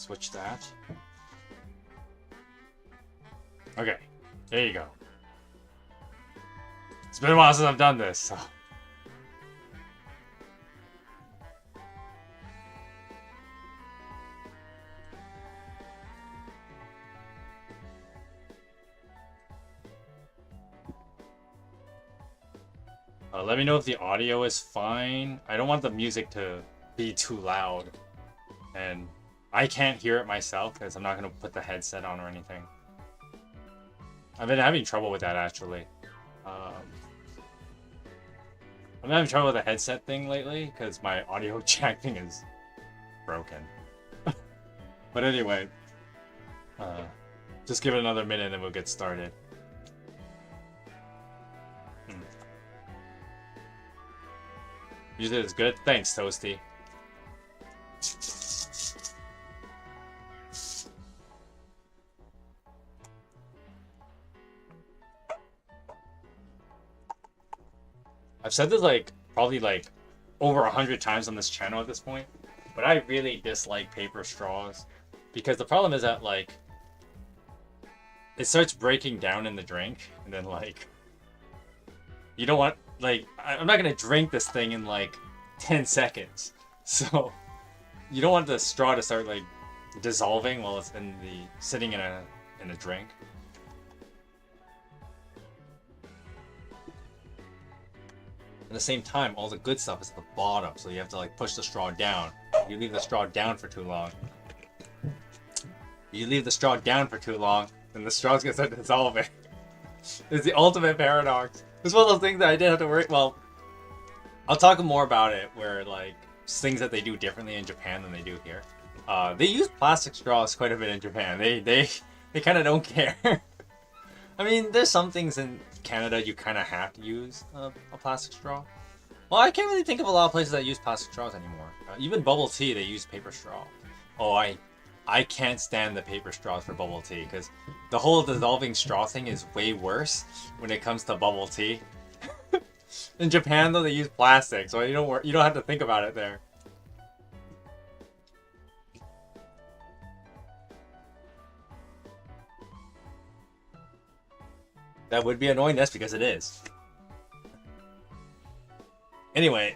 switch that. Okay, there you go. It's been a while since I've done this, so. Let me know if the audio is fine. I don't want the music to be too loud. And I can't hear it myself because I'm not going to put the headset on or anything. I've been having trouble with that, actually. I'm having trouble with the headset thing lately because my audio jack thing is broken. But anyway, just give it another minute and then we'll get started. Music is good. Thanks, Toasty. I've said this probably over 100 times on this channel at this point, but I really dislike paper straws because the problem is that it starts breaking down in the drink and then you don't want I'm not gonna drink this thing in 10 seconds, so you don't want the straw to start dissolving while it's sitting in a drink. At the same time, all the good stuff is at the bottom, so you have to push the straw down. You leave the straw down for too long. You leave the straw down for too long, then the straw's gonna start dissolving. It's the ultimate paradox. It's one of those things that I did have to worry. Well, I'll talk more about it where things that they do differently in Japan than they do here. They use plastic straws quite a bit in Japan. They kind of don't care. I mean, there's some things in Canada you kind of have to use a plastic straw. Well, I can't really think of a lot of places that use plastic straws anymore. Even bubble tea, they use paper straw. Oh, I can't stand the paper straws for bubble tea because the whole dissolving straw thing is way worse when it comes to bubble tea. In Japan, though, they use plastic, so you don't have to think about it there. That would be annoying. That's because it is. Anyway.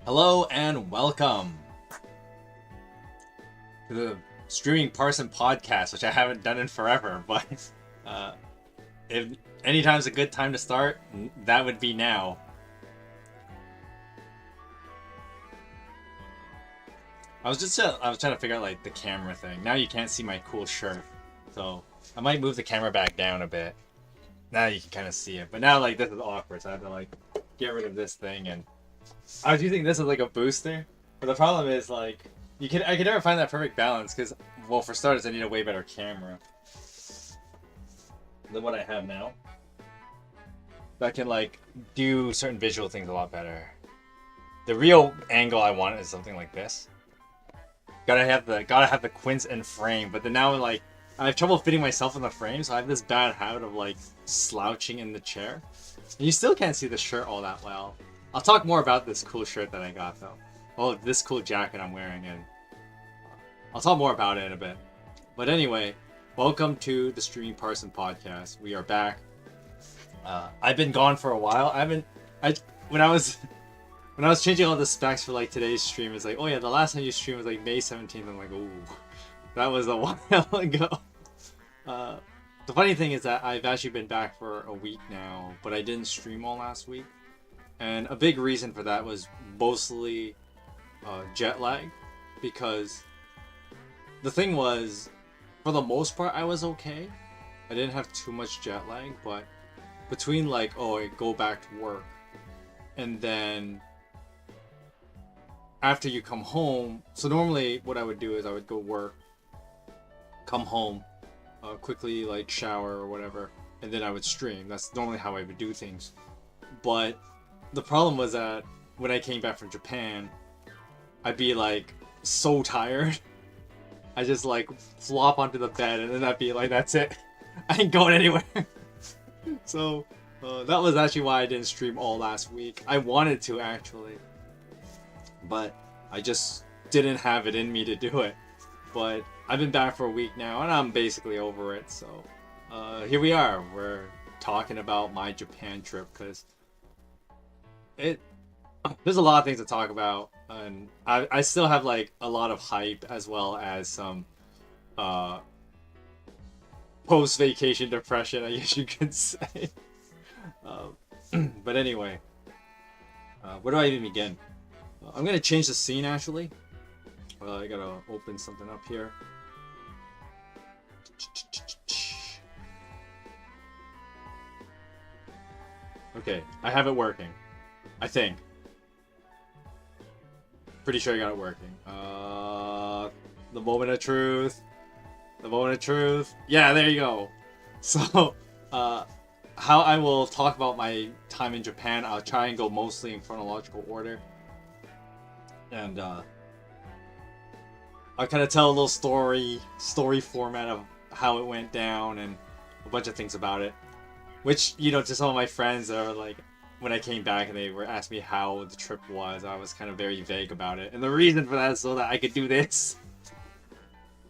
Hello and welcome to the Streaming Parson podcast, which I haven't done in forever, but if anytime's a good time to start, that would be now. I was trying to figure out the camera thing. Now you can't see my cool shirt, so I might move the camera back down a bit. Now you can kind of see it, but now this is awkward, so I have to get rid of this thing. And I was using this as a booster, but the problem is I could never find that perfect balance because, well, for starters, I need a way better camera than what I have now that can do certain visual things a lot better. The real angle I want is something like this. Gotta have the quince and frame, but then now I have trouble fitting myself in the frame, so I have this bad habit of slouching in the chair. And you still can't see the shirt all that well. I'll talk more about this cool shirt that I got though. Oh, this cool jacket I'm wearing, and I'll talk more about it in a bit. But anyway, welcome to the Streaming Parson podcast. We are back. I've been gone for a while. When I was changing all the specs for today's stream, it's oh yeah, the last time you streamed was May 17th. I'm ooh, that was a while ago. The funny thing is that I've actually been back for a week now, but I didn't stream all last week. And a big reason for that was mostly jet lag, because the thing was, for the most part, I was okay. I didn't have too much jet lag, but between I go back to work, and then after you come home, so normally what I would do is I would go work, come home, quickly shower or whatever, and then I would stream. That's normally how I would do things. But the problem was that when I came back from Japan, I'd be so tired. I just flop onto the bed and then I'd be that's it. I ain't going anywhere. So that was actually why I didn't stream all last week. I wanted to actually, but I just didn't have it in me to do it. But I've been back for a week now, and I'm basically over it. So here we are. We're talking about my Japan trip because there's a lot of things to talk about, and I still have like a lot of hype as well as some post vacation depression, I guess you could say. But anyway, where do I even begin? I'm gonna change the scene actually. I gotta open something up here. Okay, I have it working. I think. Pretty sure I got it working. The moment of truth. The moment of truth. Yeah, there you go. So, how I will talk about my time in Japan, I'll try and go mostly in chronological order. And, I'll kind of tell a little story format of how it went down and a bunch of things about it. Which, you know, to some of my friends that are like, when I came back and they were asking me how the trip was, I was kind of very vague about it. And the reason for that is so that I could do this.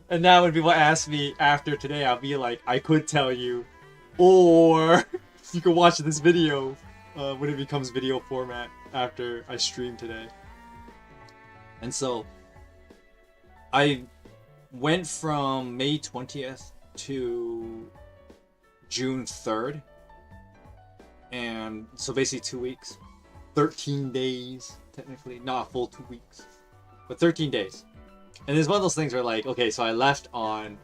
And now when people ask me after today, I'll be like, I could tell you. Or you can watch this video when it becomes video format after I stream today. And so I went from May 20th to June 3rd. And so basically 2 weeks. 13 days, technically. Not a full 2 weeks. But 13 days. And it's one of those things where like, okay, so I left on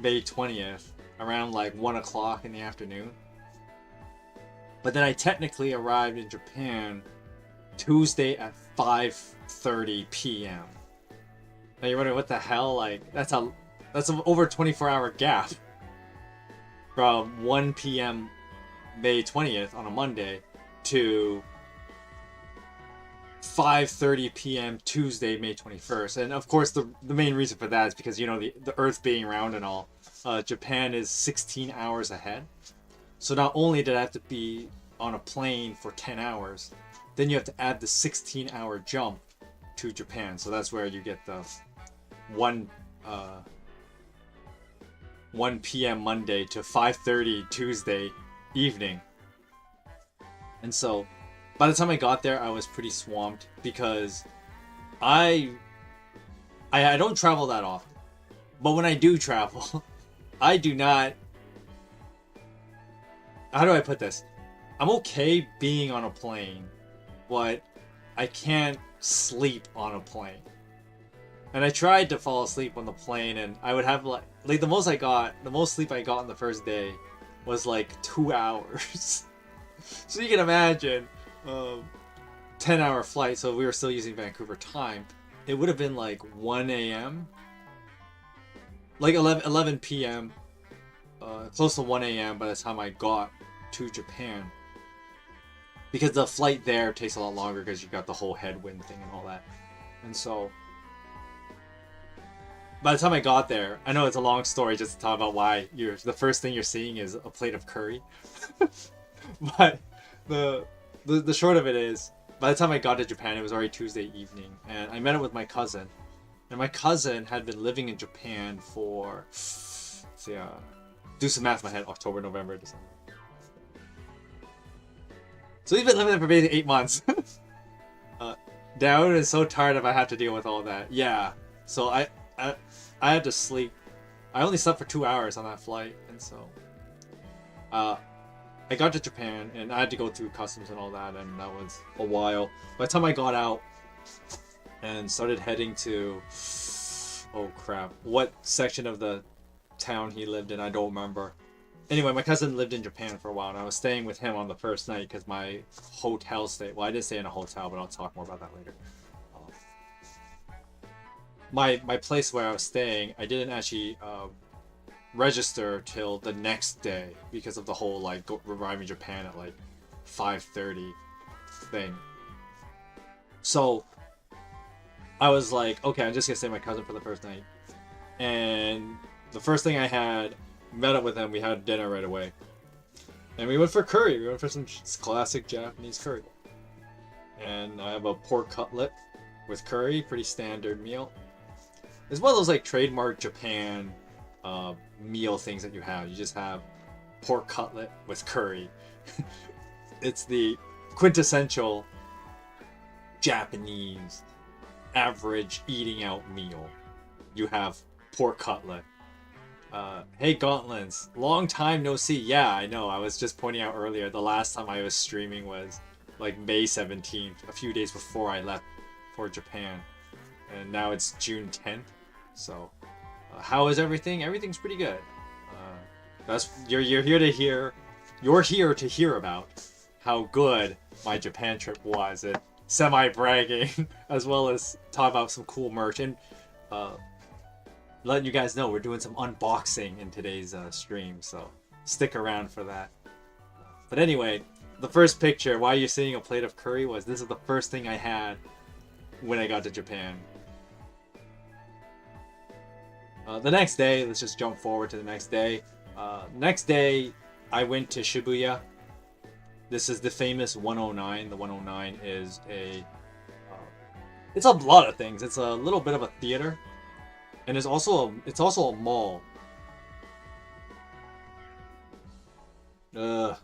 May 20th around like 1 o'clock in the afternoon. But then I technically arrived in Japan Tuesday at 5:30 p.m. Now you're wondering what the hell? Like that's an over 24-hour gap from 1 p.m. May 20th on a Monday to 5:30 p.m. Tuesday, May 21st. And of course, the main reason for that is because, you know, the Earth being round and all, Japan is 16 hours ahead. So not only did I have to be on a plane for 10 hours, then you have to add the 16-hour jump to Japan. So that's where you get the 1 p.m. Monday to 5:30 Tuesday evening. And so by the time I got there, I was pretty swamped because I don't travel that often. But when I do travel, I do not... How do I put this? I'm okay being on a plane, but I can't sleep on a plane. And I tried to fall asleep on the plane, and I would have like the most sleep I got on the first day was like 2 hours. So you can imagine, 10-hour flight, so we were still using Vancouver time. It would have been like 1 a.m. Like 11 p.m. Close to 1 a.m. by the time I got to Japan. Because the flight there takes a lot longer because you got the whole headwind thing and all that. And so by the time I got there, I know it's a long story just to talk about why the first thing you're seeing is a plate of curry. But the short of it is, by the time I got to Japan, it was already Tuesday evening, and I met up with my cousin. And my cousin had been living in Japan for, do some math in my head, October, November, December. So he's been living there for basically 8 months. Down is so tired if I have to deal with all that. Yeah, so I had to sleep. I only slept for 2 hours on that flight, and so I got to Japan, and I had to go through customs and all that, and that was a while. By the time I got out and started heading to, oh crap, what section of the town he lived in, I don't remember. Anyway, my cousin lived in Japan for a while, and I was staying with him on the first night because my hotel stay. Well, I didn't stay in a hotel, but I'll talk more about that later. My place where I was staying, I didn't actually register till the next day because of the whole like arriving in Japan at like 5:30 thing. So I was like, okay, I'm just gonna stay with my cousin for the first night. And the first thing I had, met up with him, we had dinner right away. And we went for curry. We went for some classic Japanese curry. And I have a pork cutlet with curry, pretty standard meal. It's one of those like trademark Japan meal things that you have. You just have pork cutlet with curry. It's the quintessential Japanese average eating out meal. You have pork cutlet. Hey Gauntlets, long time no see. Yeah, I know. I was just pointing out earlier, the last time I was streaming was like May 17th, a few days before I left for Japan. And now it's June 10th. So, how is everything? Everything's pretty good. You're here to hear. You're here to hear about how good my Japan trip was, and semi-bragging, as well as talk about some cool merch, and letting you guys know we're doing some unboxing in today's stream, so stick around for that. But anyway, the first picture, why you're seeing a plate of curry, was this is the first thing I had when I got to Japan. The next day, let's just jump forward to the next day. Next day, I went to Shibuya. This is the famous 109. The 109 is it's a lot of things. It's a little bit of a theater, and it's also a mall. I'll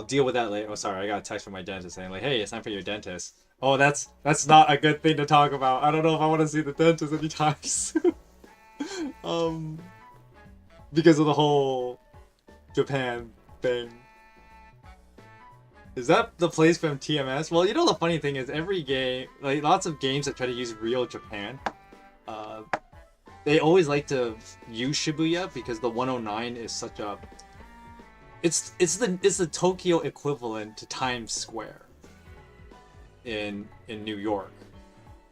deal with that later. Oh, sorry, I got a text from my dentist saying like, "Hey, it's time for your dentist." Oh, that's not a good thing to talk about. I don't know if I want to see the dentist anytime soon. Because of the whole Japan thing. Is that the place from TMS? Well, you know the funny thing is every game, like lots of games that try to use real Japan, they always like to use Shibuya because the 109 is such a it's the Tokyo equivalent to Times Square in New York.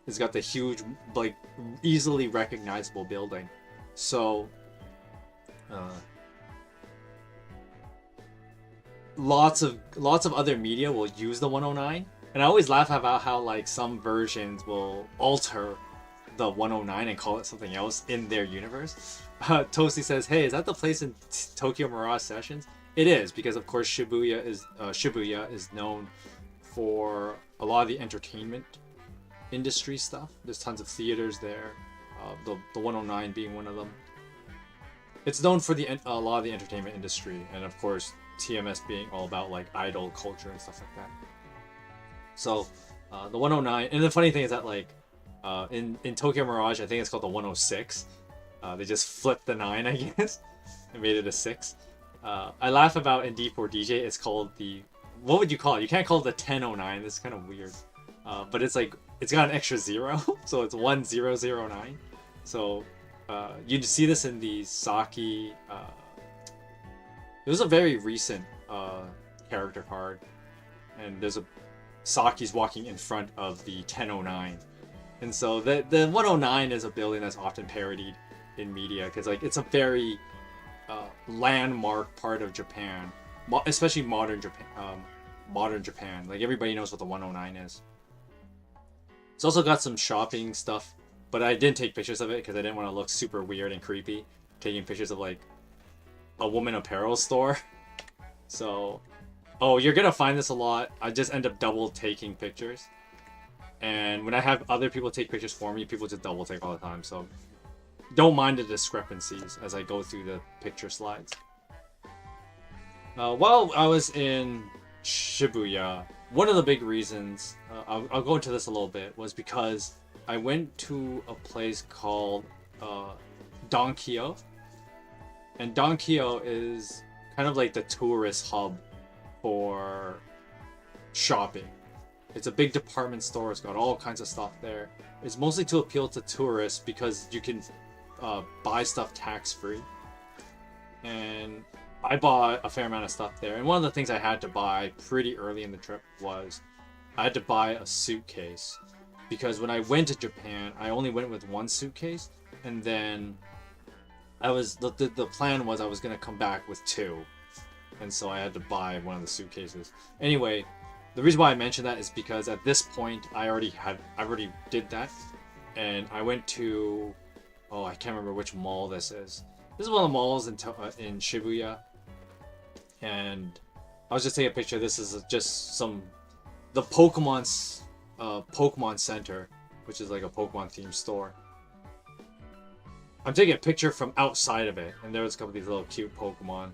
It's got the huge, like, easily recognizable building. So lots of other media will use the 109, and I always laugh about how like some versions will alter the 109 and call it something else in their universe. Toasty says, "Hey, is that the place in Tokyo Mirage Sessions?" It is, because of course Shibuya is known for a lot of the entertainment industry stuff. There's tons of theaters there. The 109 being one of them. It's known for a lot of the entertainment industry, and of course TMS being all about like idol culture and stuff like that. So the 109, and the funny thing is that like in Tokyo Mirage, I think it's called the 106. They just flipped the 9, I guess, and made it a 6. I laugh about in D4 DJ, it's called the, what would you call it? You can't call it the 1009. This is kind of weird. But it's like, it's got an extra 0, so it's 1009. So you'd see this in the Saki. It was a very recent character card, and there's a Saki's walking in front of the 1009, and so the 109 is a building that's often parodied in media because like it's a very landmark part of Japan, especially modern Japan. Modern Japan, like everybody knows what the 109 is. It's also got some shopping stuff, but I didn't take pictures of it because I didn't want to look super weird and creepy taking pictures of like a woman apparel store. So, oh, you're gonna find this a lot. I just end up double taking pictures, and when I have other people take pictures for me, people just double take all the time. So don't mind the discrepancies as I go through the picture slides. While I was in Shibuya, one of the big reasons, I'll go into this a little bit, was because I went to a place called Donkyo. And Donkyo is kind of like the tourist hub for shopping. It's a big department store. It's got all kinds of stuff there. It's mostly to appeal to tourists because you can buy stuff tax-free. And I bought a fair amount of stuff there. And one of the things I had to buy pretty early in the trip was I had to buy a suitcase. Because when I went to Japan, I only went with one suitcase. And then the plan was I was going to come back with 2. And so I had to buy one of the suitcases. Anyway, the reason why I mentioned that is because at this point I already did that. And I went to, oh, I can't remember which mall this is. This is one of the malls in Shibuya. And I was just taking a picture. This is just the Pokemon Pokemon Center, which is like a Pokemon themed store. I'm taking a picture from outside of it, and there was a couple of these little cute Pokemon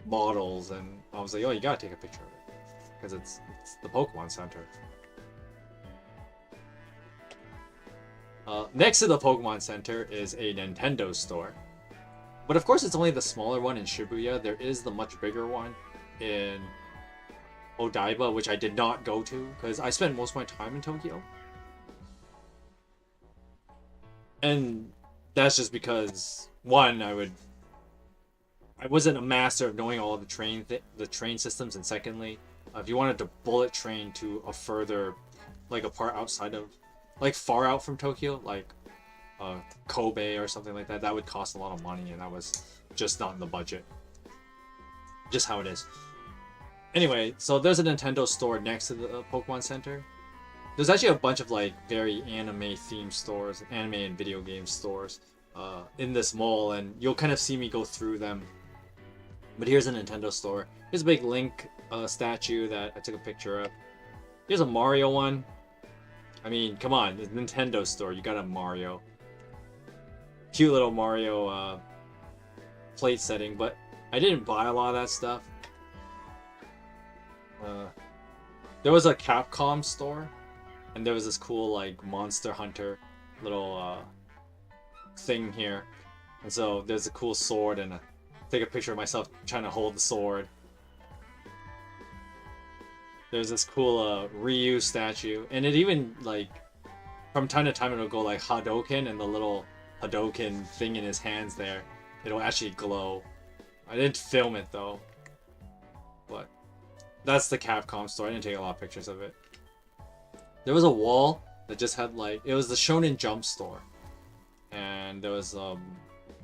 models, and I was like, oh, you gotta take a picture of it because it's the Pokemon Center. Next to the Pokemon Center is a Nintendo store. But of course, it's only the smaller one in Shibuya. There is the much bigger one in Odaiba, which I did not go to because I spent most of my time in Tokyo. And that's just because, one, I wasn't a master of knowing all the train systems, and secondly, if you wanted to bullet train to a further, like a part outside of, like far out from Tokyo, like Kobe or something like that, that would cost a lot of money, and that was just not in the budget. Just how it is. Anyway, so there's a Nintendo store next to the Pokemon Center. There's actually a bunch of like very anime themed stores, anime and video game stores in this mall, and you'll kind of see me go through them. But here's a Nintendo store. Here's a big Link statue that I took a picture of. Here's a Mario one. I mean, come on, it's a Nintendo store. You got a Mario. Cute little Mario plate setting, but I didn't buy a lot of that stuff. There was a Capcom store, and there was this cool like Monster Hunter little thing here, and so there's a cool sword, and take a picture of myself trying to hold the sword. There's this cool Ryu statue, and it even like from time to time it'll go like Hadouken, and the little Hadouken thing in his hands there, it'll actually glow. I didn't film it though, but that's the Capcom store. I didn't take a lot of pictures of it. There was a wall that just had like, it was the Shonen Jump store, and there was a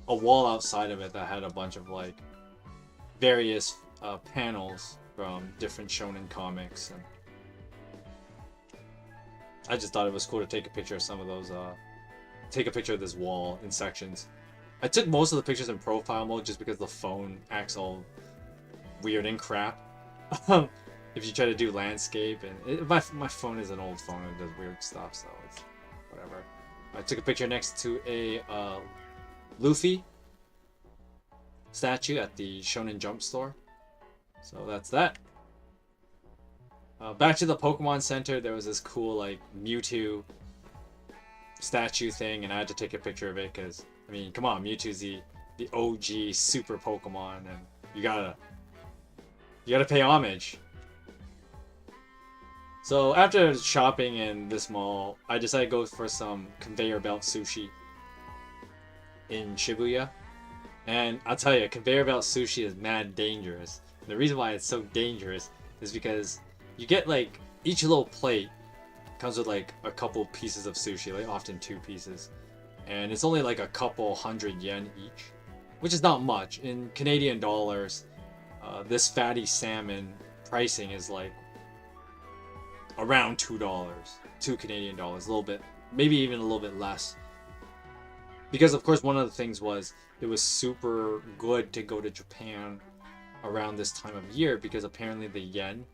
wall outside of it that had a bunch of like various panels from different shonen comics, and I just thought it was cool to take a picture of some of those take a picture of this wall in sections. I took most of the pictures in profile mode just because the phone acts all weird and crap. If you try to do landscape, and my phone is an old phone and does weird stuff, so it's whatever. I took a picture next to a Luffy statue at the Shonen Jump store. So that's that. Back to the Pokemon Center, there was this cool like Mewtwo statue thing, and I had to take a picture of it because, I mean, come on, Mewtwo's the OG super Pokemon, and you gotta pay homage. So after shopping in this mall, I decided to go for some conveyor belt sushi in Shibuya. And I'll tell you, conveyor belt sushi is mad dangerous. The reason why it's so dangerous is because you get like, each little plate comes with like a couple pieces of sushi, like often 2 pieces. And it's only like a couple hundred yen each, which is not much. In Canadian dollars, this fatty salmon pricing is like around $2, 2 Canadian dollars, a little bit, maybe even a little bit less. Because of course one of the things was, it was super good to go to Japan around this time of year because apparently the yen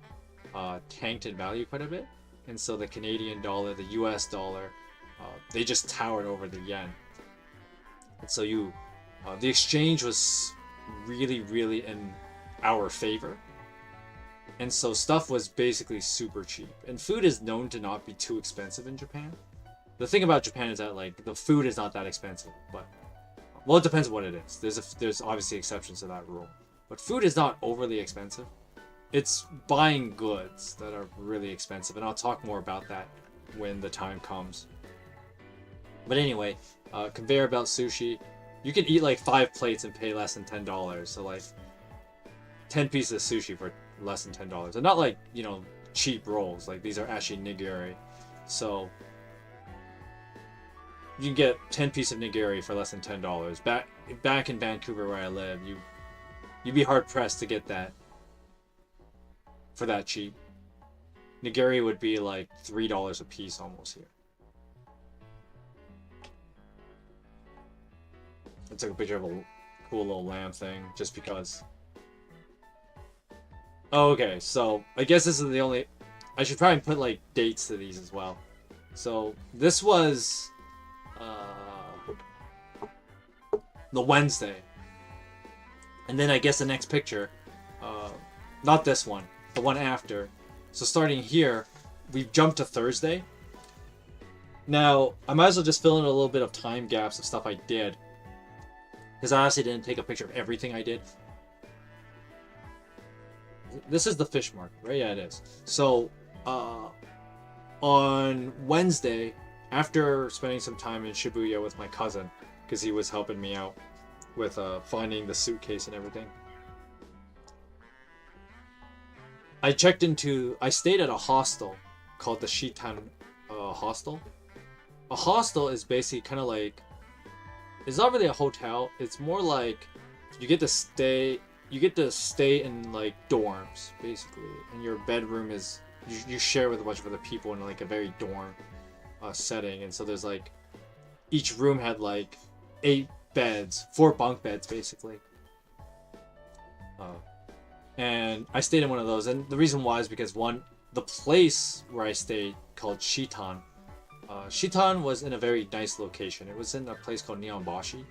tanked in value quite a bit, and so the Canadian dollar, the US dollar, they just towered over the yen. And so the exchange was really in our favor. And so stuff was basically super cheap. And food is known to not be too expensive in Japan. The thing about Japan is that like the food is not that expensive, but well, it depends what it is. There's obviously exceptions to that rule. But food is not overly expensive. It's buying goods that are really expensive, and I'll talk more about that when the time comes. But anyway, conveyor belt sushi, you can eat like 5 plates and pay less than $10. So like 10 pieces of sushi for less than $10, and not like, you know, cheap rolls. Like these are actually nigiri, so you can get 10 pieces of nigiri for less than $10. Back in Vancouver where I live, you'd be hard pressed to get that for that cheap. Nigiri would be like $3 a piece almost here. I took a picture of a cool little lamb thing just because. Oh, okay, so I guess this is the only I should probably put like dates to these as well. So this was the Wednesday, and then I guess the next picture, not this one, the one after. So starting here, we've jumped to Thursday. Now I might as well just fill in a little bit of time gaps of stuff I did, because I honestly didn't take a picture of everything I did. This is the fish market, right? Yeah, it is. So on Wednesday, after spending some time in Shibuya with my cousin, because he was helping me out with finding the suitcase and everything, I stayed at a hostel called the Shitan Hostel. A hostel is basically kind of like, it's not really a hotel, it's more like you get to stay in like dorms, basically, and your bedroom is, you share with a bunch of other people in like a very dorm setting. And so there's like, each room had like 8 beds, 4 bunk beds basically. And I stayed in one of those, and the reason why is because the place where I stayed, called Shitan, Shitan was in a very nice location. It was in a place called Nihonbashi.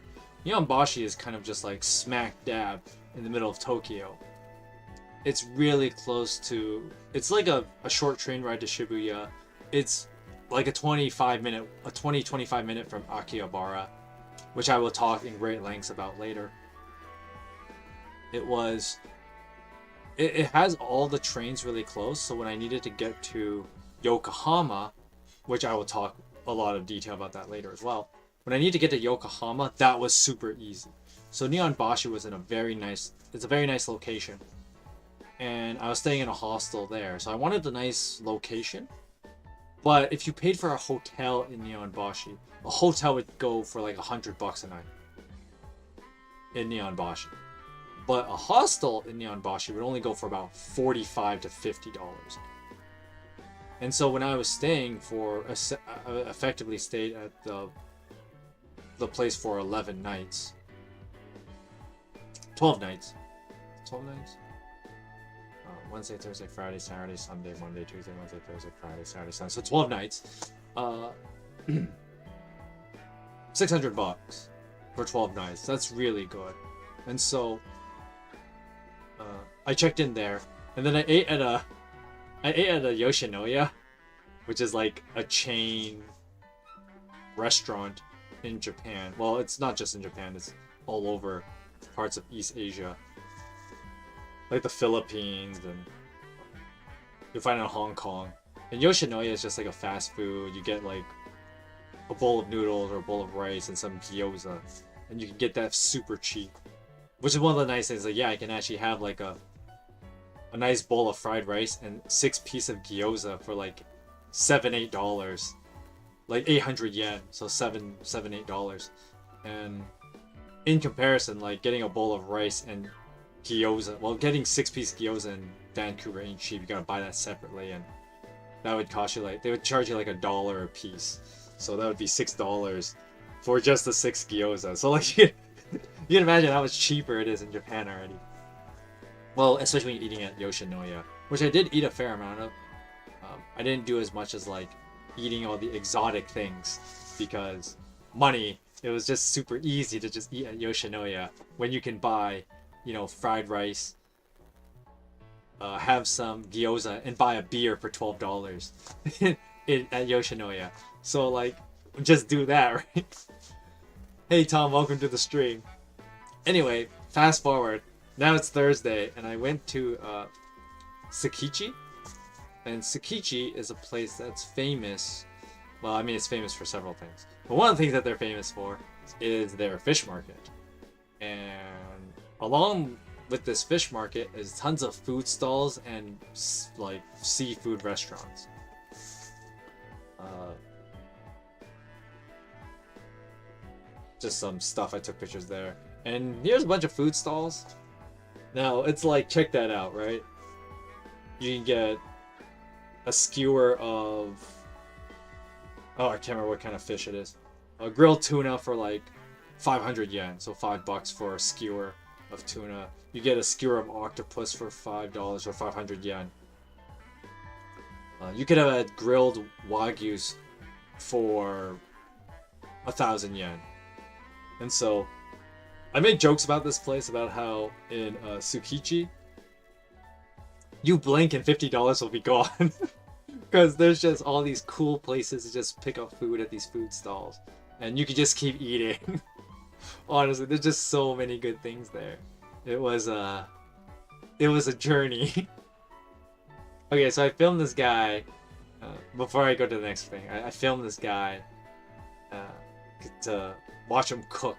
Nihonbashi is kind of just like smack dab in the middle of Tokyo. It's really close to, it's like a short train ride to Shibuya. It's like a 25 minute from Akihabara, which I will talk in great lengths about later. It has all the trains really close, so when I needed to get to Yokohama, which I will talk a lot of detail about that later as well. When I need to get to Yokohama, that was super easy. So Nihonbashi was in a very nice location. And I was staying in a hostel there. So I wanted a nice location. But if you paid for a hotel in Nihonbashi, a hotel would go for like $100 a night in Nihonbashi. But a hostel in Nihonbashi would only go for about $45 to $50. And so when I was staying I effectively stayed at the place for 11 nights. 12 nights. 12 nights? Wednesday, Thursday, Friday, Saturday, Sunday, Monday, Tuesday, Wednesday, Thursday, Friday, Saturday, Sunday. So 12 nights. $600 for 12 nights. That's really good. And so I checked in there, and then I ate at a Yoshinoya, which is like a chain restaurant in Japan. Well, it's not just in Japan, it's all over parts of East Asia. Like the Philippines, and you'll find it in Hong Kong. And Yoshinoya is just like a fast food. You get like a bowl of noodles or a bowl of rice and some gyoza, and you can get that super cheap. Which is one of the nice things, like, yeah, I can actually have like a nice bowl of fried rice and 6 pieces of gyoza for like $7-8, like 800 yen, so $7-8. And in comparison, like getting a bowl of rice and gyoza, well, getting 6-piece gyoza in Vancouver ain't cheap. You gotta buy that separately, and that would cost you like, they would charge you like $1 a piece, so that would be $6 for just the 6 gyoza. So like you can imagine how much cheaper it is in Japan already. Well, especially when you're eating at Yoshinoya, which I did eat a fair amount of. I didn't do as much as like eating all the exotic things, because money, it was just super easy to just eat at Yoshinoya when you can buy, you know, fried rice, have some gyoza, and buy a beer for $12 at Yoshinoya. So like, just do that, right? Hey Tom, welcome to the stream. Anyway, fast forward. Now it's Thursday, and I went to Tsukichi. And Tsukichi is a place that's famous. Well, I mean, it's famous for several things. But one of the things that they're famous for is their fish market. And along with this fish market is tons of food stalls and like seafood restaurants. Just some stuff, I took pictures there. And here's a bunch of food stalls. Now, it's like, check that out, right? You can get a skewer of, oh, I can't remember what kind of fish it is. A grilled tuna for like 500 yen, so $5 for a skewer of tuna. You get a skewer of octopus for $5 or 500 yen. You could have had grilled Wagyus for 1,000 yen. And so I make jokes about this place, about how in Tsukichi, you blink and $50 will be gone. Because there's just all these cool places to just pick up food at these food stalls. And you can just keep eating. Honestly, there's just so many good things there. It was a journey. Okay, so I filmed this guy. Before I go to the next thing, I filmed this guy to watch him cook.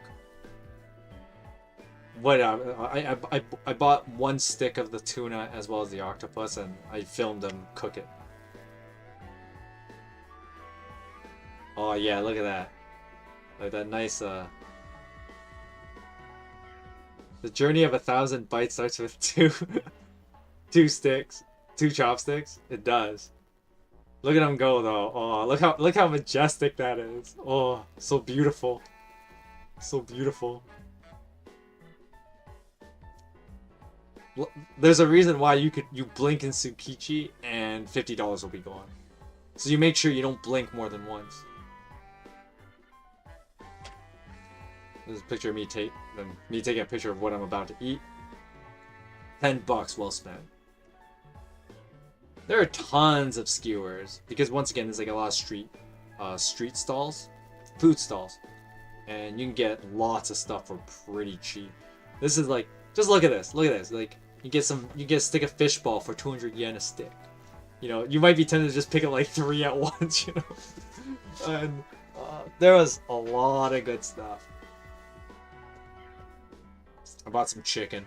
What I bought one stick of the tuna as well as the octopus, and I filmed him cook it. Oh yeah, look at that. Like that nice the journey of 1,000 bites starts with two chopsticks. It does. Look at him go though. Oh, look how majestic that is. Oh, so beautiful. So beautiful. There's a reason why you blink in Tsukichi and $50 will be gone. So you make sure you don't blink more than once. There's a picture of me taking a picture of what I'm about to eat. $10 well spent. There are tons of skewers because once again there's like a lot of street stalls, food stalls, and you can get lots of stuff for pretty cheap. This is like, just look at this. Like you get a stick of fish ball for 200 yen a stick. You know, you might be tempted to just pick up like 3 at once, you know. And there was a lot of good stuff. I bought some chicken.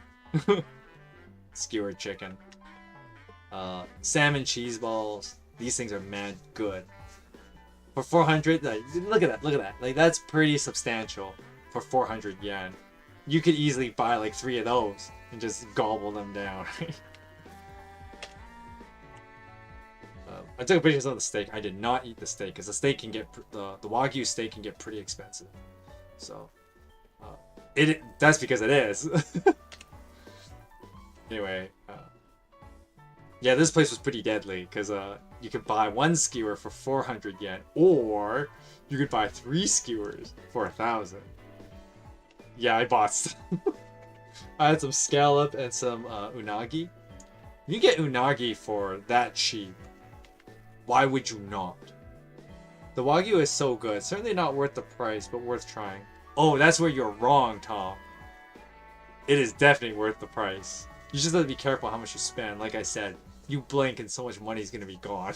Skewered chicken. Salmon cheese balls. These things are mad good. For 400, like, look at that. Like, that's pretty substantial for 400 yen. You could easily buy like 3 of those and just gobble them down. I took a picture of the steak. I did not eat the steak because the steak can get the Wagyu steak can get pretty expensive. So that's because it is. Anyway, yeah, this place was pretty deadly because you could buy 1 skewer for 400 yen, or you could buy 3 skewers for 1,000. Yeah, I bought some. I had some scallop and some unagi. You get unagi for that cheap. Why would you not? The Wagyu is so good. Certainly not worth the price, but worth trying. Oh, that's where you're wrong, Tom. It is definitely worth the price. You just have to be careful how much you spend. Like I said, you blink and so much money is going to be gone.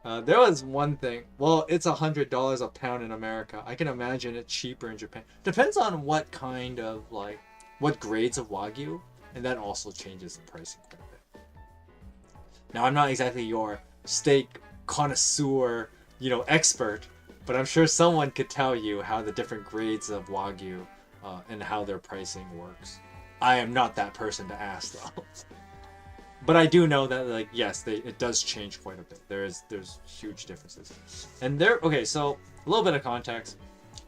There was one thing. Well, it's $100 a pound in America. I can imagine it cheaper in Japan. Depends on what kind of, like, what grades of Wagyu. And that also changes the pricing quite a bit. Now, I'm not exactly your steak connoisseur, you know, expert. But I'm sure someone could tell you how the different grades of Wagyu and how their pricing works. I am not that person to ask though. But I do know that, like, yes, it does change quite a bit. There's huge differences. And okay, so a little bit of context.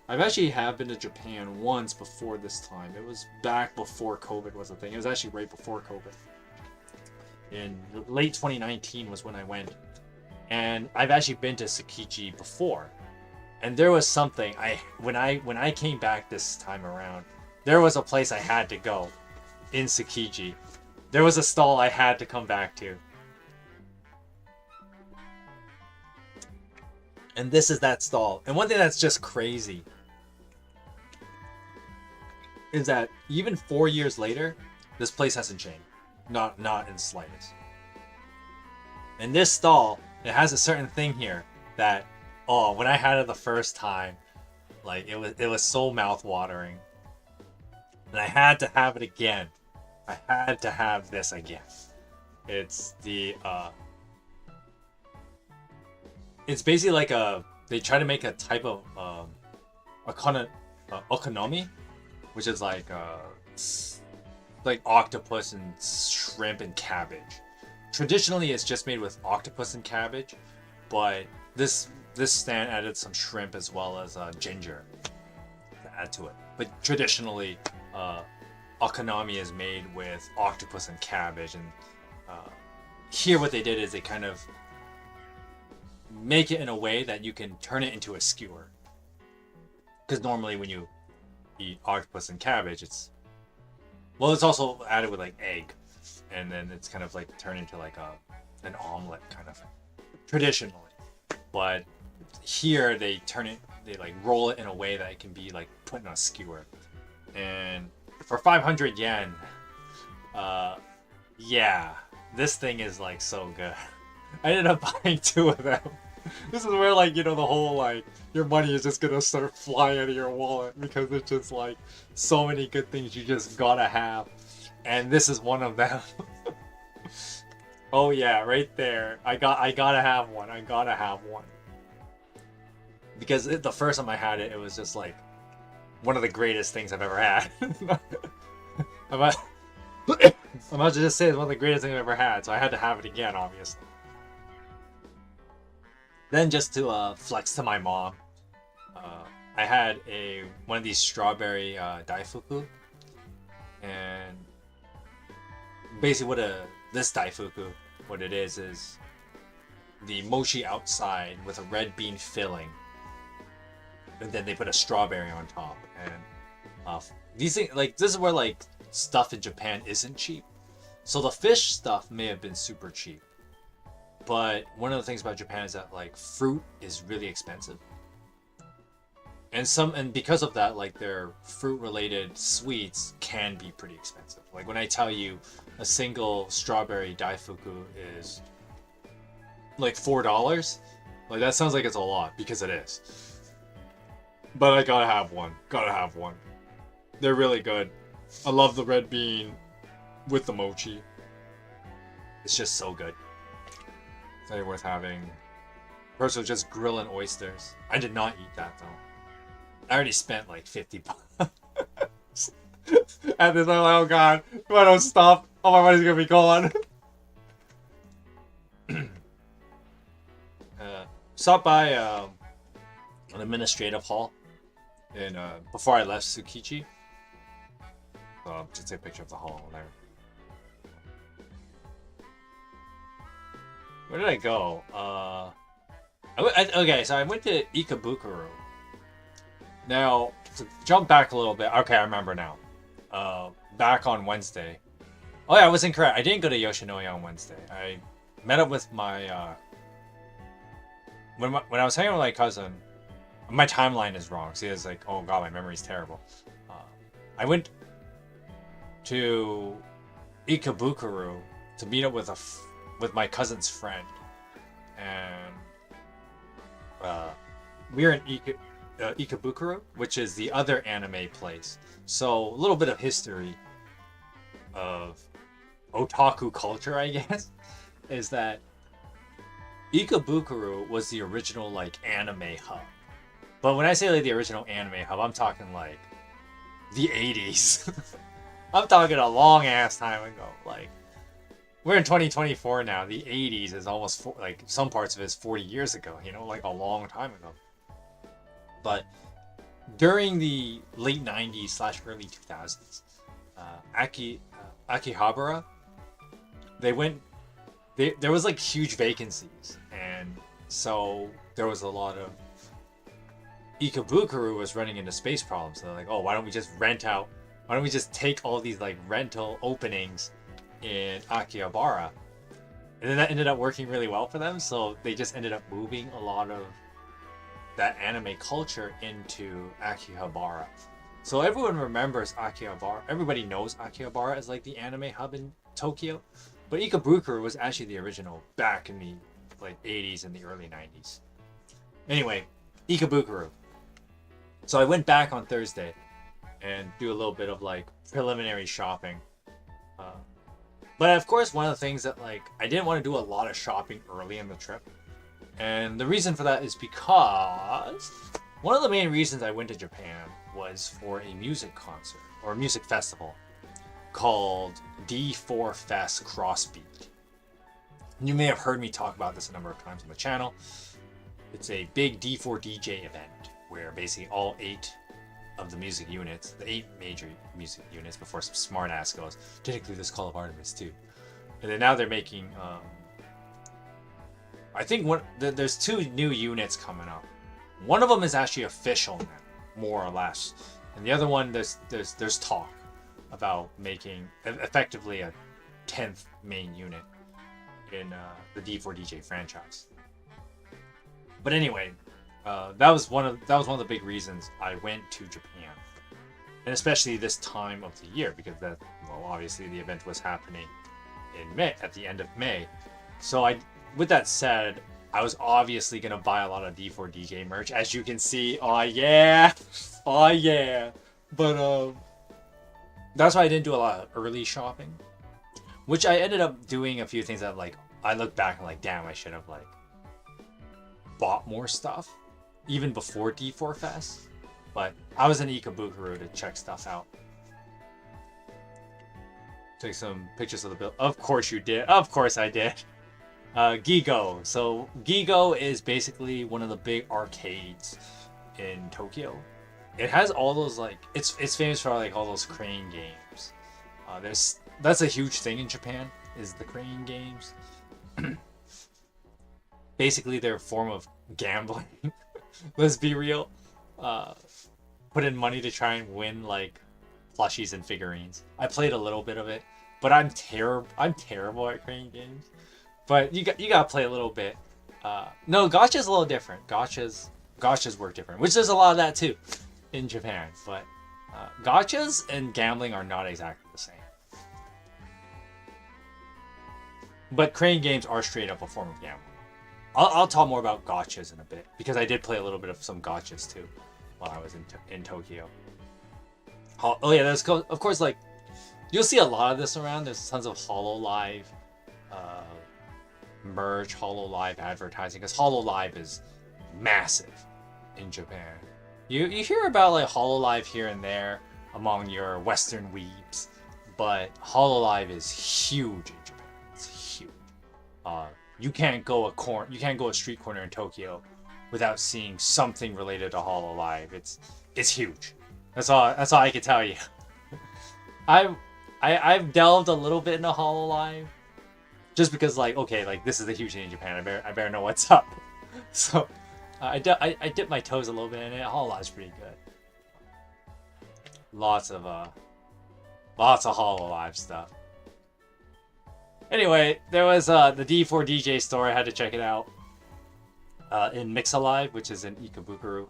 I've actually been to Japan once before this time. It was back before COVID was a thing. It was actually right before COVID. In late 2019 was when I went. And I've actually been to Tsukichi before. And there was something when I came back this time around, there was a place I had to go in Tsukichi. There was a stall I had to come back to. And this is that stall. And one thing that's just crazy is that even 4 years later, this place hasn't changed. Not in the slightest. And this stall, it has a certain thing here that, oh, when I had it the first time, like, it was so mouth-watering. And I had to have it again. I had to have this again. It's the it's basically like they try to make a type of okonomi, which is like octopus and shrimp and cabbage. Traditionally, it's just made with octopus and cabbage, but this stand added some shrimp as well as ginger to add to it. But traditionally, okonomi is made with octopus and cabbage, and here what they did is they kind of make it in a way that you can turn it into a skewer. Because normally when you eat octopus and cabbage, it's also added with like egg, and then it's kind of like turned into like an omelet kind of traditionally. But here they like roll it in a way that it can be like put in a skewer. And for 500 yen, yeah, this thing is like so good. I ended up buying 2 of them. This is where, like, you know, the whole, like, your money is just gonna start flying out of your wallet because it's just, like, so many good things you just gotta have. And this is one of them. Oh, yeah, right there. I gotta have one. I gotta have one. Because the first time I had it, it was just, like, one of the greatest things I've ever had. I'm about to just say it's one of the greatest things I've ever had, so I had to have it again, obviously. Then just to flex to my mom, I had one of these strawberry daifuku, and basically this daifuku, what it is the mochi outside with a red bean filling, and then they put a strawberry on top. And these things, like, this is where like stuff in Japan isn't cheap, so the fish stuff may have been super cheap. But one of the things about Japan is that, like, fruit is really expensive. And because of that, like, their fruit-related sweets can be pretty expensive. Like, when I tell you a single strawberry daifuku is, like, $4, like, that sounds like it's a lot, because it is. But I gotta have one. Gotta have one. They're really good. I love the red bean with the mochi. It's just so good. Very worth having. First was just grilling oysters. I did not eat that though. I already spent like 50 bucks. And then I'm like, oh god, if I don't stop, all my money's gonna be gone. Stopped by an administrative hall in before I left Tsukichi. Just take a picture of the hall there. Where did I go? Okay, so I went to Ikebukuro. Now, to jump back a little bit. Okay, I remember now. Back on Wednesday. Oh yeah, I was incorrect. I didn't go to Yoshinoya on Wednesday. I met up with my... When I was hanging out with my cousin, my timeline is wrong. See, it's like, oh god, my memory's terrible. I went to Ikebukuro to meet up with my cousin's friend, and we were in Ikebukuro, which is the other anime place. So a little bit of history of otaku culture, I guess, is that Ikebukuro was the original like anime hub. But when I say like the original anime hub, I'm talking like the 80s. I'm talking a long ass time ago. Like, we're in 2024 now. The 80s is almost like some parts of it is 40 years ago, you know, like a long time ago. But during the late 90s / early 2000s, Akihabara, there was like huge vacancies, and so there was a lot of Ikebukuro was running into space problems. So they're like, oh, why don't we just take all these like rental openings in Akihabara? And then that ended up working really well for them, so they just ended up moving a lot of that anime culture into Akihabara. So everyone remembers Akihabara. Everybody knows Akihabara as like the anime hub in Tokyo, but Ikebukuro was actually the original back in the like 80s and the early 90s. Anyway, Ikebukuro. So I went back on Thursday and do a little bit of like preliminary shopping. But of course, one of the things that like I didn't want to do a lot of shopping early in the trip. And the reason for that is because one of the main reasons I went to Japan was for a music concert or a music festival called D4 Fes Crossbeat. You may have heard me talk about this a number of times on the channel. It's a big D4 DJ event where basically all 8 of the music units, the 8 major music units, before some smart ass goes, did include this Call of Artemis too. And then now they're making I think there's 2 new units coming up. One of them is actually official now, more or less, and the other one there's talk about making effectively a 10th main unit in the D4 DJ franchise. But anyway, that was one of the big reasons I went to Japan, and especially this time of the year, because obviously the event was happening in May, at the end of May. So with that said, I was obviously gonna buy a lot of D4 DJ merch, as you can see. Oh yeah. But that's why I didn't do a lot of early shopping, which I ended up doing a few things that I look back and damn, I should have bought more stuff even before D4 Fes. But I was in Ikebukuro to check stuff out. Take some pictures of the build. Of course you did. Of course I did. Gigo. So Gigo is basically one of the big arcades in Tokyo. It has all those it's famous for all those crane games. That's a huge thing in Japan, is the crane games. Basically they're a form of gambling. Let's be real. Put in money to try and win plushies and figurines. I played a little bit of it, but I'm terrible at crane games. But you gotta play a little bit. No, gacha's a little different. Gachas work different, which there's a lot of that too in Japan. But gachas and gambling are not exactly the same. But crane games are straight up a form of gambling. I'll talk more about gachas in a bit, because I did play a little bit of some gachas too while I was in Tokyo. Oh yeah, there's of course you'll see a lot of this around. There's tons of HoloLive merch, HoloLive advertising, because HoloLive is massive in Japan. You hear about HoloLive here and there among your Western weebs, but HoloLive is huge in Japan. It's huge. You can't go a street corner in Tokyo without seeing something related to HoloLive. It's huge. That's all I can tell you. I've delved a little bit into HoloLive, just because this is a huge thing in Japan. I better know what's up. So I dipped my toes a little bit in it. HoloLive's pretty good. Lots of HoloLive stuff. Anyway, there was the D4 DJ store. I had to check it out. In Mixalive, which is in Ikebukuro.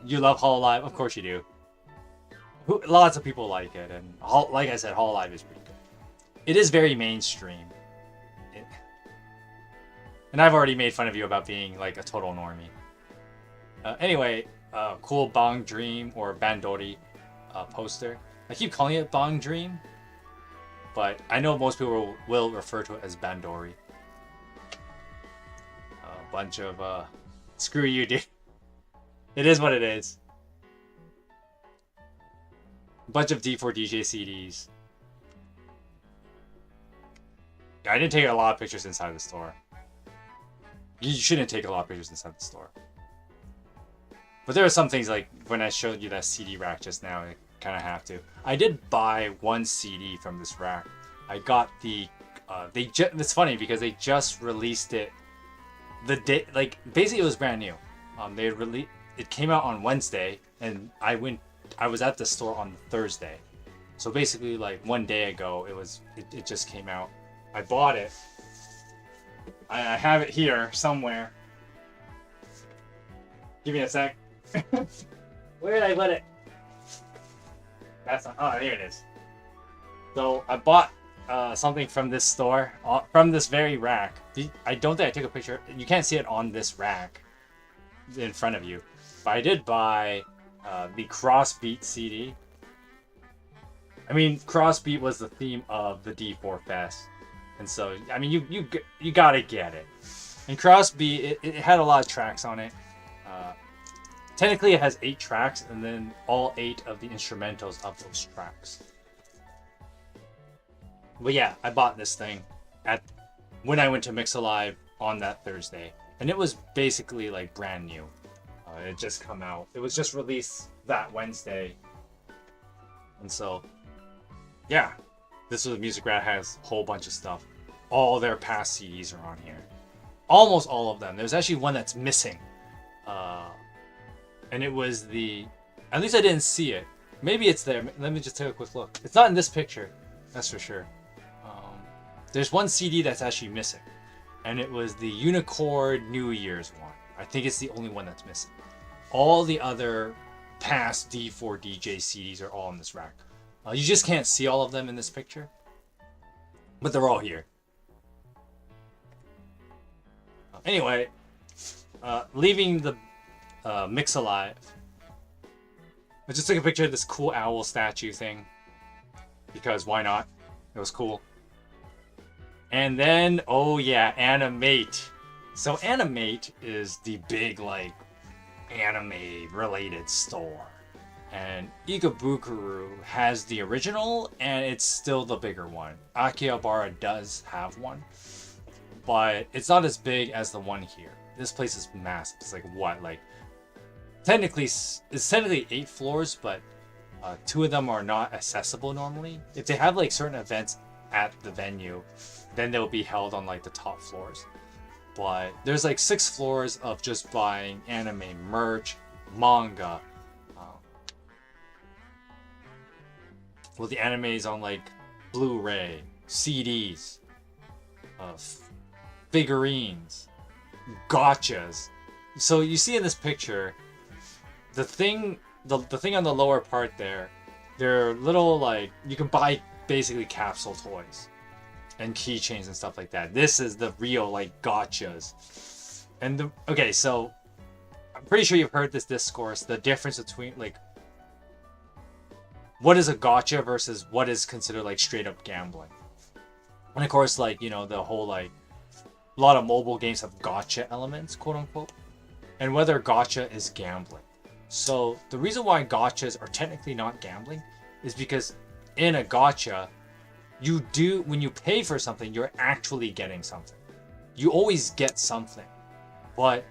You love HoloLive? Of course you do. Lots of people like it, and like I said, HoloLive is pretty good. It is very mainstream. And I've already made fun of you about being a total normie. Anyway, cool Bang Dream or Bandori poster. I keep calling it Bang Dream, but I know most people will refer to it as Bandori. A bunch of screw you, dude. It is what it is. A bunch of D4 DJ CDs. I didn't take a lot of pictures inside the store. You shouldn't take a lot of pictures inside the store. But there are some things when I showed you that CD rack just now, I kind of have to. I did buy one CD from this rack. I got the it's funny because they just released it the day, basically it was brand new. It came out on Wednesday, and I was at the store on Thursday. So basically 1 day ago it just came out. I bought it. I have it here somewhere. Give me a sec. Where did I put it? Oh, here it is. So I bought something from this store, from this very rack. I don't think I took a picture. You can't see it on this rack in front of you. But I did buy the Crossbeat CD. I mean, Crossbeat was the theme of the D4 Fes. And so, I mean, you gotta get it. And Crossbeat, it had a lot of tracks on it. Technically, it has 8 tracks, and then all 8 of the instrumentals of those tracks. But yeah, I bought this thing when I went to Mixalive on that Thursday, and it was basically brand new. It just come out. It was just released that Wednesday, and so yeah, this was Music Rat has a whole bunch of stuff. All their past CDs are on here. almost all of them. There's actually one that's missing. And it was the... At least I didn't see it. Maybe it's there. Let me just take a quick look. It's not in this picture. That's for sure. There's one CD that's actually missing. And it was the Unicorn New Year's one. I think it's the only one that's missing. All the other past D4 DJ CDs are all in this rack. You just can't see all of them in this picture. But they're all here. Anyway, leaving the mix alive. I just took a picture of this cool owl statue thing. Because why not? It was cool. And then, oh yeah, Animate. So Animate is the big, like, anime-related store. And Ikebukuro has the original, and it's still the bigger one. Akihabara does have one. But it's not as big as the one here. This place is massive. It's like, what, like... Technically, it's technically 8 floors, but 2 of them are not accessible normally. If they have, like, certain events at the venue, then they'll be held on like the top floors. But there's like 6 floors of just buying anime merch, manga. Well, the animes on like Blu-ray, CDs, figurines, gotchas. So you see in this picture, the thing on the lower part there, they're little like, you can buy basically capsule toys and keychains and stuff like that. This is the real like gotchas. And okay, so I'm pretty sure you've heard this discourse, the difference between like what is a gotcha versus what is considered like straight up gambling. And of course, like, you know, the whole like a lot of mobile games have gotcha elements, quote unquote, and whether gotcha is gambling. So the reason why gotchas are technically not gambling is because in a gotcha, when you pay for something, you're actually getting something. You always get something, but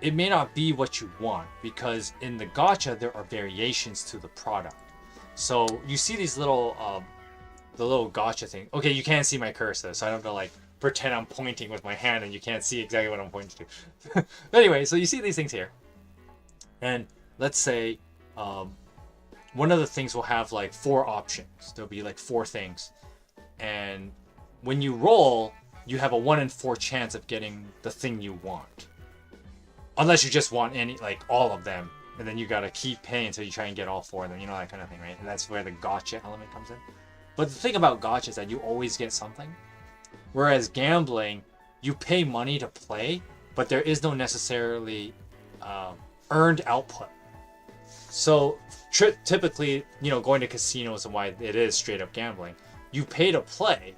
it may not be what you want, because in the gotcha, there are variations to the product. So you see these little, the little gotcha thing. Okay, you can't see my cursor, so I don't have to like pretend I'm pointing with my hand and you can't see exactly what I'm pointing to. Anyway, so you see these things here. And let's say, one of the things will have like 4 options. There'll be like 4 things. And when you roll, you have a 1 in 4 chance of getting the thing you want. Unless you just want like all of them. And then you gotta keep paying until you try and get all 4 of them. You know, that kind of thing, right? And that's where the gotcha element comes in. But the thing about gotcha is that you always get something. Whereas gambling, you pay money to play, but there is no necessarily earned output. So typically, you know, going to casinos and why it is straight up gambling, you pay to play,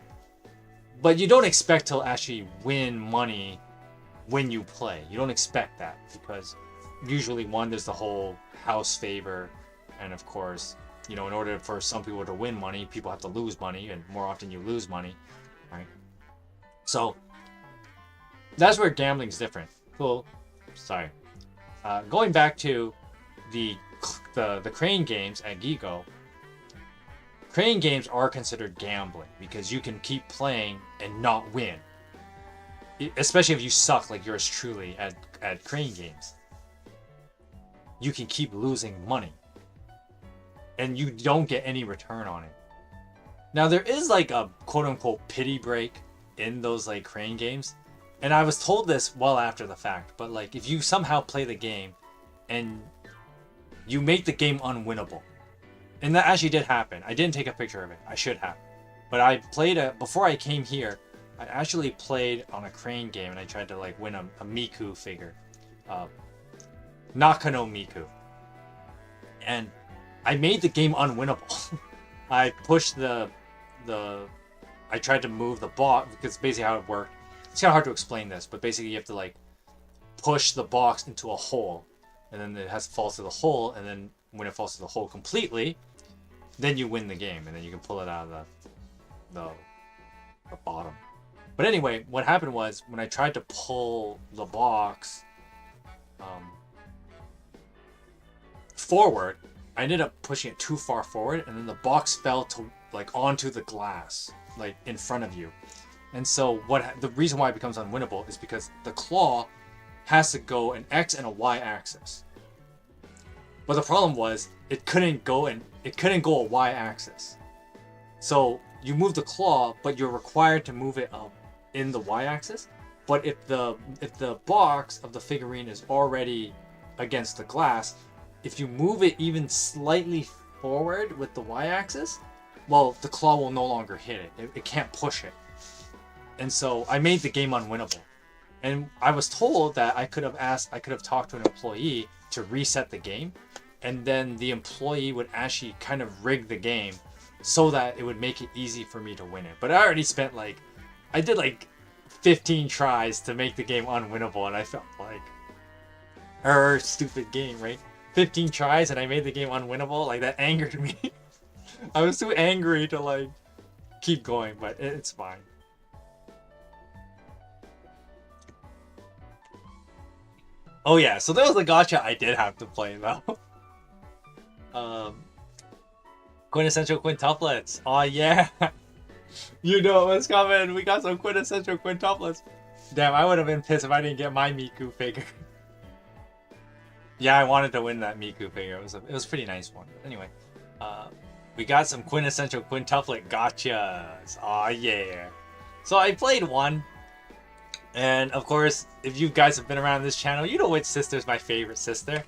but you don't expect to actually win money when you play. You don't expect that, because usually, one, there's the whole house favor, and of course, you know, in order for some people to win money, people have to lose money, and more often you lose money, right? So that's where gambling's different. Cool. Sorry. Going back to the crane games at Gigo, crane games are considered gambling because you can keep playing and not win. Especially if you suck like yours truly at crane games. You can keep losing money. And you don't get any return on it. Now there is like a quote-unquote pity break in those like crane games. And I was told this well after the fact, but like if you somehow play the game and you make the game unwinnable. And that actually did happen. I didn't take a picture of it. I should have. But I played before I came here, I actually played on a crane game and I tried to like win a Miku figure. Nakano Miku. And I made the game unwinnable. I pushed I tried to move the box, because basically how it worked. It's kind of hard to explain this, but basically you have to like push the box into a hole, and then it has to fall through the hole, and then when it falls through the hole completely, then you win the game, and then you can pull it out of the bottom. But anyway, what happened was when I tried to pull the box forward, I ended up pushing it too far forward, and then the box fell to like onto the glass, like in front of you. And so the reason why it becomes unwinnable is because the claw has to go an X and a Y axis. But the problem was it couldn't go a Y axis. So you move the claw, but you're required to move it in the Y axis. But if the box of the figurine is already against the glass, if you move it even slightly forward with the Y axis, well, the claw will no longer hit it. It can't push it. And so I made the game unwinnable. And I was told that I could have talked to an employee to reset the game, and then the employee would actually kind of rig the game so that it would make it easy for me to win it. But I already spent I did 15 tries to make the game unwinnable, and I felt like, stupid game, right? 15 tries and I made the game unwinnable, that angered me. I was too angry to keep going, but it's fine. Oh yeah, so there was a gacha I did have to play though. Quintessential quintuplets. Oh yeah. You know what's coming. We got some quintessential quintuplets. Damn, I would have been pissed if I didn't get my Miku figure. Yeah, I wanted to win that Miku figure. It was a pretty nice one. Anyway, we got some quintessential quintuplet gachas. Oh yeah. So I played one. And of course, if you guys have been around this channel, you know which sister's my favorite sister.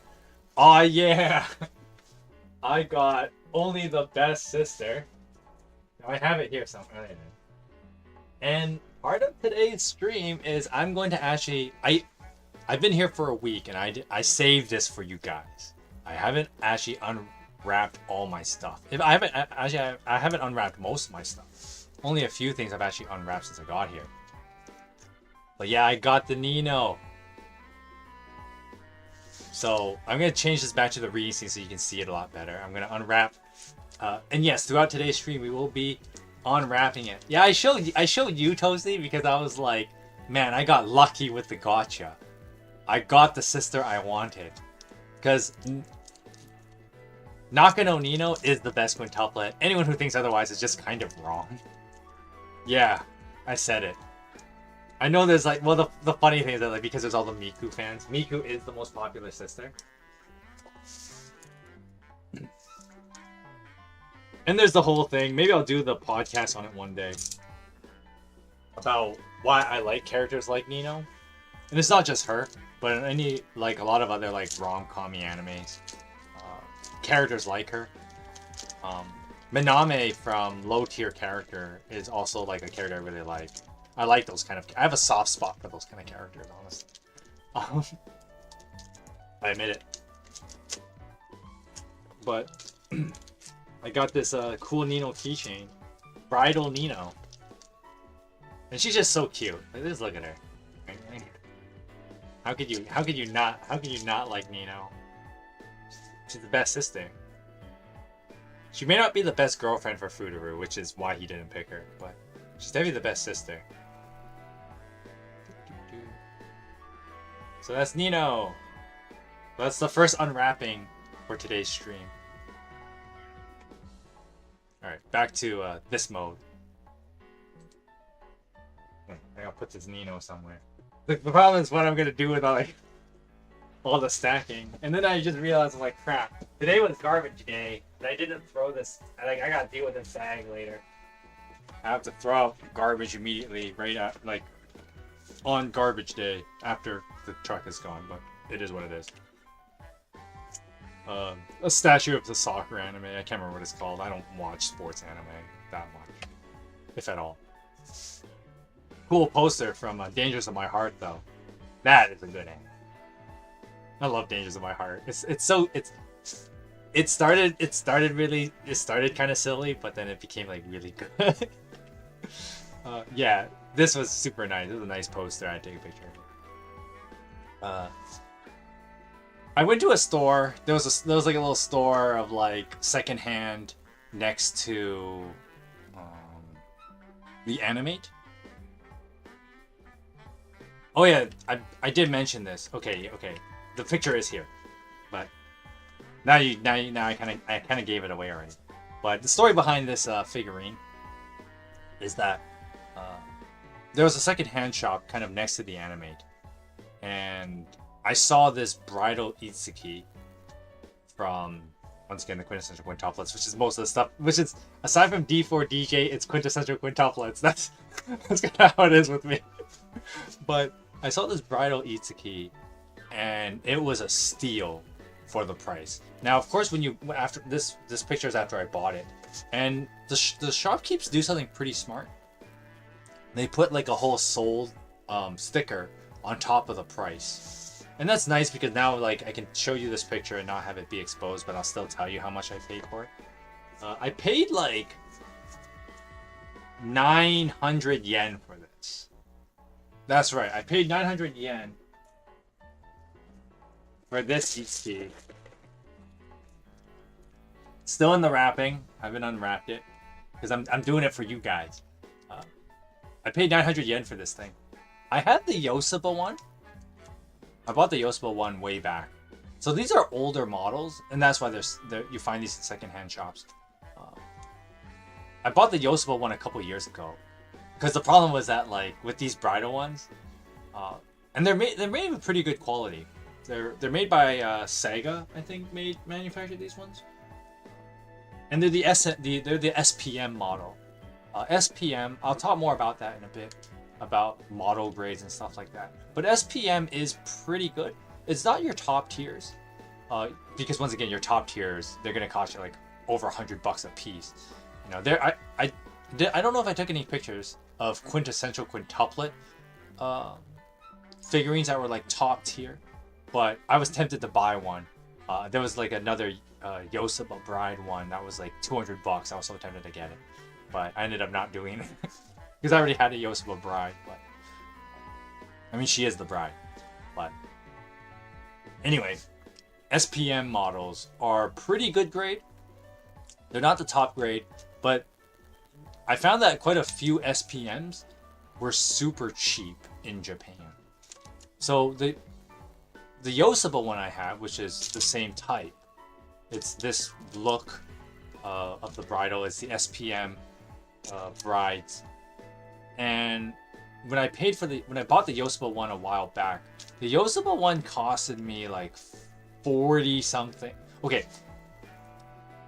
Oh yeah! I got only the best sister. I have it here somewhere. And part of today's stream is I'm going to actually... I've been here for a week and I saved this for you guys. I haven't actually unwrapped all my stuff. I haven't unwrapped most of my stuff. Only a few things I've actually unwrapped since I got here. But yeah, I got the Nino. So I'm going to change this back to the reading scene so you can see it a lot better. I'm going to unwrap. And yes, throughout today's stream, we will be unwrapping it. Yeah, I showed you, Toasty, because I was like, man, I got lucky with the gacha. I got the sister I wanted. Because Nakano Nino is the best quintuplet. Anyone who thinks otherwise is just kind of wrong. Yeah, I said it. I know there's the funny thing is that because there's all the Miku fans, Miku is the most popular sister. And there's the whole thing, maybe I'll do the podcast on it one day, about why I like characters like Nino. And it's not just her, but any a lot of other rom-com-y animes. Characters like her. Miname from Low Tier Character is also a character I really like. I like those kind of... I have a soft spot for those kind of characters, honestly. I admit it. But I got this cool Nino keychain. Bridal Nino. And she's just so cute. Just look at her. How could you not like Nino? She's the best sister. She may not be the best girlfriend for Fururu, which is why he didn't pick her, but she's definitely the best sister. So that's Nino. That's the first unwrapping for today's stream. Alright, back to this mode. I gotta put this Nino somewhere. The problem is what I'm gonna do with all the stacking. And then I just realized, I'm like, crap. Today was garbage day, and I didn't throw this. I gotta deal with this bag later. I have to throw out garbage immediately, right at, on garbage day after the truck is gone, but it is what it is. A statue of the soccer anime. I can't remember what it's called. I don't watch sports anime that much, if at all. Cool poster from Dangers of My Heart, though. That is a good anime. I love Dangers of My Heart. It started kind of silly, but then it became really good. Yeah, this was super nice. It was a nice poster. I had to take a picture of it. I went to a store. There was a little store of secondhand next to the Animate. Oh yeah, I did mention this. Okay. The picture is here, but now I kind of gave it away already. But the story behind this figurine is that there was a secondhand shop kind of next to the Animate, and I saw this bridal Itsuki from, once again, the quintessential quintuplets, which is most of the stuff, which is, aside from D4 DJ, it's quintessential quintuplets. That's kind of how it is with me. But I saw this bridal Itsuki, and it was a steal for the price. Now, of course, when you, after this picture is after I bought it, and the shopkeepers do something pretty smart. They put like a whole sold sticker on top of the price. And that's nice because now, like, I can show you this picture and not have it be exposed, but I'll still tell you how much I paid for it. I paid like 900 yen for this. That's right, I paid 900 yen for this Itsuki. Still in the wrapping. I haven't unwrapped it because I'm doing it for you guys. I paid 900 yen for this thing. I had the Yosaba one. I bought the Yosaba one way back. So these are older models, and that's why you find these in secondhand shops. I bought the Yosaba one a couple years ago because the problem was that, like, with these bridal ones, and they're made with pretty good quality. They're made by Sega, I think, manufactured these ones, and they're the SPM model. SPM, I'll talk more about that in a bit, about model grades and stuff like that. But SPM is pretty good. It's not your top tiers, because once again, your top tiers, they're gonna cost you like over $100 a piece. You know, I don't know if I took any pictures of quintessential quintuplet figurines that were like top tier, but I was tempted to buy one. There was like another Yosaba Bride one that was like $200. I was so tempted to get it, but I ended up not doing it because I already had a Yosaba Bride. But I mean, she is the bride. But anyway, SPM models are pretty good grade. They're not the top grade, but I found that quite a few SPMs were super cheap in Japan. So the Yosaba one I have, which is the same type, it's this look of the bridal. It's the SPM brides. And when I bought the Yosaba one a while back, the Yosaba one costed me like 40 something. Okay,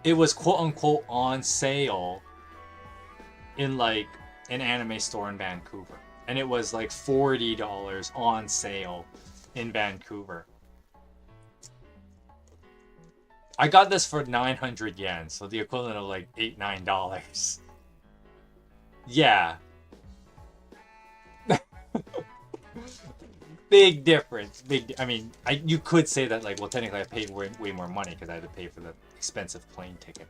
it was quote unquote on sale in like an anime store in Vancouver, and it was like $40 on sale in Vancouver. I got this for 900 yen, so the equivalent of like $8-9. Yeah. Big difference. I mean, you could say that, like, well, technically I paid way more money because I had to pay for the expensive plane ticket.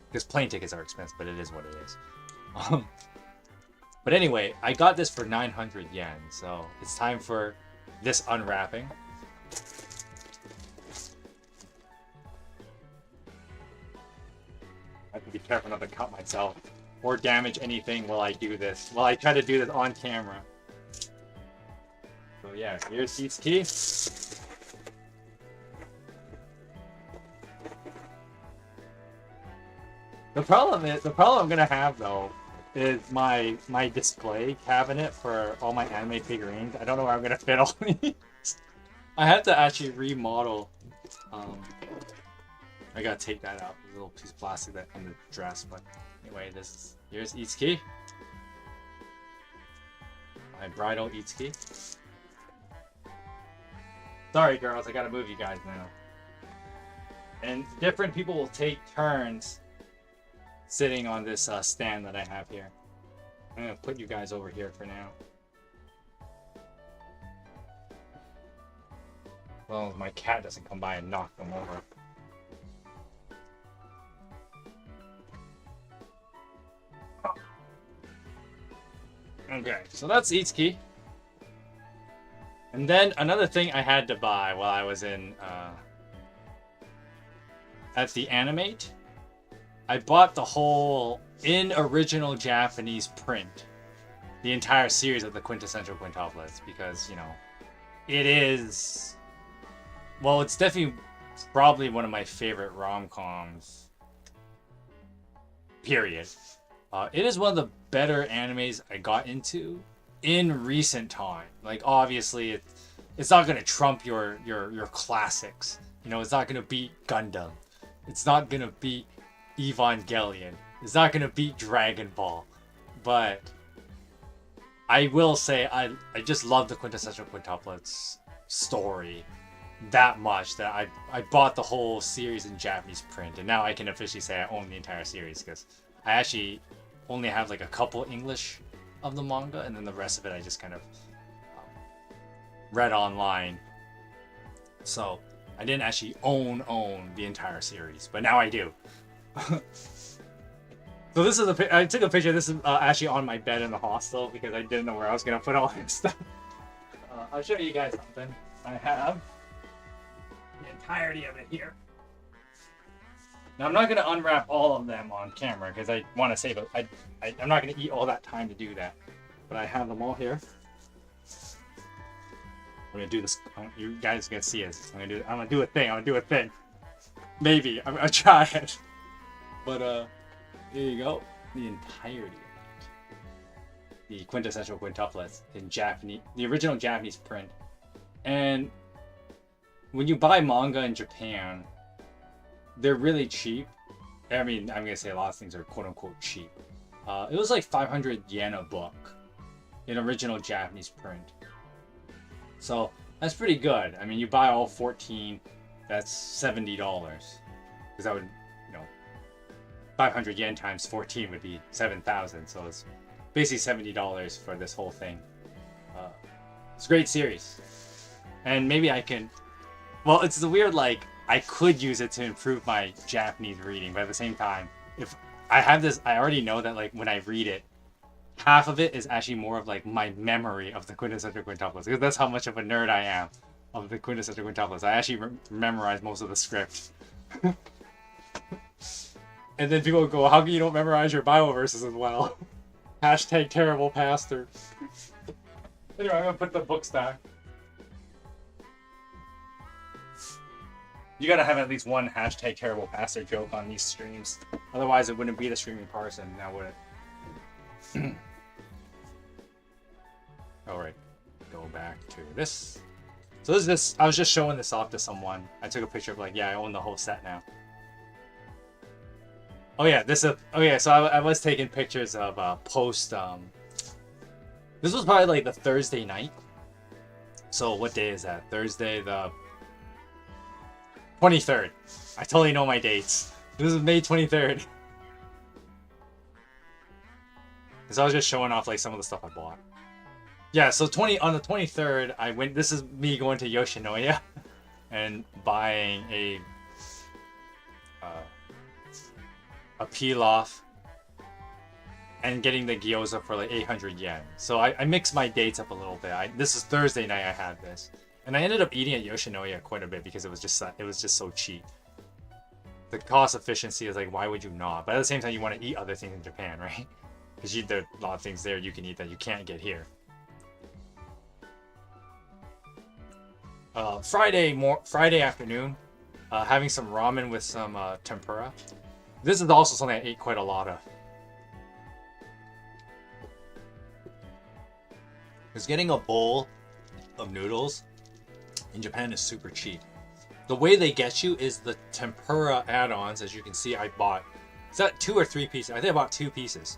Because plane tickets are expensive, but it is what it is. But anyway, I got this for 900 yen, so it's time for this unwrapping. I have to be careful not to cut myself or damage anything while I do this. While I try to do this on camera. So yeah, here's Itsuki. The problem I'm gonna have though is my display cabinet for all my anime figurines. I don't know where I'm gonna fit all these. I have to actually remodel. I gotta take that out. There's a little piece of plastic that in the dress, but anyway, here's Itsuki. My bridal Itsuki. Sorry, girls, I gotta move you guys now. And different people will take turns sitting on this stand that I have here. I'm gonna put you guys over here for now. Well, my cat doesn't come by and knock them over. Okay, so that's Itsuki. And then another thing I had to buy while I was in at the Animate, I bought the whole in original Japanese print, the entire series of the quintessential quintuplets, because, you know, it is, well, it's definitely probably one of my favorite rom-coms, period. It is one of the better animes I got into in recent time. Like obviously it's not gonna trump your classics. You know, it's not gonna beat Gundam. It's not gonna beat Evangelion. It's not gonna beat Dragon Ball. But I will say I just love the quintessential quintuplets story that much that I bought the whole series in Japanese print, and now I can officially say I own the entire series because I actually only have like a couple English of the manga, and then the rest of it I just kind of read online. So I didn't actually own the entire series, but now I do. So this is I took a picture. This is actually on my bed in the hostel because I didn't know where I was gonna put all this stuff. I'll show you guys something. I have the entirety of it here. Now I'm not gonna unwrap all of them on camera because I want to save it. I'm not gonna eat all that time to do that, but I have them all here. I'm gonna do this. You guys can see it. I'm gonna do a thing. Maybe I'm gonna try it. But here you go. The entirety of it. The quintessential quintuplets in Japanese, the original Japanese print. And when you buy manga in Japan, they're really cheap. I mean, I'm gonna say a lot of things are quote unquote cheap. It was like 500 yen a book in original Japanese print. So that's pretty good. I mean, you buy all 14, that's $70. Because that would, 500 yen times 14 would be 7,000. So it's basically $70 for this whole thing. It's a great series. And maybe I can, well, it's the weird, like, I could use it to improve my Japanese reading, but at the same time, if I have this, I already know that, like, when I read it, half of it is actually more of, like, my memory of the quintessential quintuplets, because that's how much of a nerd I am of the quintessential quintuplets. I actually memorize most of the script. And then people go, how come you don't memorize your Bible verses as well? Hashtag terrible pastor. Anyway, I'm gonna put the books back. You gotta have at least one hashtag terrible pastor joke on these streams. Otherwise, it wouldn't be the streaming Parson, now would it? Alright, go back to this. So this is this. I was just showing this off to someone. I took a picture of, like, yeah, I own the whole set now. Oh yeah, so I was taking pictures of post. This was probably like the Thursday night. So what day is that? Thursday the 23rd. I totally know my dates. This is May 23rd. Because I was just showing off like some of the stuff I bought. Yeah, so on the 23rd, I went. This is me going to Yoshinoya and buying a pilaf and getting the gyoza for like 800 yen. So I mixed my dates up a little bit. This is Thursday night I had this. And I ended up eating at Yoshinoya quite a bit because it was just so cheap. The cost efficiency is like, why would you not? But at the same time, you want to eat other things in Japan, right? Because there are a lot of things there you can eat that you can't get here. Friday afternoon, having some ramen with some tempura. This is also something I ate quite a lot of. Because getting a bowl of noodles in Japan is super cheap. The way they get you is the tempura add-ons. As you can see, I bought, is that 2 or 3 pieces? I think I bought 2 pieces.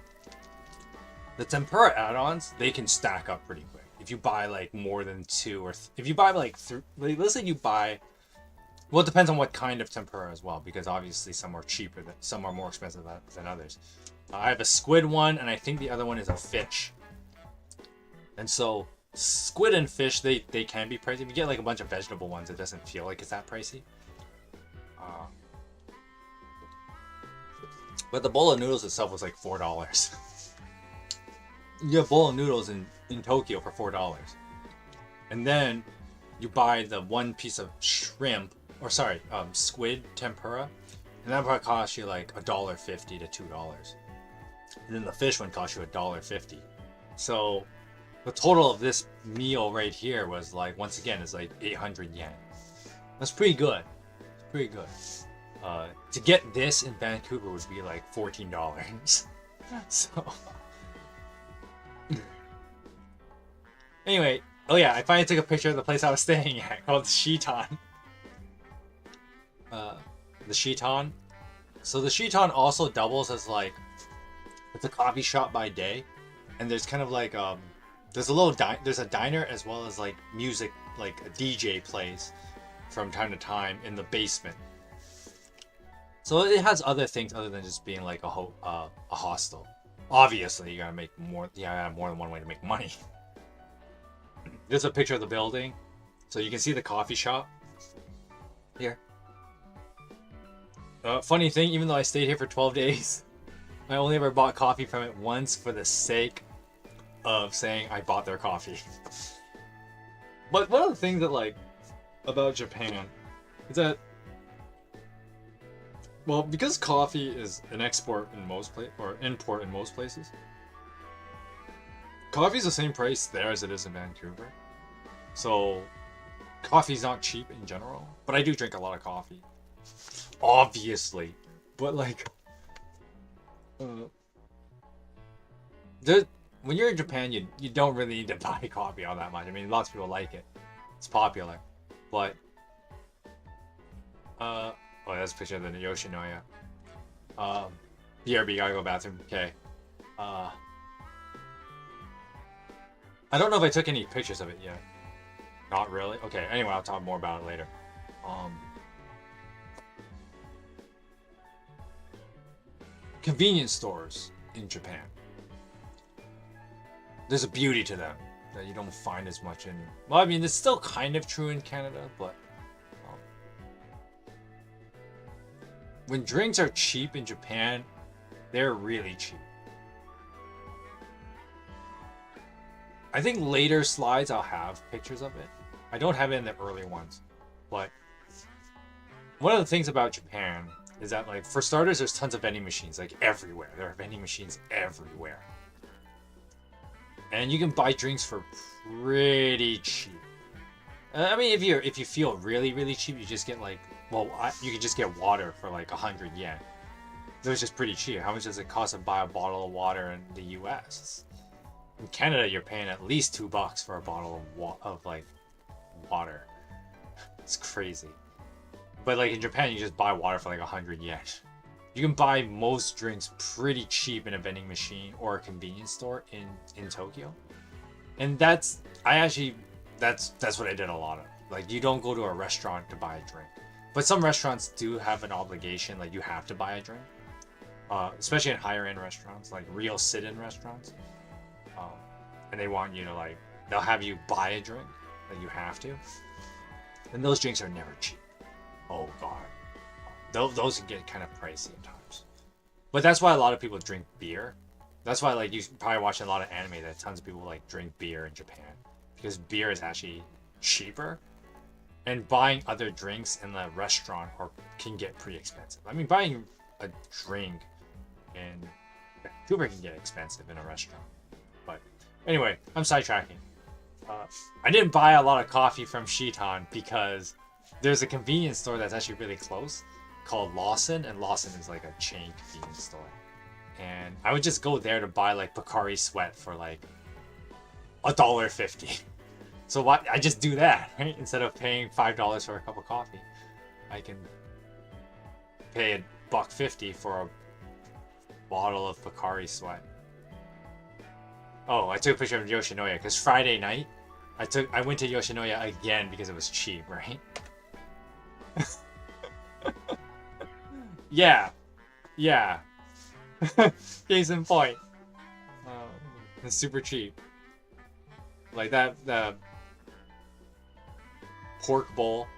The tempura add-ons, they can stack up pretty quick. If you buy like more than 2 or if you buy like let's say you buy, well, it depends on what kind of tempura as well, because obviously some are cheaper, some are more expensive than others. I have a squid one, and I think the other one is a fish. And so squid and fish, they can be pricey. If you get like a bunch of vegetable ones, it doesn't feel like it's that pricey. But the bowl of noodles itself was like $4. You get a bowl of noodles in Tokyo for $4. And then you buy the one piece of shrimp, or sorry, squid tempura, and that probably costs you like $1.50 to $2. And then the fish one costs you $1.50. So the total of this meal right here was like, once again, is like 800 yen. That's pretty good. It's pretty good. To get this in Vancouver would be like $14. So Anyway, oh yeah, I finally took a picture of the place I was staying at called Shitan. Uh, the Shitan. So the Shitan also doubles as like it's a coffee shop by day, and there's kind of like there's a little there's a diner as well as like music, like a DJ plays from time to time in the basement. So it has other things other than just being like a hostel. Obviously, you gotta make more. Yeah, more than one way to make money. There's a picture of the building, so you can see the coffee shop here. Funny thing, even though I stayed here for 12 days, I only ever bought coffee from it once for the sake of saying I bought their coffee. But one of the things that like about Japan is that, well, because coffee is an export in most or import in most places, coffee's the same price there as it is in Vancouver. So coffee's not cheap in general, but I do drink a lot of coffee. Obviously. But like when you're in Japan, you don't really need to buy coffee all that much. I mean, lots of people like it. It's popular. But oh, that's a picture of the Yoshinoya. BRB, gotta go bathroom. Okay. I don't know if I took any pictures of it yet. Not really? Okay, anyway, I'll talk more about it later. Convenience stores in Japan. There's a beauty to them that you don't find as much in... Well, I mean, it's still kind of true in Canada, but... when drinks are cheap in Japan, they're really cheap. I think later slides I'll have pictures of it. I don't have it in the early ones, but one of the things about Japan is that, like, for starters, there's tons of vending machines, like, everywhere. There are vending machines everywhere. And you can buy drinks for pretty cheap. I mean, if you feel really, really cheap, you just get, like, well, you can just get water for, like, 100 yen. That's just pretty cheap. How much does it cost to buy a bottle of water in the US? In Canada, you're paying at least $2 for a bottle of like water. It's crazy. But like in Japan, you just buy water for like 100 yen. You can buy most drinks pretty cheap in a vending machine or a convenience store in Tokyo. And that's what I did a lot of. Like, you don't go to a restaurant to buy a drink. But some restaurants do have an obligation, like you have to buy a drink. Especially in higher end restaurants, like real sit-in restaurants. And they want you to, like, they'll have you buy a drink that you have to. And those drinks are never cheap. Oh god. Those can get kind of pricey at times. But that's why a lot of people drink beer. That's why, like, you probably watching a lot of anime that tons of people like drink beer in Japan. Because beer is actually cheaper. And buying other drinks in the restaurant can get pretty expensive. I mean, buying a drink in Vancouver can get expensive in a restaurant. But anyway, I'm sidetracking. I didn't buy a lot of coffee from Shitan because there's a convenience store that's actually really close called Lawson, and Lawson is like a chain convenience store. And I would just go there to buy like Pocari Sweat for like $1.50. So why I just do that, right? Instead of paying $5 for a cup of coffee, I can pay $1.50 for a bottle of Pocari Sweat. Oh, I took a picture of Yoshinoya because Friday night I went to Yoshinoya again because it was cheap, right? Yeah. Case in point. It's super cheap. Like the pork bowl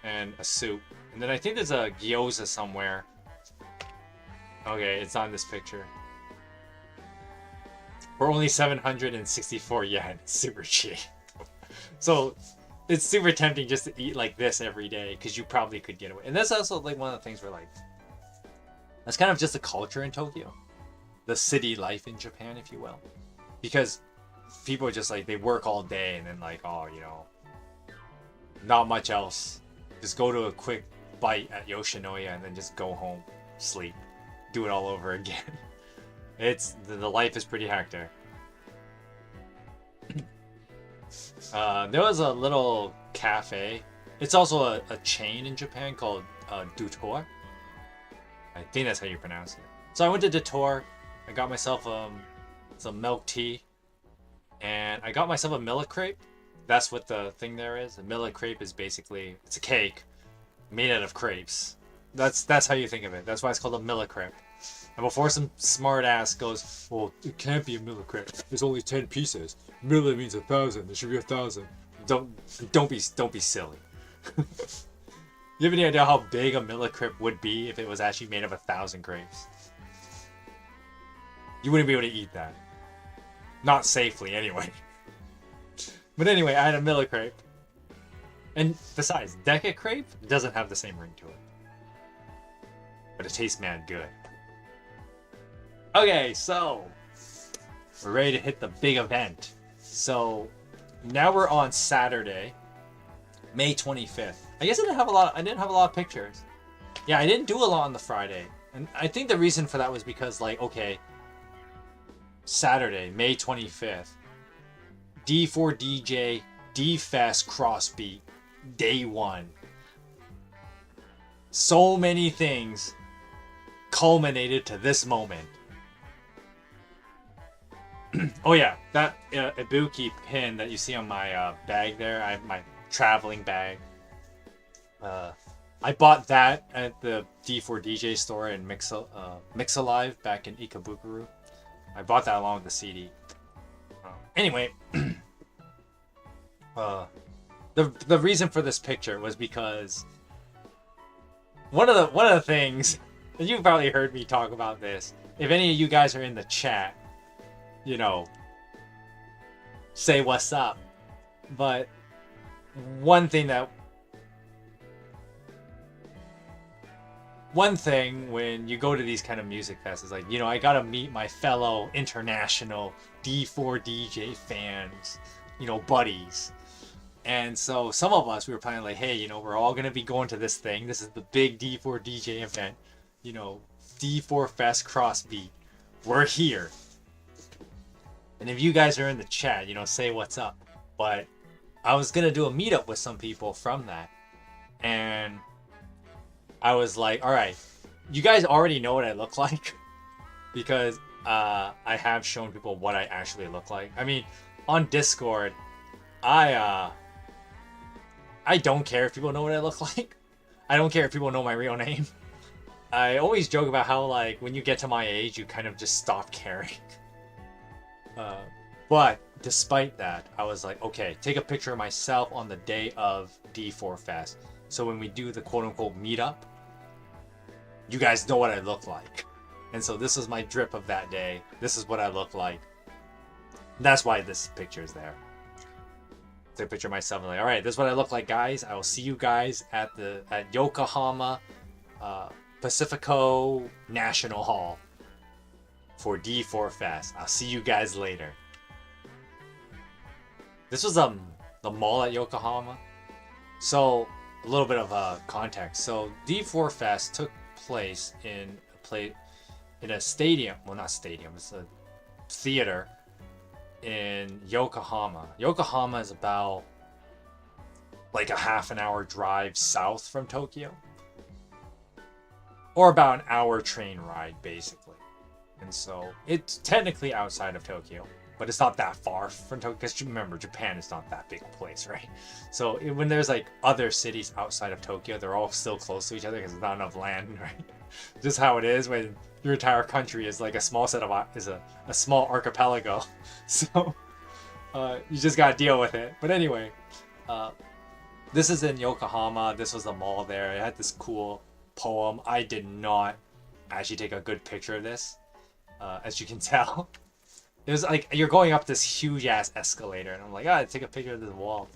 and a soup. And then I think there's a gyoza somewhere. Okay, it's on this picture. For only 764 yen. It's super cheap. So it's super tempting just to eat like this every day because you probably could get away. And that's also like one of the things where like that's kind of just the culture in Tokyo. The city life in Japan, if you will. Because people are just like, they work all day and then like, oh, you know, not much else. Just go to a quick bite at Yoshinoya and then just go home, sleep, do it all over again. It's the life is pretty hectic. There was a little cafe. It's also a chain in Japan called D4. I think that's how you pronounce it. So I went to D4. I got myself some milk tea, and I got myself a millet crepe. That's what the thing there is. A millet crepe is basically, it's a cake made out of crepes. That's how you think of it. That's why it's called a millet crepe. And before some smart ass goes, well, it can't be a millet crepe. There's only 10 pieces. Millet means 1,000. There should be 1,000. Don't be silly. You have any idea how big a millet crepe would be if it was actually made of 1,000 grapes? You wouldn't be able to eat that. Not safely, anyway. But anyway, I had a millet crepe. And besides, Deca crepe doesn't have the same ring to it. But it tastes mad good. Okay, so we're ready to hit the big event. So now we're on Saturday, May 25th. I guess I didn't have a lot of pictures. Yeah, I didn't do a lot on the Friday. And I think the reason for that was because, like, okay, Saturday, May 25th, D4 DJ, D Fes Crossbeat, day 1. So many things culminated to this moment. Oh yeah, that Ibuki pin that you see on my bag there, I have my traveling bag. I bought that at the D4 DJ store in Mix-A-Live back in Ikebukuro. I bought that along with the CD. Anyway, the reason for this picture was because one of the things, and you've probably heard me talk about this. If any of you guys are in the chat, you know, say what's up. But one thing when you go to these kind of music fests is like, you know, I gotta meet my fellow international D4 DJ fans, you know, buddies. And so some of us, we were planning like, hey, you know, we're all gonna be going to this thing. This is the big D4 DJ event, you know, D4 Fes Crossbeat. We're here. And if you guys are in the chat, you know, say what's up. But I was gonna do a meetup with some people from that. And I was like, all right, you guys already know what I look like. Because I have shown people what I actually look like. I mean, on Discord, I don't care if people know what I look like. I don't care if people know my real name. I always joke about how, like, when you get to my age, you kind of just stop caring. But despite that, I was like, okay, take a picture of myself on the day of D4 Fest. So when we do the quote-unquote meetup, you guys know what I look like. And so this is my drip of that day. This is what I look like. That's why this picture is there. Take a picture of myself and like, all right, this is what I look like, guys. I will see you guys at Yokohama Pacifico National Hall for D4 Fest. I'll see you guys later. This was the mall at Yokohama. So a little bit of context. So D4 Fest took place in a stadium. Well, not stadium. It's a theater in Yokohama. Yokohama is about like a half an hour drive south from Tokyo, or about an hour train ride, basically. And so it's technically outside of Tokyo, but it's not that far from Tokyo, because remember, Japan is not that big a place, right? So when there's like other cities outside of Tokyo, they're all still close to each other because there's not enough land, right? Just how it is when your entire country is like a small a small archipelago. So you just gotta deal with it. But anyway, this is in Yokohama. This was the mall there. It had this cool poem. I did not actually take a good picture of this, as you can tell. It was like you're going up this huge ass escalator, and I'm like, take a picture of this wall.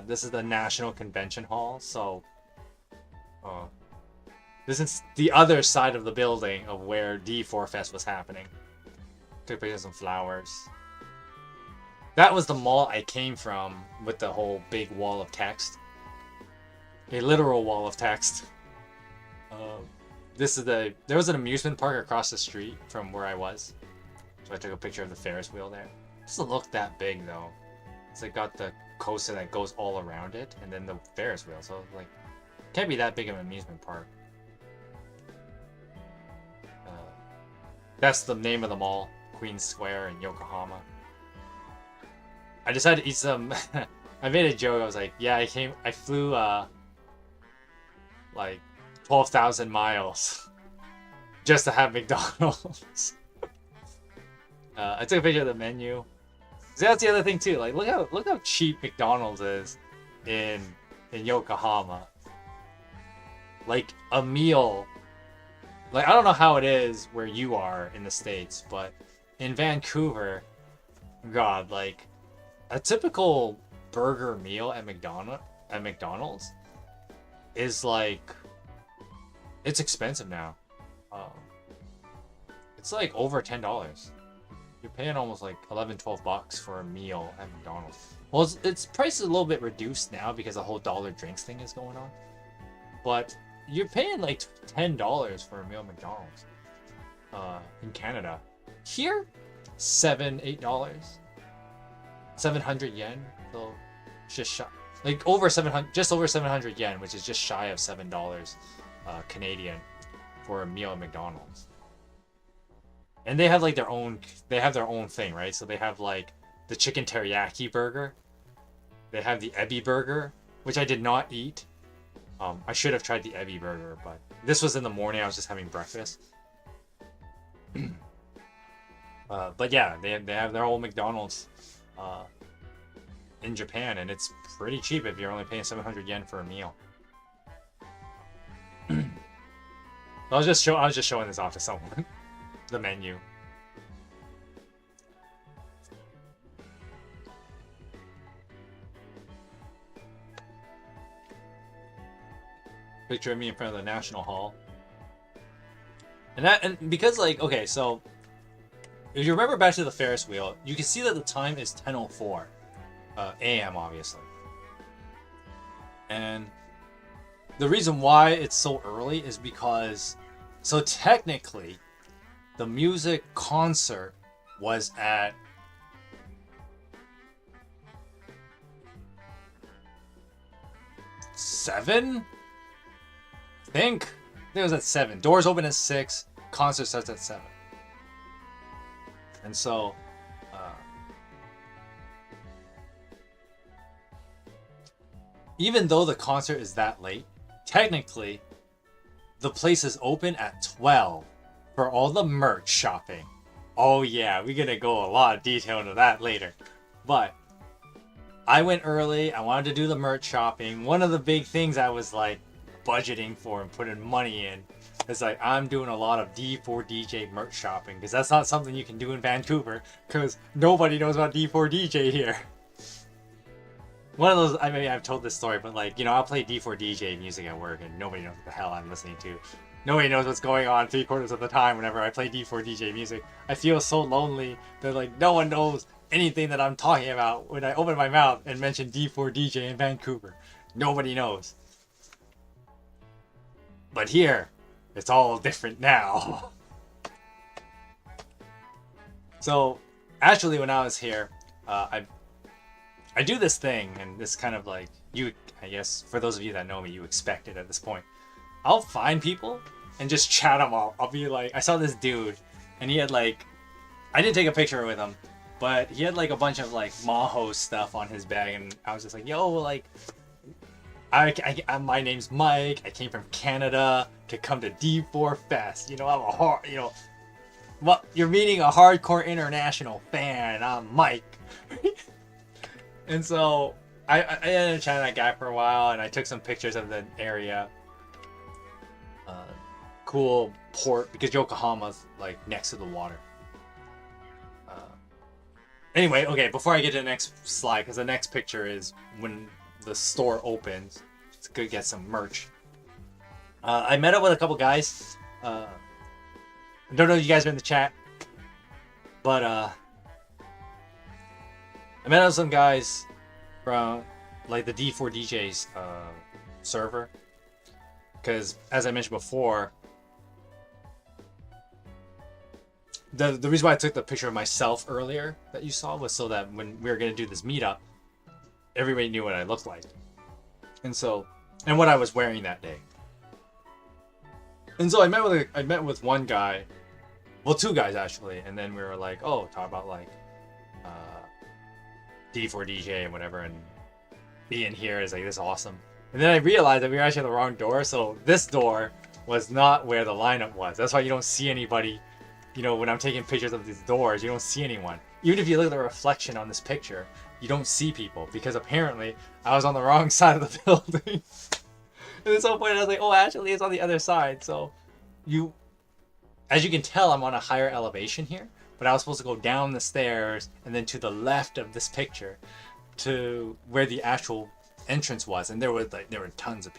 This is the National Convention Hall, so this is the other side of the building of where D4 Fest was happening. Took a picture of some flowers. That was the mall I came from with the whole big wall of text. A literal wall of text. There was an amusement park across the street from where I was. So I took a picture of the Ferris wheel there. It doesn't look that big though. It's like got the coaster that goes all around it, and then the Ferris wheel. So like, can't be that big of an amusement park. That's the name of the mall, Queen Square in Yokohama. I decided to eat some. I made a joke. I was like, yeah, I flew like 12,000 miles just to have McDonald's. I took a picture of the menu. So that's the other thing too. Like, look how cheap McDonald's is in Yokohama. Like a meal. Like, I don't know how it is where you are in the States, but in Vancouver, God, like a typical burger meal at McDonald's is like, it's expensive now. It's like over $10. You're paying almost like 11, 12 bucks for a meal at McDonald's. Well, its price is a little bit reduced now because the whole dollar drinks thing is going on. But you're paying like $10 for a meal at McDonald's in Canada. Here, $8, 700 yen. So just shy, like over 700, just over 700 yen, which is just shy of $7 Canadian for a meal at McDonald's. And they have like their own thing, right? So they have like the chicken teriyaki burger. They have the ebi burger, which I did not eat. I should have tried the ebi burger, but this was in the morning. I was just having breakfast. But yeah, they have their whole McDonald's in Japan, and it's pretty cheap if you're only paying 700 yen for a meal. I was just showing this off to someone. The menu. Picture of me in front of the National Hall. And because like, okay, so if you remember back to the Ferris wheel, you can see that the time is 10:04 a.m. obviously. And the reason why it's so early is because, so technically, the music concert was at 7? I think it was at 7. Doors open at 6. Concert starts at 7. And so, even though the concert is that late, technically, the place is open at 12 for all the merch shopping. Oh yeah, we're gonna go a lot of detail into that later. But I went early. I wanted to do the merch shopping. One of the big things I was like budgeting for and putting money in is like, I'm doing a lot of D4 DJ merch shopping, because that's not something you can do in Vancouver because nobody knows about D4 DJ here. One of those, I mean, I've told this story, but like, you know, I'll play D4 DJ music at work and nobody knows what the hell I'm listening to. Nobody knows what's going on 3/4 of the time whenever I play D4 DJ music. I feel so lonely that like no one knows anything that I'm talking about when I open my mouth and mention D4 DJ in Vancouver. Nobody knows. But here, it's all different now. So, actually when I was here, I do this thing, and this kind of like, you, I guess, for those of you that know me, you expect it at this point. I'll find people and just chat them up. I'll be like, I saw this dude, and he had like, I didn't take a picture with him, but he had like a bunch of like Maho stuff on his bag, and I was just like, yo, like, my name's Mike. I came from Canada to come to D4 Fes. You know, well, you're meeting a hardcore international fan. I'm Mike. And so I ended up chatting that guy for a while, and I took some pictures of the area. Cool port, because Yokohama's like next to the water. Anyway, okay, before I get to the next slide, because the next picture is when the store opens. It's good to get some merch. I met up with a couple guys. I don't know if you guys are in the chat, but I met up with some guys from like the D4 DJs server, because as I mentioned before, the reason why I took the picture of myself earlier that you saw was so that when we were going to do this meetup, everybody knew what I looked like. And so, and what I was wearing that day. And so I met with one guy, well, two guys actually, and then we were like, oh, talk about like D4 DJ and whatever, and being here is like this awesome. And then I realized that we were actually at the wrong door, so this door was not where the lineup was. That's why you don't see anybody, you know, when I'm taking pictures of these doors, you don't see anyone. Even if you look at the reflection on this picture, you don't see people, because apparently I was on the wrong side of the building. And at some point I was like, oh, actually it's on the other side. So as you can tell, I'm on a higher elevation here, but I was supposed to go down the stairs and then to the left of this picture to where the actual entrance was. And there were tons of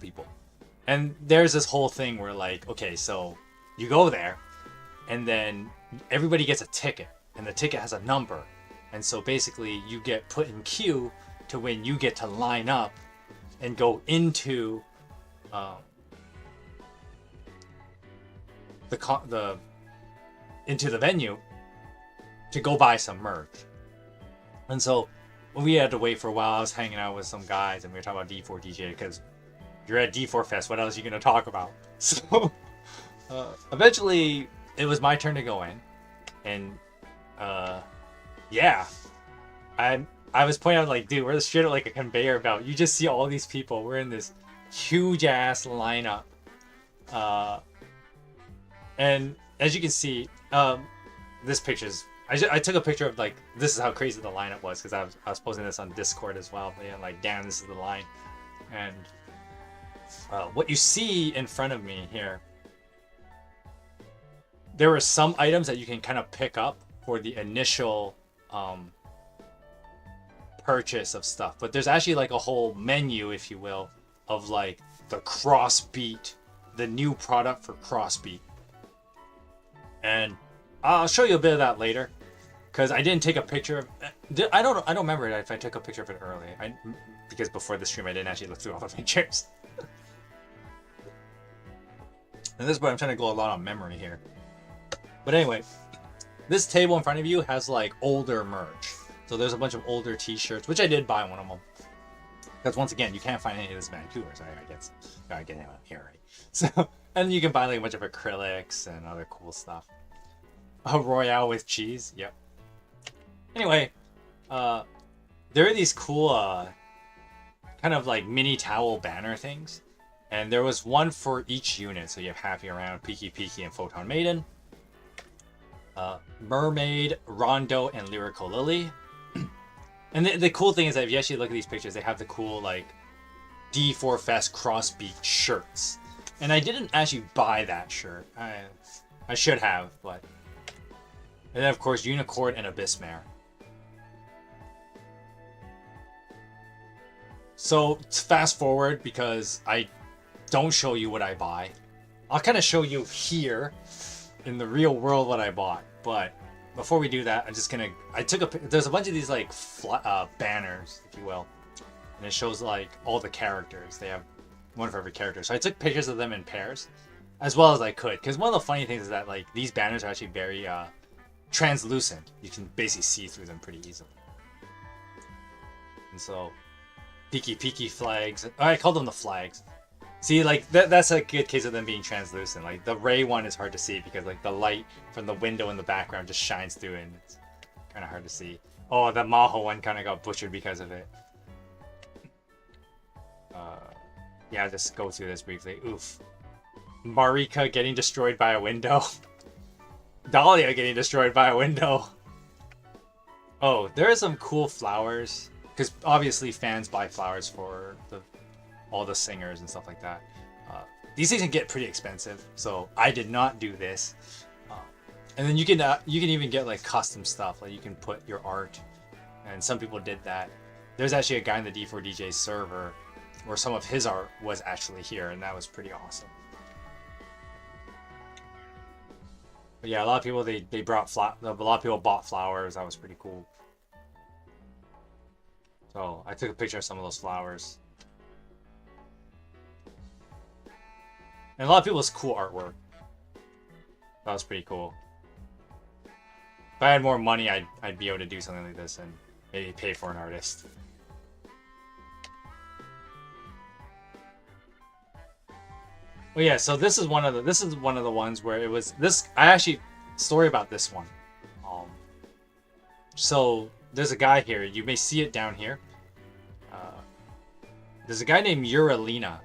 people. And there's this whole thing where like, okay, so you go there and then everybody gets a ticket, and the ticket has a number. And so basically you get put in queue to when you get to line up and go into into the venue to go buy some merch. And so we had to wait for a while. I was hanging out with some guys and we were talking about D4 DJ, because you're at D4 Fes, what else are you going to talk about? So eventually it was my turn to go in, and yeah, I was pointing out like, dude, we're straight up like a conveyor belt. You just see all these people. We're in this huge ass lineup, and as you can see, this picture's. I took a picture of like, this is how crazy the lineup was, because I was posting this on Discord as well. But, yeah, like, damn, this is the line. And what you see in front of me here, there are some items that you can kind of pick up for the initial purchase of stuff, but there's actually like a whole menu, if you will, of like the Crossbeat, the new product for Crossbeat. And I'll show you a bit of that later, because I didn't take a picture of. I don't remember if I took a picture of it early. Because before the stream I didn't actually look through all the pictures. And this is where I'm trying to go a lot on memory here. But anyway, this table in front of you has like older merch. So there's a bunch of older t-shirts, which I did buy one of them. Because once again, you can't find any of this in Vancouver, so I guess gotta get it out here already. So, and you can buy like a bunch of acrylics and other cool stuff. A Royale with cheese, yep. Anyway, there are these cool kind of like mini towel banner things. And there was one for each unit. So you have Happy Around, Peaky Peaky, and Photon Maiden. Mermaid, Rondo, and Lyrical Lily. And the cool thing is that if you actually look at these pictures, they have the cool like D4 Fes Crossbeat shirts. And I didn't actually buy that shirt. I should have, but. And then of course Unicorn and Abyssmare. So fast forward, because I don't show you what I buy. I'll kind of show you here in the real world what I bought, but before we do that, I'm just gonna. There's a bunch of these like banners, if you will, and it shows like all the characters. They have one for every character. So I took pictures of them in pairs, as well as I could, because one of the funny things is that like these banners are actually very translucent. You can basically see through them pretty easily. And so, Peaky Peaky flags. I call them the flags. See, like, that's a good case of them being translucent. Like, the Ray one is hard to see because, like, the light from the window in the background just shines through it, and it's kind of hard to see. Oh, the Maho one kind of got butchered because of it. Yeah, I'll just go through this briefly. Oof. Marika getting destroyed by a window. Dahlia getting destroyed by a window. Oh, there are some cool flowers. Because, obviously, fans buy flowers for all the singers and stuff like that. These things can get pretty expensive, so I did not do this. And then you can even get like custom stuff, like you can put your art, and some people did that. There's actually a guy in the D4 DJ server where some of his art was actually here, and that was pretty awesome. But yeah, a lot of people a lot of people bought flowers. That was pretty cool. So I took a picture of some of those flowers. And a lot of people's cool artwork. That was pretty cool. If I had more money, I'd be able to do something like this, and maybe pay for an artist. Well, yeah. So this is one of the ones where it was this. I actually story about this one. So there's a guy here. You may see it down here. There's a guy named Uralina.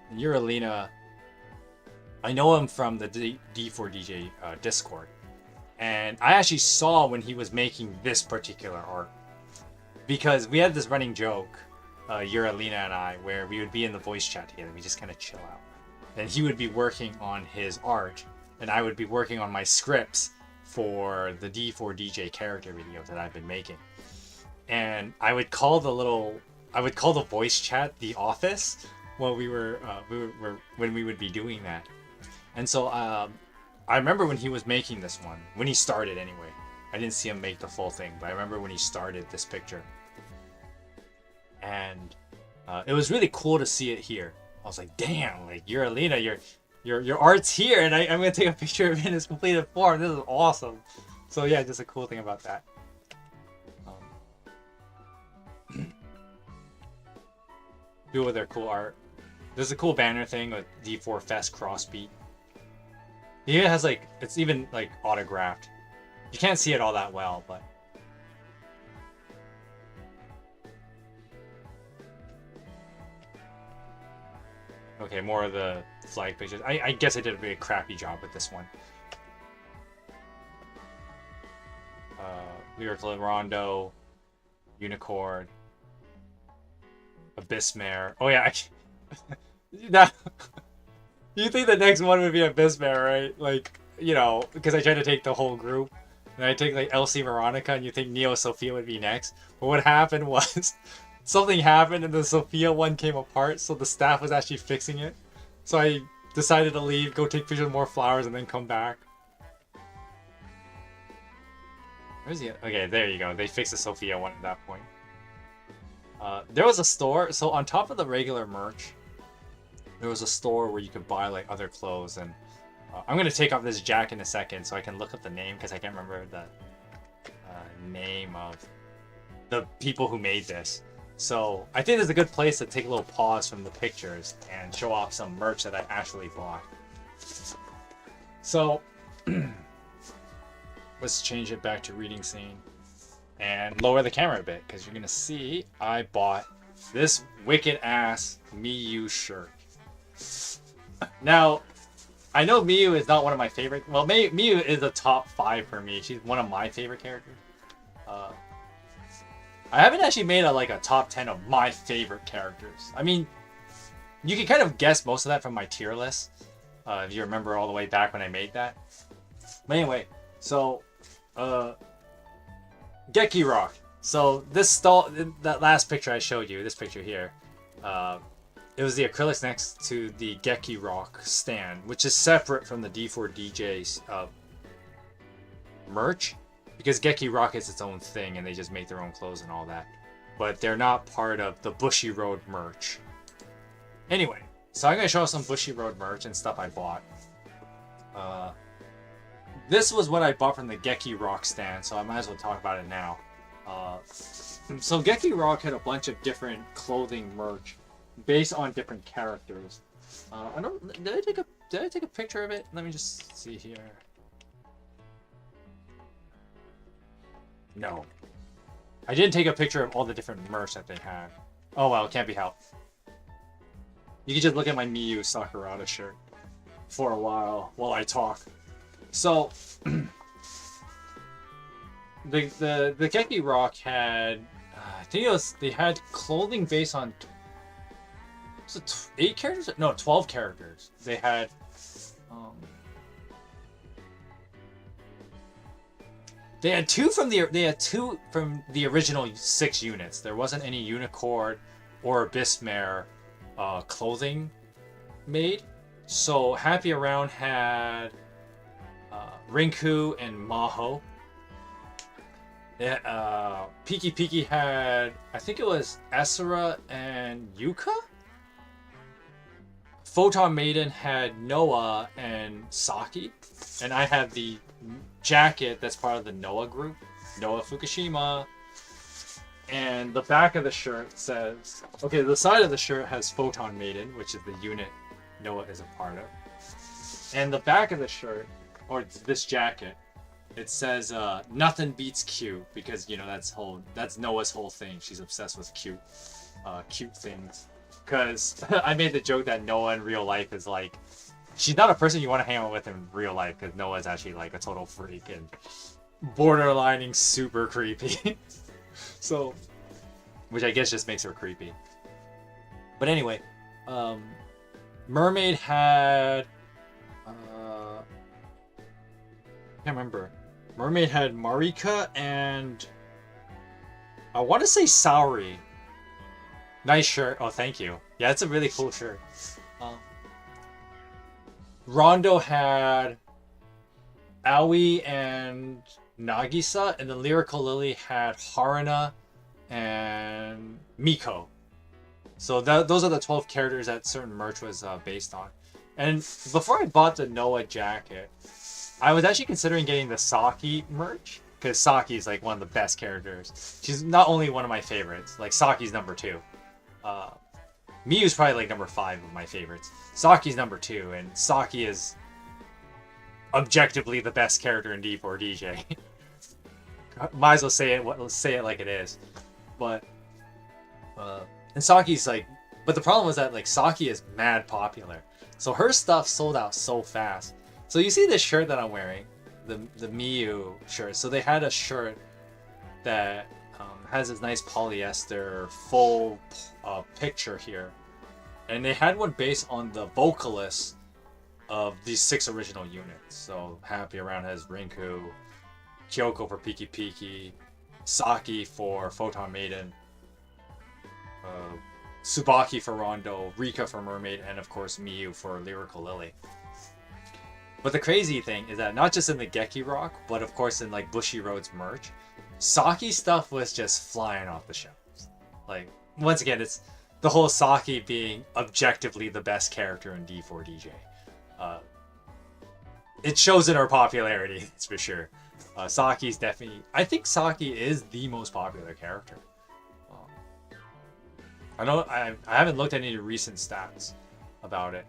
And Uralina, I know him from the D4 DJ Discord. And I actually saw when he was making this particular art. Because we had this running joke, Uralina and I, where we would be in the voice chat together. We just kind of chill out. And he would be working on his art. And I would be working on my scripts for the D4 DJ character video that I've been making. And I would call the voice chat the office while when we would be doing that. And so I remember when he was making this one, when he started anyway. I didn't see him make the full thing, but I remember when he started this picture. And it was really cool to see it here. I was like, damn, like Uralina, your art's here, and I'm gonna take a picture of it in its completed form. This is awesome. So yeah, just a cool thing about that. Do with their cool art. There's a cool banner thing with D4 Fes Crossbeat. He has like, it's even like autographed. You can't see it all that well, but. Okay, more of the flag pictures. I guess I did a really crappy job with this one. Lyrical Rondo, Unicorn, Abyssmare. Oh yeah, now, you think the next one would be Abyssmare, right? Like, you know, because I tried to take the whole group. And I take like LC Veronica, and you think Neo Sophia would be next. But what happened was, something happened and the Sophia one came apart, so the staff was actually fixing it. So I decided to leave, go take pictures of more flowers, and then come back. Where's he? Okay, there you go. They fixed the Sophia one at that point. There was a store, so on top of the regular merch, there was a store where you could buy like other clothes, and I'm gonna take off this jacket in a second so I can look up the name because I can't remember the name of the people who made this. So I think it's a good place to take a little pause from the pictures and show off some merch that I actually bought. So let's change it back to reading scene and lower the camera a bit because you're gonna see I bought this wicked ass Miyu shirt. Now, I know Miyu is not one of my favorite. Well, Miyu is a top 5 for me. She's one of my favorite characters. I haven't actually made a top 10 of my favorite characters. I mean, you can kind of guess most of that from my tier list, if you remember all the way back when I made that. But anyway, so Geki Rock. So that last picture I showed you, this picture here, it was the acrylics next to the Geki Rock stand, which is separate from the D4 DJ's merch. Because Geki Rock is its own thing and they just make their own clothes and all that. But they're not part of the Bushy Road merch. Anyway, so I'm going to show some Bushy Road merch and stuff I bought. This was what I bought from the Geki Rock stand, so I might as well talk about it now. So Geki Rock had a bunch of different clothing merch based on different characters. Did I take a picture of it? Let me just see here. No. I didn't take a picture of all the different merch that they had. Oh well, can't be helped. You can just look at my Miyu Sakurada shirt for a while I talk. So the Geki Rock had I think they had clothing based on 8 characters? No, 12 characters. They had They had two from the original 6 units. There wasn't any Unicorn or Abyssmare clothing made. So Happy Around had Rinku and Maho. Piki Piki had, I think it was Esra and Yuka? Photon Maiden had Noah and Saki. And I had the jacket that's part of the Noah group. Noah Fukushima. And the back of the shirt says, okay, the side of the shirt has Photon Maiden, which is the unit Noah is a part of. And the back of the shirt, or this jacket, it says, nothing beats cute, because, you know, that's Noah's whole thing. She's obsessed with cute things. Because I made the joke that Noah in real life is like, she's not a person you want to hang out with in real life, because Noah's actually like a total freak and borderlining super creepy. So, which I guess just makes her creepy. But anyway, Mermaid had, I can't remember. Mermaid had Marika and I want to say Saori. Nice shirt. Oh, thank you. Yeah, it's a really cool shirt. Rondo had Aoi and Nagisa, and the Lyrical Lily had Haruna and Miko. So those are the 12 characters that certain merch was based on. And before I bought the Noah jacket, I was actually considering getting the Saki merch, because Saki is like one of the best characters. She's not only one of my favorites, like Saki's number 2. Miyu's probably like number 5 of my favorites. Saki's number 2, and Saki is objectively the best character in D4 DJ. Might as well say it like it is. But and Saki's like, but the problem was that like Saki is mad popular, so her stuff sold out so fast. So you see this shirt that I'm wearing, the Miyu shirt. So they had a shirt that has this nice polyester full picture here, and they had one based on the vocalists of these 6 original units. So Happy Around has Rinku, Kyoko for Piki Piki, Saki for Photon Maiden, Tsubaki for Rondo, Rika for Mermaid, and of course Miyu for Lyrical Lily. But the crazy thing is that not just in the Geki Rock, but of course in like Bushiroad's merch, Saki stuff was just flying off the shelves. Like, once again, it's the whole Saki being objectively the best character in D4 DJ. It shows in her popularity, that's for sure. Saki's definitely... I think Saki is the most popular character. I haven't looked at any recent stats about it,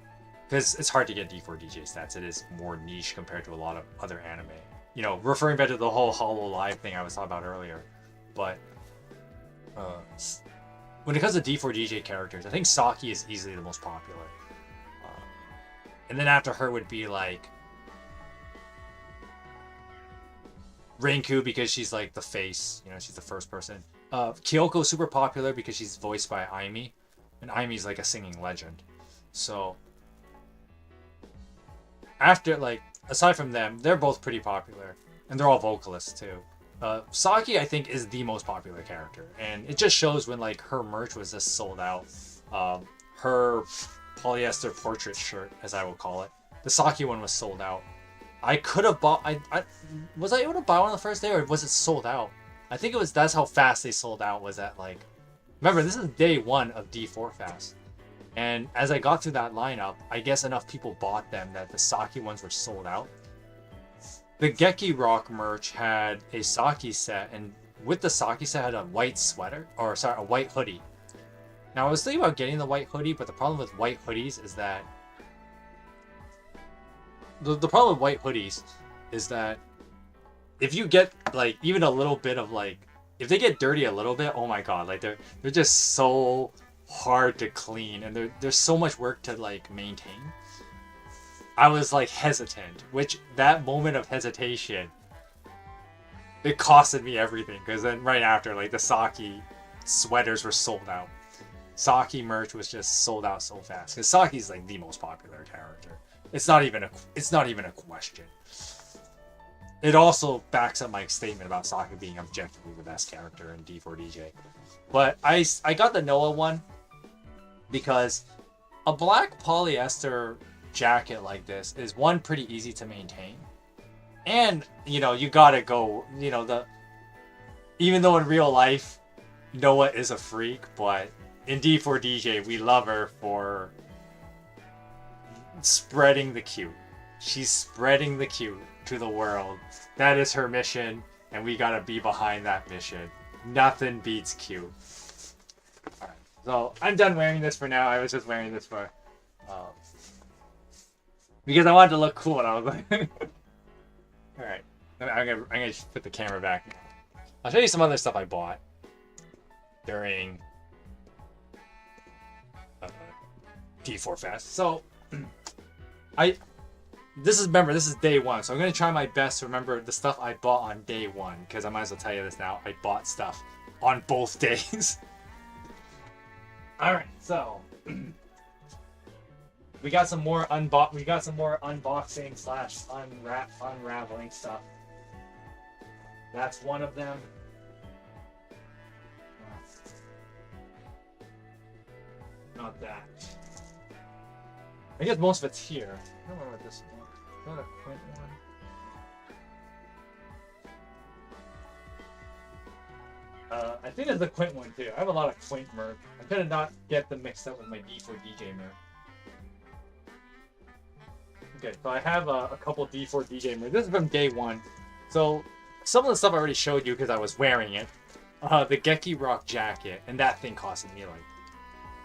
because it's hard to get D4 DJ stats. It is more niche compared to a lot of other anime. You know, referring back to the whole Hollow Live thing I was talking about earlier. But when it comes to D4 DJ characters, I think Saki is easily the most popular. And then after her would be like Rinku, because she's like the face, you know, she's the first person. Kyoko's super popular because she's voiced by Aimi, and Aimi's like a singing legend. So after, like, aside from them, they're both pretty popular, and they're all vocalists too. Saki, I think, is the most popular character, and it just shows when like her merch was just sold out. Her polyester portrait shirt, as I will call it, the Saki one was sold out. I could have bought. Was I able to buy one on the first day, or was it sold out? I think it was. That's how fast they sold out. Was that like? Remember, this is day 1 of D4 Fes, and as I got through that lineup, I guess enough people bought them that the Saki ones were sold out. The Geki Rock merch had a Saki set, and with the Saki set had a white sweater, or sorry, a white hoodie. Now I was thinking about getting the white hoodie, but the problem with white hoodies is that the problem with white hoodies is that if you get like even a little bit of like, if they get dirty a little bit, oh my god, like they're just so hard to clean, and there's so much work to like maintain. I was like hesitant, which that moment of hesitation, it costed me everything, because then right after, like, the Saki sweaters were sold out. Saki merch was just sold out so fast, because Saki's like the most popular character. It's not even a question. It also backs up my statement about Saki being objectively the best character in D4 DJ. But I got the Noah one because a black polyester jacket like this is, one, pretty easy to maintain, and you know, you gotta go, you know, even though in real life Noah is a freak, but in D4 DJ we love her for spreading the cute. She's spreading the cute to the world. That is her mission, and we gotta be behind that mission. Nothing beats Q. Alright, so I'm done wearing this for now. I was just wearing this for because I wanted to look cool, and I was like, alright. I'm gonna just put the camera back. I'll show you some other stuff I bought during D4 Fes. So this is day one, so I'm gonna try my best to remember the stuff I bought on day one, because I might as well tell you this now. I bought stuff on both days. Alright, so we got some more unboxing slash unraveling stuff. That's one of them. Not that. I guess most of it's here. I don't remember this one. Is that a Quint one? I think it's the Quint one too. I have a lot of Quint merch. I could not get them mixed up with my D4 DJ merch. Okay, so I have a couple D4 DJ merch. This is from day one. So some of the stuff I already showed you because I was wearing it. The Geki Rock jacket, and that thing costed me like,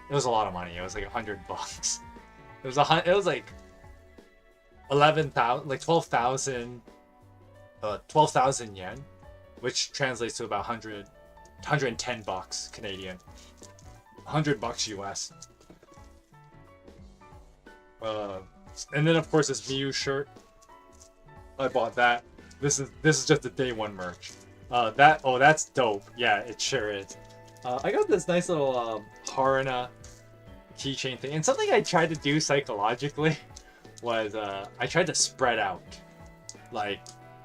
it was a lot of money. It was like $100. It was like 11,000, like 12,000 yen, which translates to about 110 bucks Canadian, $100 US. And then of course this Miu shirt, I bought that. This is just the day one merch. That's dope. Yeah, it sure is. I got this nice little Haruna keychain thing, and something I tried to do psychologically was I tried to spread out. Like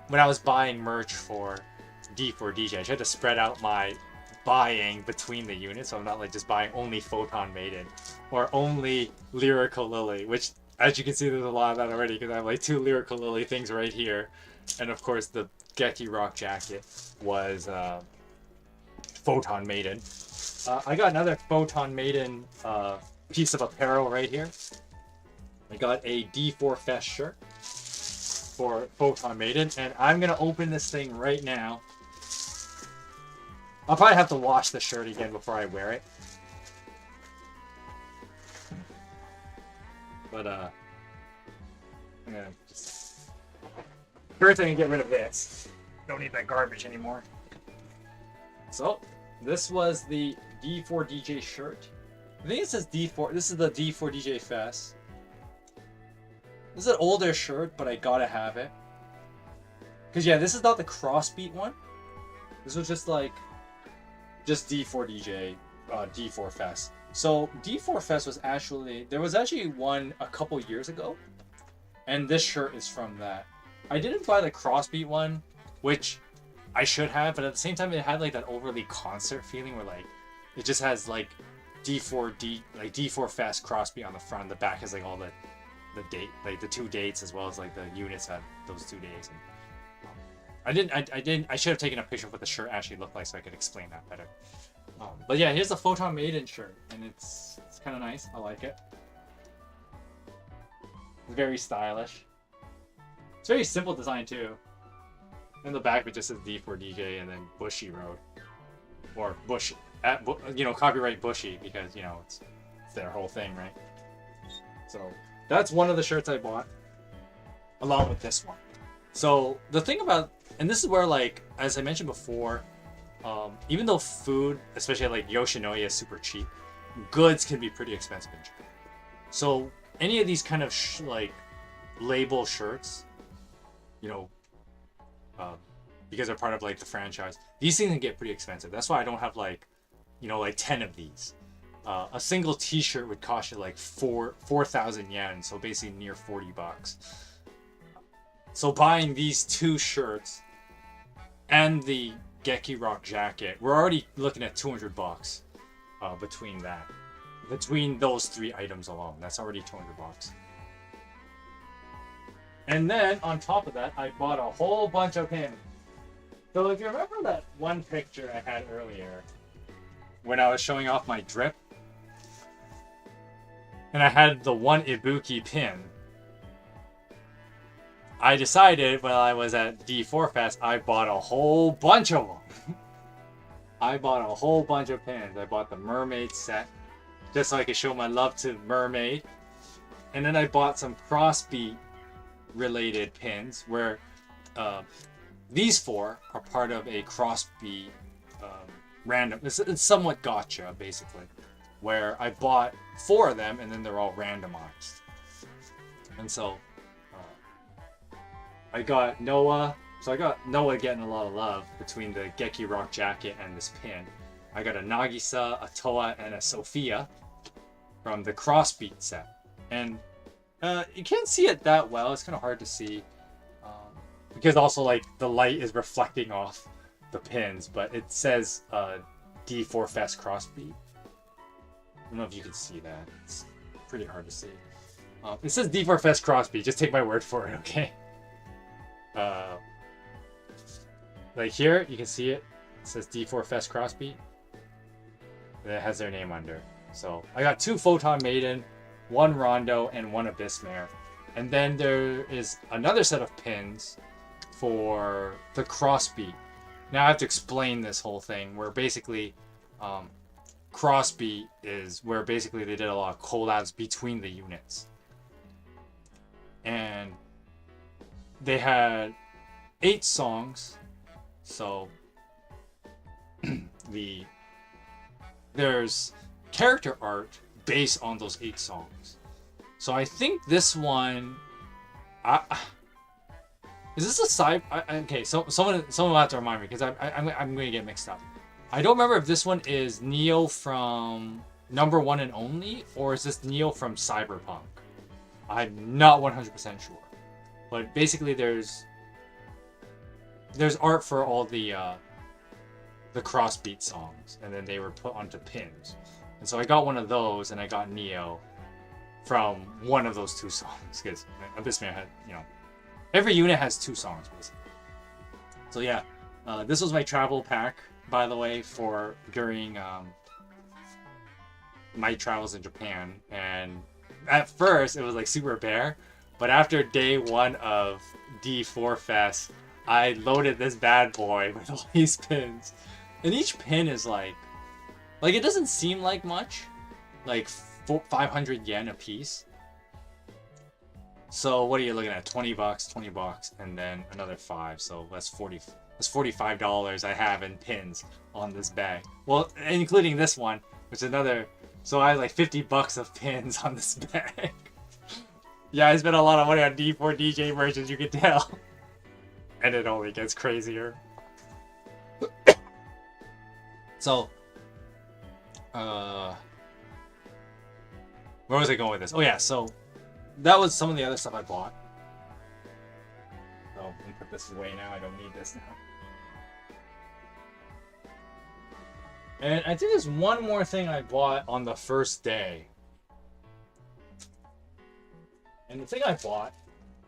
when I was buying merch for D4 DJ, I tried to spread out my buying between the units, so I'm not like just buying only Photon Maiden or only Lyrical Lily, which as you can see there's a lot of that already because I have like 2 Lyrical Lily things right here, and of course the Geki Rock jacket was Photon Maiden. I got another Photon Maiden piece of apparel right here. I got a D4 Fes shirt for Photon Maiden, and I'm gonna open this thing right now. I'll probably have to wash the shirt again before I wear it. But I'm gonna just first I'm gonna get rid of this. Don't need that garbage anymore. So this was the D4 DJ shirt. I think it says D4. This is the D4 DJ Fes. This is an older shirt, but I gotta have it. Cause yeah, this is not the Crossbeat one. This was just like, just D4 DJ, D4 Fes. So D4 Fes was actually, there was actually one a couple years ago, and this shirt is from that. I didn't buy the Crossbeat one, which I should have, but at the same time it had like that overly concert feeling where like, it just has like D4 Fes Crossbeat on the front. The back has like all the date, like the 2 dates as well as like the units at those 2 days. And I should have taken a picture of what the shirt actually looked like so I could explain that better. But yeah, here's the Photon Maiden shirt, and it's kind of nice. I like it. It's very stylish. It's very simple design too. In the back, it just says D4 DJ and then Bushy Road, or Bush, copyright Bushy, because it's their whole thing, right? So that's one of the shirts I bought, along with this one. So the thing about, and this is where, like, as I mentioned before, even though food, especially like Yoshinoya, is super cheap, goods can be pretty expensive in Japan. So any of these kind of label shirts, because they're part of like the franchise, these things can get pretty expensive. That's why I don't have like 10 of these. A single T-shirt would cost you like 4,000 yen, so basically near $40. So buying these 2 shirts and the Geki Rock jacket, we're already looking at $200 between those 3 items alone. That's already $200. And then on top of that, I bought a whole bunch of pins. So if you remember that one picture I had earlier when I was showing off my drip, and I had the one Ibuki pin, I decided while I was at D4 Fest, I bought a whole bunch of them. I bought a whole bunch of pins. I bought the mermaid set just so I could show my love to mermaid. And then I bought some crossbeat related pins where these four are part of a crossbeat random. It's somewhat gotcha, basically, where I bought 4 of them and then they're all randomized. And so I got Noah. So I got Noah getting a lot of love between the Geki Rock jacket and this pin. I got a Nagisa, a Toa, and a Sophia from the crossbeat set. And you can't see it that well. It's kind of hard to see. Because also, like, the light is reflecting off the pins. But it says D4 Fes crossbeat. I don't know if you can see that. It's pretty hard to see. It says D4 Fes crossbeat. Just take my word for it, okay? Like here, you can see it. It says D4 Fes crossbeat. And it has their name under. So I got 2 Photon Maiden, 1 Rondo, and 1 Abyss Mare. And then there is another set of pins for the crossbeat. Now I have to explain this whole thing where basically crossbeat is where basically they did a lot of collabs between the units. And they had 8 songs. So there's character art based on those 8 songs. So I think this one, is this a side? Okay, so someone will have to remind me because I'm going to get mixed up. I don't remember if this one is Neo from Number 1 and Only, or is this Neo from Cyberpunk? I'm not 100% sure, but basically there's art for all the crossbeat songs, and then they were put onto pins. And so I got one of those, and I got Neo from one of those 2 songs, because Abyss Mare had, every unit has 2 songs, basically. So yeah, this was my travel pack, by the way, for during my travels in Japan. And at first, it was like super bare, but after day 1 of D4 Fes, I loaded this bad boy with all these pins. And each pin is like it doesn't seem like much, like 500 yen a piece. So what are you looking at? 20 bucks, and then another 5. So that's $45 I have in pins on this bag. Well, including this one, which is another. So I have like 50 bucks of pins on this bag. Yeah, I spent a lot of money on D4 DJ merch, as you can tell. And it only gets crazier. So, where was I going with this? Oh yeah, so that was some of the other stuff I bought. So let me put this away now. I don't need this now. And I think there's one more thing I bought on the first day. And the thing I bought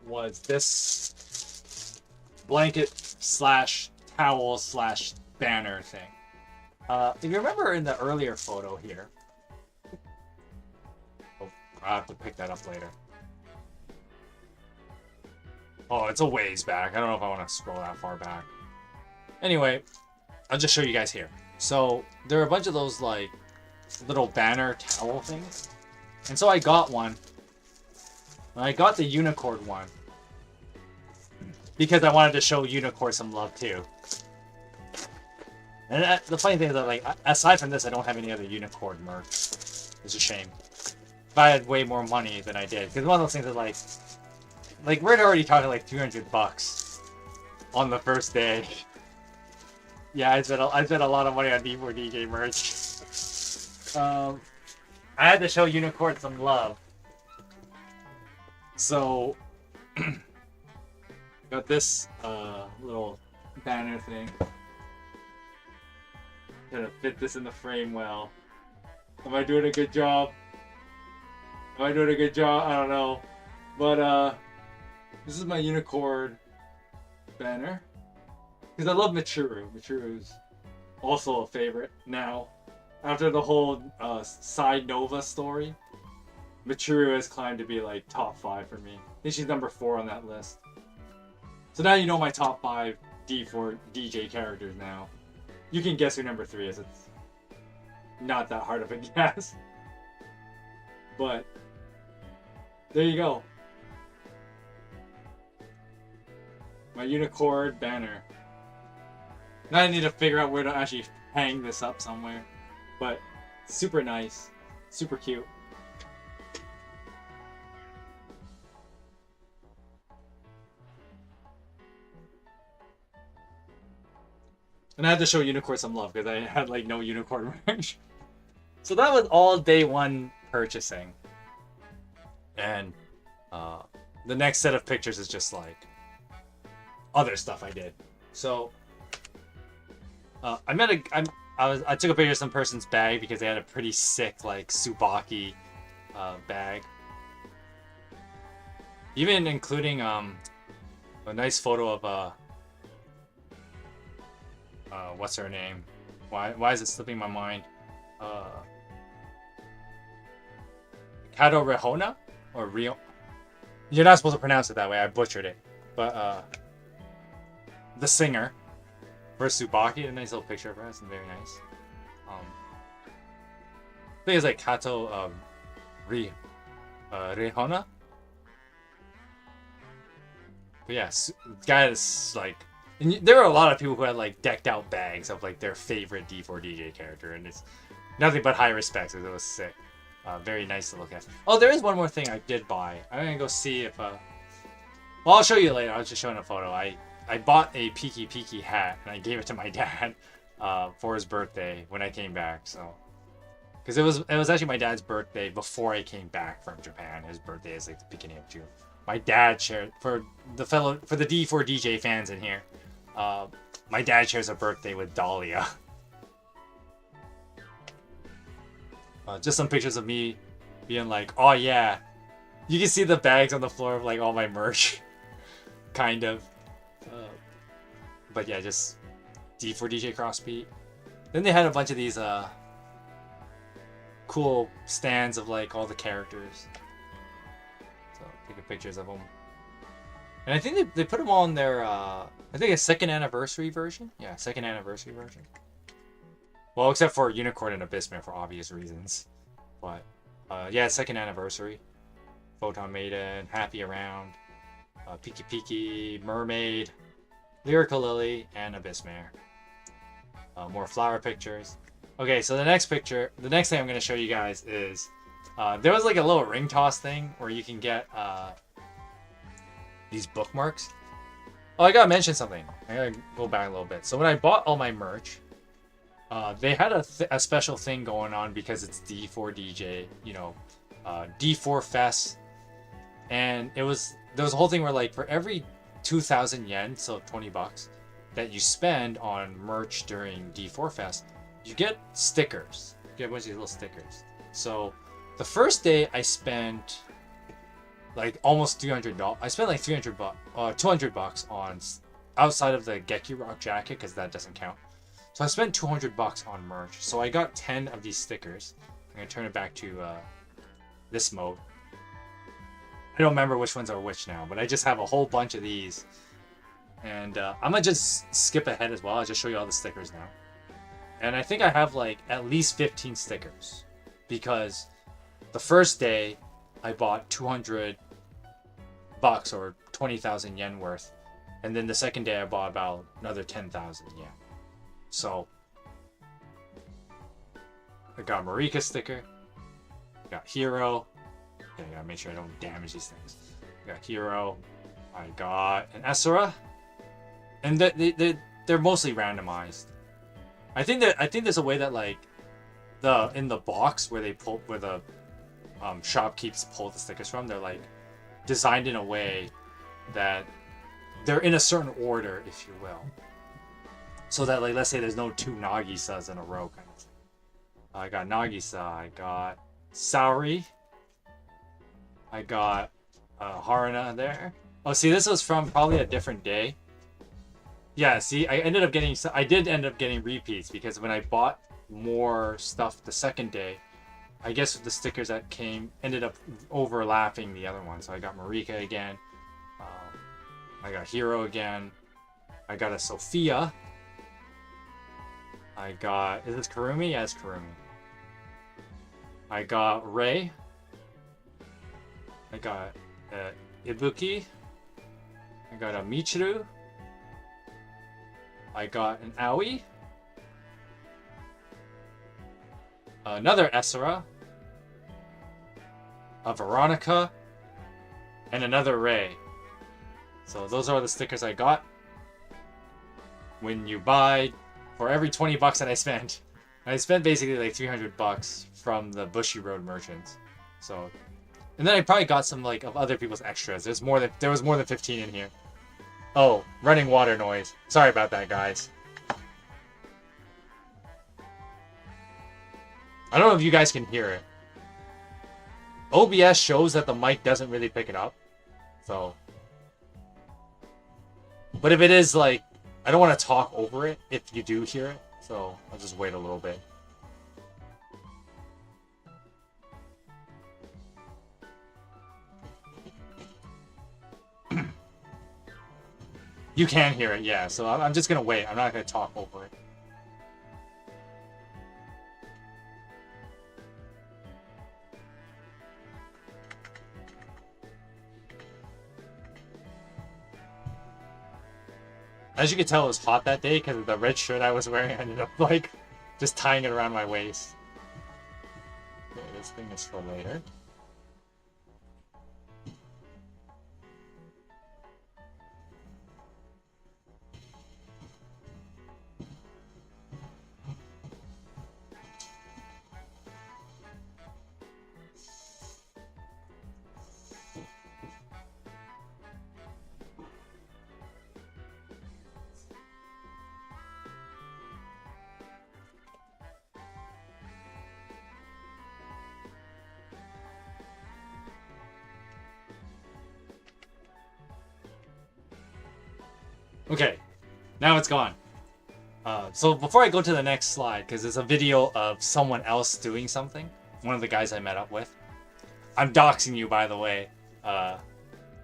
was this blanket slash towel slash banner thing. If you remember in the earlier photo here, oh, I'll have to pick that up later. Oh, it's a ways back. I don't know if I want to scroll that far back. Anyway, I'll just show you guys here. So there are a bunch of those like little banner towel things, and so I got one. And I got the unicorn one because I wanted to show unicorn some love too. And the funny thing is that, like, aside from this, I don't have any other unicorn merch. It's a shame. If I had way more money than I did, because one of those things is like we're already talking like 200 bucks on the first day. Yeah, I spent a lot of money on D4 DJ merch. I had to show unicorn some love. So got this little banner thing. Gotta fit this in the frame well. Am I doing a good job? I don't know. But this is my unicorn banner. Because I love Michiru. Michiru's also a favorite now. After the whole Side Nova story, Michiru has climbed to be like top 5 for me. I think she's number 4 on that list. So now you know my top 5 D4 DJ characters now. You can guess who number 3 is. It's not that hard of a guess. But there you go. My unicorn banner. Now I need to figure out where to actually hang this up somewhere. But super nice. Super cute. And I had to show Unicorn some love because I had like no Unicorn merch. So that was all day 1 purchasing. And the next set of pictures is just like other stuff I did. So I took a picture of some person's bag because they had a pretty sick like Tsubaki bag. Even including a nice photo of what's her name? Why is it slipping my mind? Kato Rehona or Rio? You're not supposed to pronounce it that way. I butchered it. But the singer for Tsubaki, a nice little picture of her. It's very nice. I think it's like Kato Rehona. But yeah, guy is like. And there were a lot of people who had like decked out bags of like their favorite D4 DJ character, and it's nothing but high respect because it was sick. Very nice to look at. Oh, there is one more thing I did buy. I'm gonna go see if well, I'll show you later. I was just showing a photo. I bought a Piki hat and I gave it to my dad for his birthday when I came back. So because it was actually my dad's birthday before I came back from Japan. His birthday is like the beginning of June. My dad shared for the D4 DJ fans in here. My dad shares a birthday with Dahlia. Just some pictures of me being like, oh yeah. You can see the bags on the floor of like all my merch. Kind of. But yeah, just D4 DJ Crossbeat. Then they had a bunch of these cool stands of like all the characters. So taking pictures of them. And I think they put them all in their, I think a 2nd anniversary version. Yeah, 2nd anniversary version. Well, except for Unicorn and Abyssmare for obvious reasons. But, yeah, 2nd anniversary. Photon Maiden, Happy Around, Piki, Mermaid, Lyrical Lily, and Abyssmare. More flower pictures. Okay, so the next thing I'm going to show you guys is, there was like a little ring toss thing where you can get, these bookmarks. Oh, I gotta mention something. I gotta go back a little bit. So when I bought all my merch, they had a special thing going on because it's D4 DJ, you know, D4 Fes, and there was a whole thing where like for every 2,000 yen, so $20, that you spend on merch during D4 Fest, you get stickers. You get a bunch of these little stickers. So the first day I spent like almost $300. I spent like $200 on outside of the Geki Rock jacket because that doesn't count. So I spent $200 on merch. So I got 10 of these stickers. I'm gonna turn it back to this mode. I don't remember which ones are which now, but I just have a whole bunch of these. And I'm gonna just skip ahead as well. I'll just show you all the stickers now. And I think I have like at least 15 stickers because the first day I bought $200 or 20,000 yen worth, and then the second day I bought about another 10,000 yen. So I got Marika sticker, I got Hero. Okay, I gotta make sure I don't damage these things. I got Hero. I got an Esura, and they're mostly randomized. I think there's a way that like in the box where the shopkeepers pull the stickers from, they're like designed in a way that they're in a certain order, if you will, so that like let's say there's no 2 Nagisas in a row kind of thing. I got Nagisa, I got Saori, I got Haruna there. Oh, see, this was from probably a different day. Yeah, see, I did end up getting repeats because when I bought more stuff the second day, I guess the stickers that came ended up overlapping the other one. So I got Marika again. I got Hero again. I got a Sophia. I got... Is this Karumi? Yeah, it's Karumi. I got Ray. I got Ibuki. I got a Michiru. I got an Aoi. Another Esra. A Veronica. And another Ray. So those are the stickers I got. When you buy, for every 20 bucks that I spent, I spent basically like 300 bucks from the Bushy Road merchants. So, and then I probably got some like of other people's extras. There was more than 15 in here. Oh, running water noise. Sorry about that, guys. I don't know if you guys can hear it. OBS shows that the mic doesn't really pick it up. So, but if it is like, I don't want to talk over it if you do hear it. So I'll just wait a little bit. You can hear it, yeah. So I'm just going to wait. I'm not going to talk over it. As you can tell, it was hot that day because of the red shirt I was wearing. I ended up, like, just tying it around my waist. Okay, this thing is for later. Okay, now it's gone. So before I go to the next slide, because it's a video of someone else doing something, one of the guys I met up with. I'm doxing you, by the way.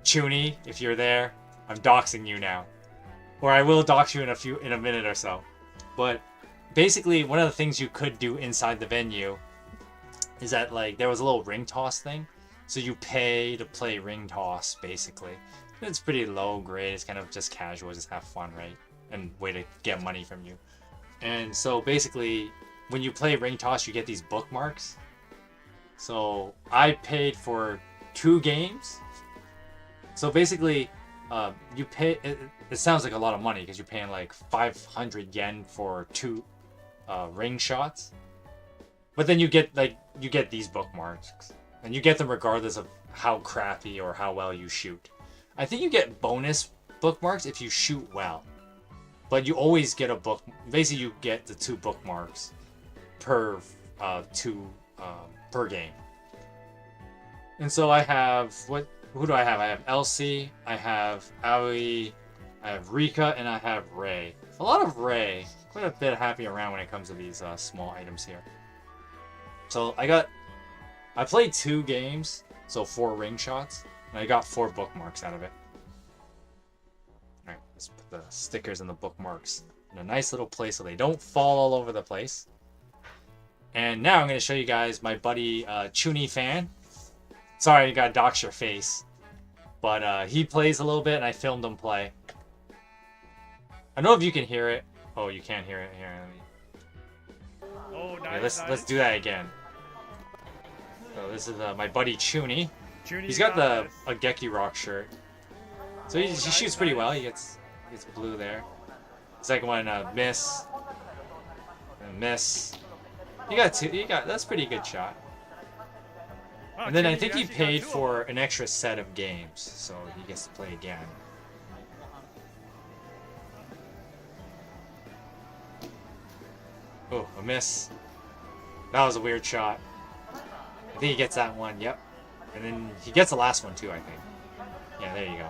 Chuni, if you're there, I'm doxing you now. Or I will dox you in a minute or so. But basically, one of the things you could do inside the venue is that, like, there was a little ring toss thing. So you pay to play ring toss, basically. It's pretty low grade. It's kind of just casual, just have fun, right? And way to get money from you. And so basically, when you play ring toss, you get these bookmarks. So I paid for 2 games. So basically, you pay. It sounds like a lot of money because you're paying like 500 yen for 2 ring shots. But then you get these bookmarks, and you get them regardless of how crappy or how well you shoot. I think you get bonus bookmarks if you shoot well. But you always get a book. Basically, you get the 2 bookmarks per per game. And so I have who do I have? I have Elsie, I have Aoi, I have Rika, and I have Ray. A lot of Ray. Quite a bit happy around when it comes to these small items here. So I played 2 games, so 4 ring shots. And I got 4 bookmarks out of it. Alright, let's put the stickers and the bookmarks in a nice little place so they don't fall all over the place. And now I'm going to show you guys my buddy Chuni Fan. Sorry, you got to dox your face. But he plays a little bit and I filmed him play. I don't know if you can hear it. Oh, you can't hear it here. Oh, nice, Okay, let's do that again. So this is my buddy Chuni. He's got a Geki Rock shirt. So he shoots pretty well. He gets blue there. Second one, miss. And miss. You got 2. That's a pretty good shot. And then I think he paid for an extra set of games, so he gets to play again. Oh, a miss. That was a weird shot. I think he gets that one, yep. And then he gets the last one too, I think. Yeah, there you go.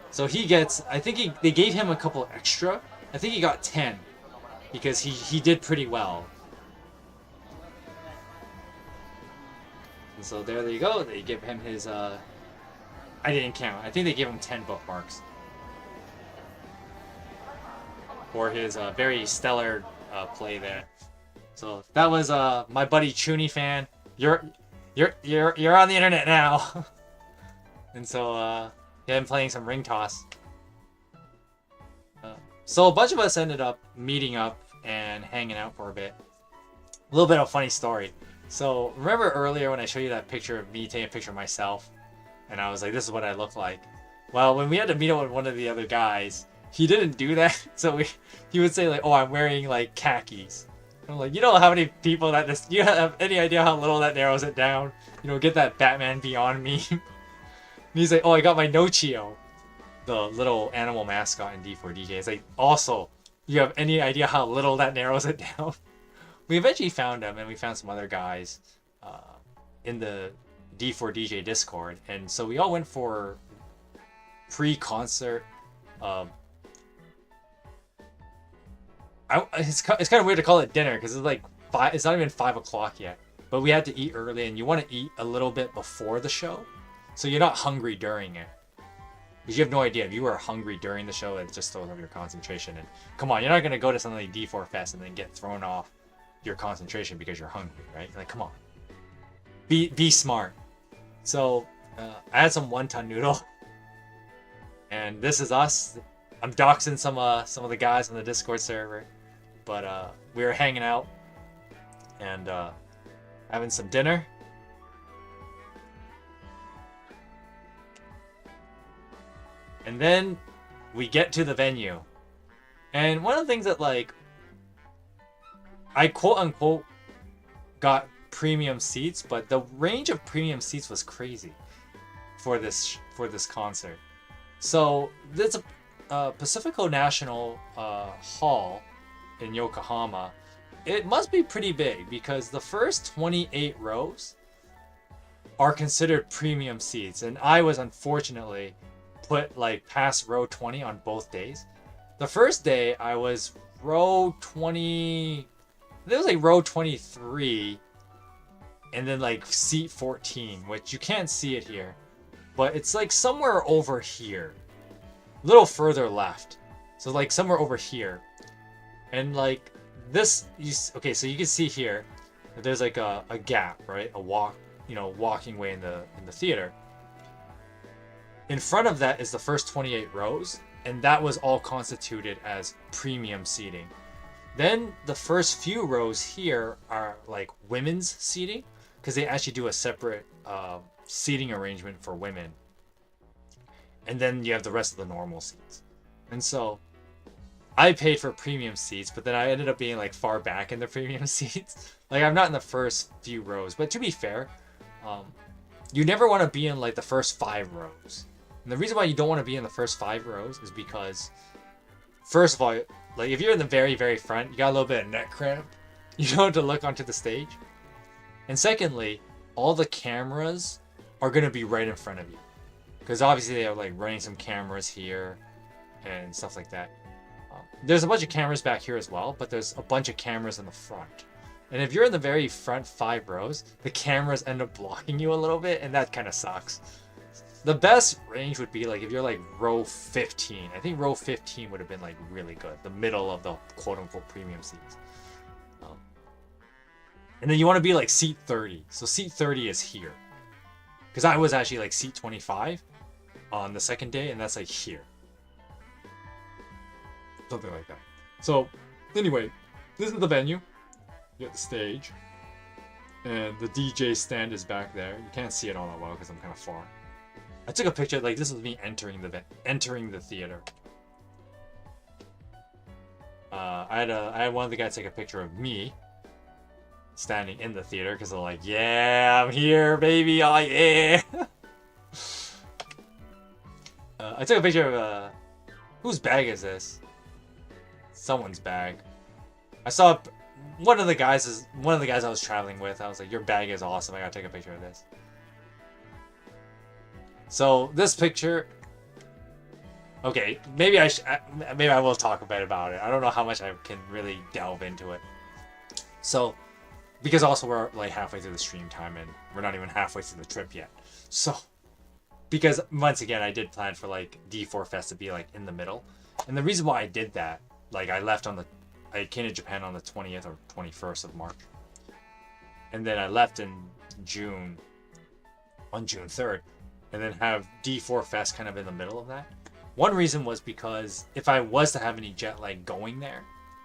So he gets, I think they gave him a couple extra. I think he got 10. Because he did pretty well. And so there you go. They give him his, I didn't count. I think they gave him 10 bookmarks. for his very stellar play there. So that was my buddy Chuny fan. You're on the internet now. And so yeah, I'm playing some ring toss. So a bunch of us ended up meeting up and hanging out for a bit. A little bit of a funny story. So remember earlier when I showed you that picture of me taking a picture of myself, and I was like, this is what I look like. Well, when we had to meet up with one of the other guys, he didn't do that. So he would say like, oh, I'm wearing like khakis. I'm like, you know how many people that this, you have any idea how little that narrows it down? You know, get that Batman Beyond meme. And he's like, oh, I got my Nochio, the little animal mascot in D4 DJ. It's like, also, you have any idea how little that narrows it down? We eventually found him, and we found some other guys in the D4 DJ Discord, and so we all went for pre-concert. It's kind of weird to call it dinner because it's like it's not even 5 o'clock yet, but we had to eat early, and you want to eat a little bit before the show, so you're not hungry during it. Because you have no idea if you were hungry during the show, it just throws off your concentration. And come on, you're not gonna go to something like D4 Fes and then get thrown off your concentration because you're hungry, right? Like, come on, be smart. So I had some wonton noodle, and this is us. I'm doxing some of the guys on the Discord server, but we were hanging out and having some dinner. And then we get to the venue. And one of the things that, like, I quote-unquote got premium seats, but the range of premium seats was crazy for this concert. So, there's a Pacifico National Hall in Yokohama. It must be pretty big because the first 28 rows are considered premium seats. And I was unfortunately put like past row 20 on both days. The first day I was row 20, there was like row 23 and then like seat 14, which you can't see it here, but it's like somewhere over here, a little further left, so like somewhere over here. And like this, okay, so you can see here that there's like a gap, right, a walking way in the theater. In front of that is the first 28 rows, and that was all constituted as premium seating. Then the first few rows here are like women's seating, because they actually do a separate seating arrangement for women. And then you have the rest of the normal seats. And so I paid for premium seats, but then I ended up being like far back in the premium seats. Like, I'm not in the first few rows, but to be fair, you never want to be in like the first 5 rows. And the reason why you don't want to be in the first 5 rows is because, first of all, like if you're in the very, very front, you got a little bit of neck cramp. You don't have to look onto the stage. And secondly, all the cameras are going to be right in front of you. Because obviously they are like running some cameras here and stuff like that. There's a bunch of cameras back here as well, but there's a bunch of cameras in the front. And if you're in the very front 5 rows, the cameras end up blocking you a little bit, and that kind of sucks. The best range would be like if you're like row 15. I think row 15 would have been like really good. The middle of the quote-unquote premium seats. And then you want to be like seat 30. So seat 30 is here. Because I was actually like seat 25 on the second day, and that's like here. Something like that. So anyway, this is the venue. You got the stage. And the DJ stand is back there. You can't see it all that well because I'm kind of far. I took a picture, like this was me entering the theater. I had one of the guys take a picture of me standing in the theater because they're like, yeah, I'm here, baby, oh yeah. I took a picture of whose bag is this? Someone's bag. I saw one of the guys I was traveling with. I was like, your bag is awesome. I gotta take a picture of this. So this picture, okay, maybe I will talk a bit about it. I don't know how much I can really delve into it. So, because also we're like halfway through the stream time and we're not even halfway through the trip yet. So, because once again I did plan for like D4 Fest to be like in the middle, and the reason why I did that like I came to Japan on the 20th or 21st of March, and then I left in June, on June 3rd, and then have D4 Fest kind of in the middle of that. One reason was because if I was to have any jet lag going there,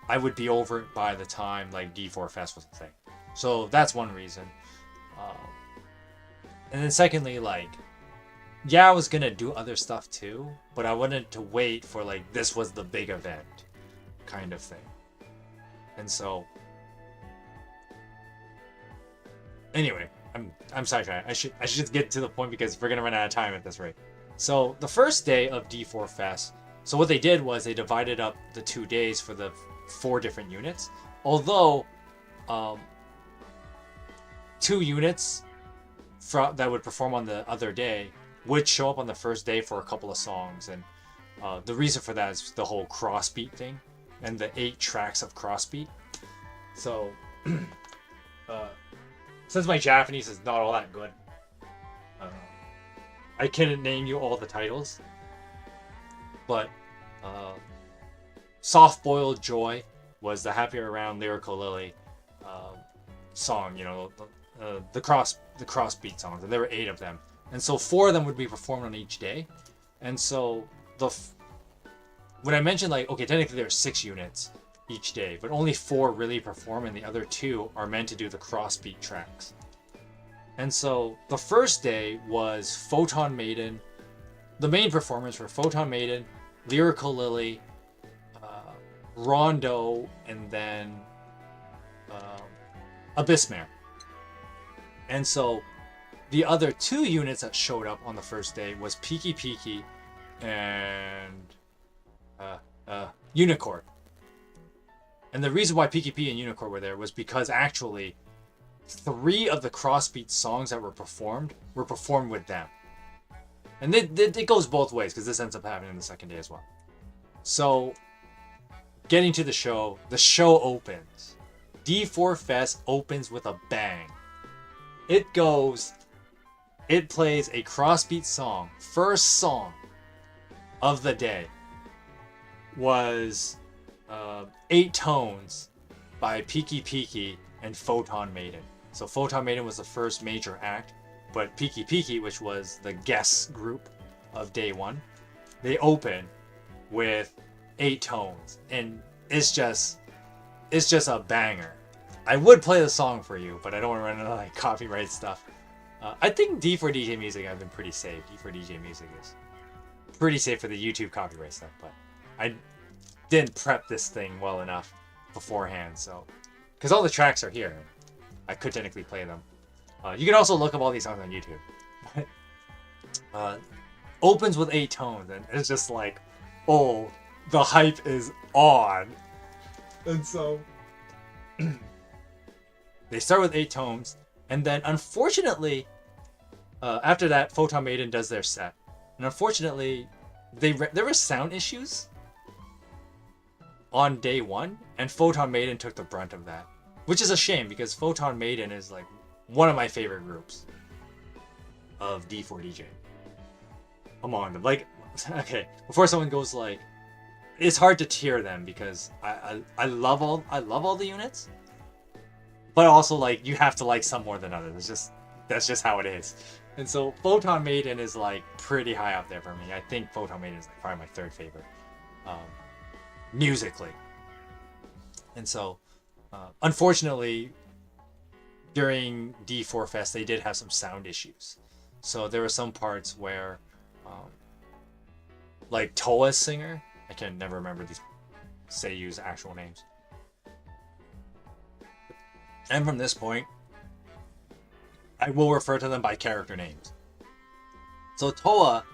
I would be over it by the time like D4 Fest was a thing. So that's one reason. And then secondly, like, yeah, I was gonna do other stuff too, but I wanted to wait for like this was the big event kind of thing. And so anyway, I'm sidetracked. I should just get to the point because we're gonna run out of time at this rate. So the first day of D4 Fest, so what they did was they divided up the 2 days for the 4 different units. Although 2 units that would perform on the other day would show up on the first day for a couple of songs, and the reason for that is the whole crossbeat thing and the 8 tracks of crossbeat. So since my Japanese is not all that good, I couldn't name you all the titles, but Soft Boiled Joy was the Happier Around Lyrical Lily song, you know, the crossbeat songs, and there were 8 of them, and so 4 of them would be performed on each day. And so when I mentioned like, okay, technically there are 6 units each day, but only 4 really perform, and the other 2 are meant to do the crossbeat tracks. And so the first day was Photon Maiden. The main performers were Photon Maiden, Lyrical Lily, Rondo, and then Abyssmare. And so the other 2 units that showed up on the first day was Piki Piki and Unicorn. And the reason why Piki Piki and Unicorn were there was because actually 3 of the crossbeat songs that were performed with them. And it goes both ways, because this ends up happening the second day as well. So, getting to the show opens. D4 Fest opens with a bang. It plays a crossbeat song. First song of the day was 8 Tones by Piki Piki and Photon Maiden. So Photon Maiden was the first major act, but Piki Piki, which was the guest group of day 1, they open with 8 Tones, and it's just a banger. I would play the song for you, but I don't want to run into like copyright stuff. I think D4 DJ Music I've been pretty safe. D4 DJ Music is pretty safe for the YouTube copyright stuff, but I didn't prep this thing well enough beforehand, so because all the tracks are here, I could technically play them. You can also look up all these songs on YouTube. Opens with 8 Tones, and it's just like, oh, the hype is on. And so they start with 8 Tones, and then unfortunately, after that, Photon Maiden does their set. And unfortunately, there were sound issues on day 1, and Photon Maiden took the brunt of that. Which is a shame, because Photon Maiden is like one of my favorite groups of D4 DJ. Among them. Like, okay, before someone goes like, it's hard to tier them because I love all the units, but also like you have to like some more than others. That's just how it is. And so Photon Maiden is like pretty high up there for me. I think Photon Maiden is like probably my 3rd favorite, musically. And so, unfortunately, during D4 Fest they did have some sound issues. So there were some parts where, like Toa's singer, I can never remember these Seiyu's actual names. And from this point, I will refer to them by character names. So Toa,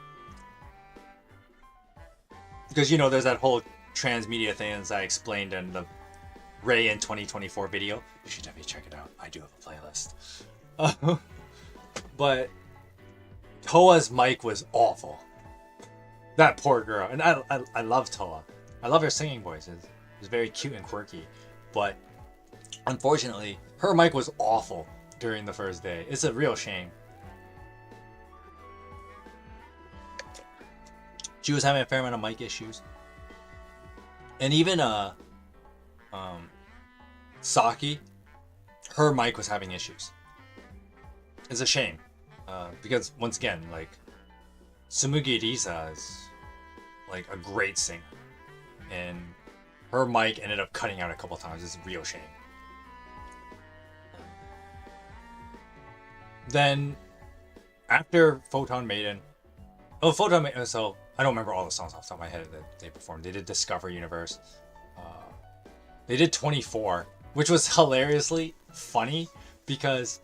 because you know there's that whole transmedia thing as I explained in the Ray in 2024 video. You should definitely check it out. I do have a playlist. But Toa's mic was awful. That poor girl. And I love Toa. I love her singing voice. It's very cute and quirky. But unfortunately, her mic was awful during the first day. It's a real shame. She was having a fair amount of mic issues. And even um, Saki, her mic was having issues. It's a shame, because once again, like Sumugi Risa is like a great singer, and her mic ended up cutting out a couple times. It's a real shame. Then after Photon Maiden, so I don't remember all the songs off the top of my head that they performed. They did Discover Universe. They did 24, which was hilariously funny because,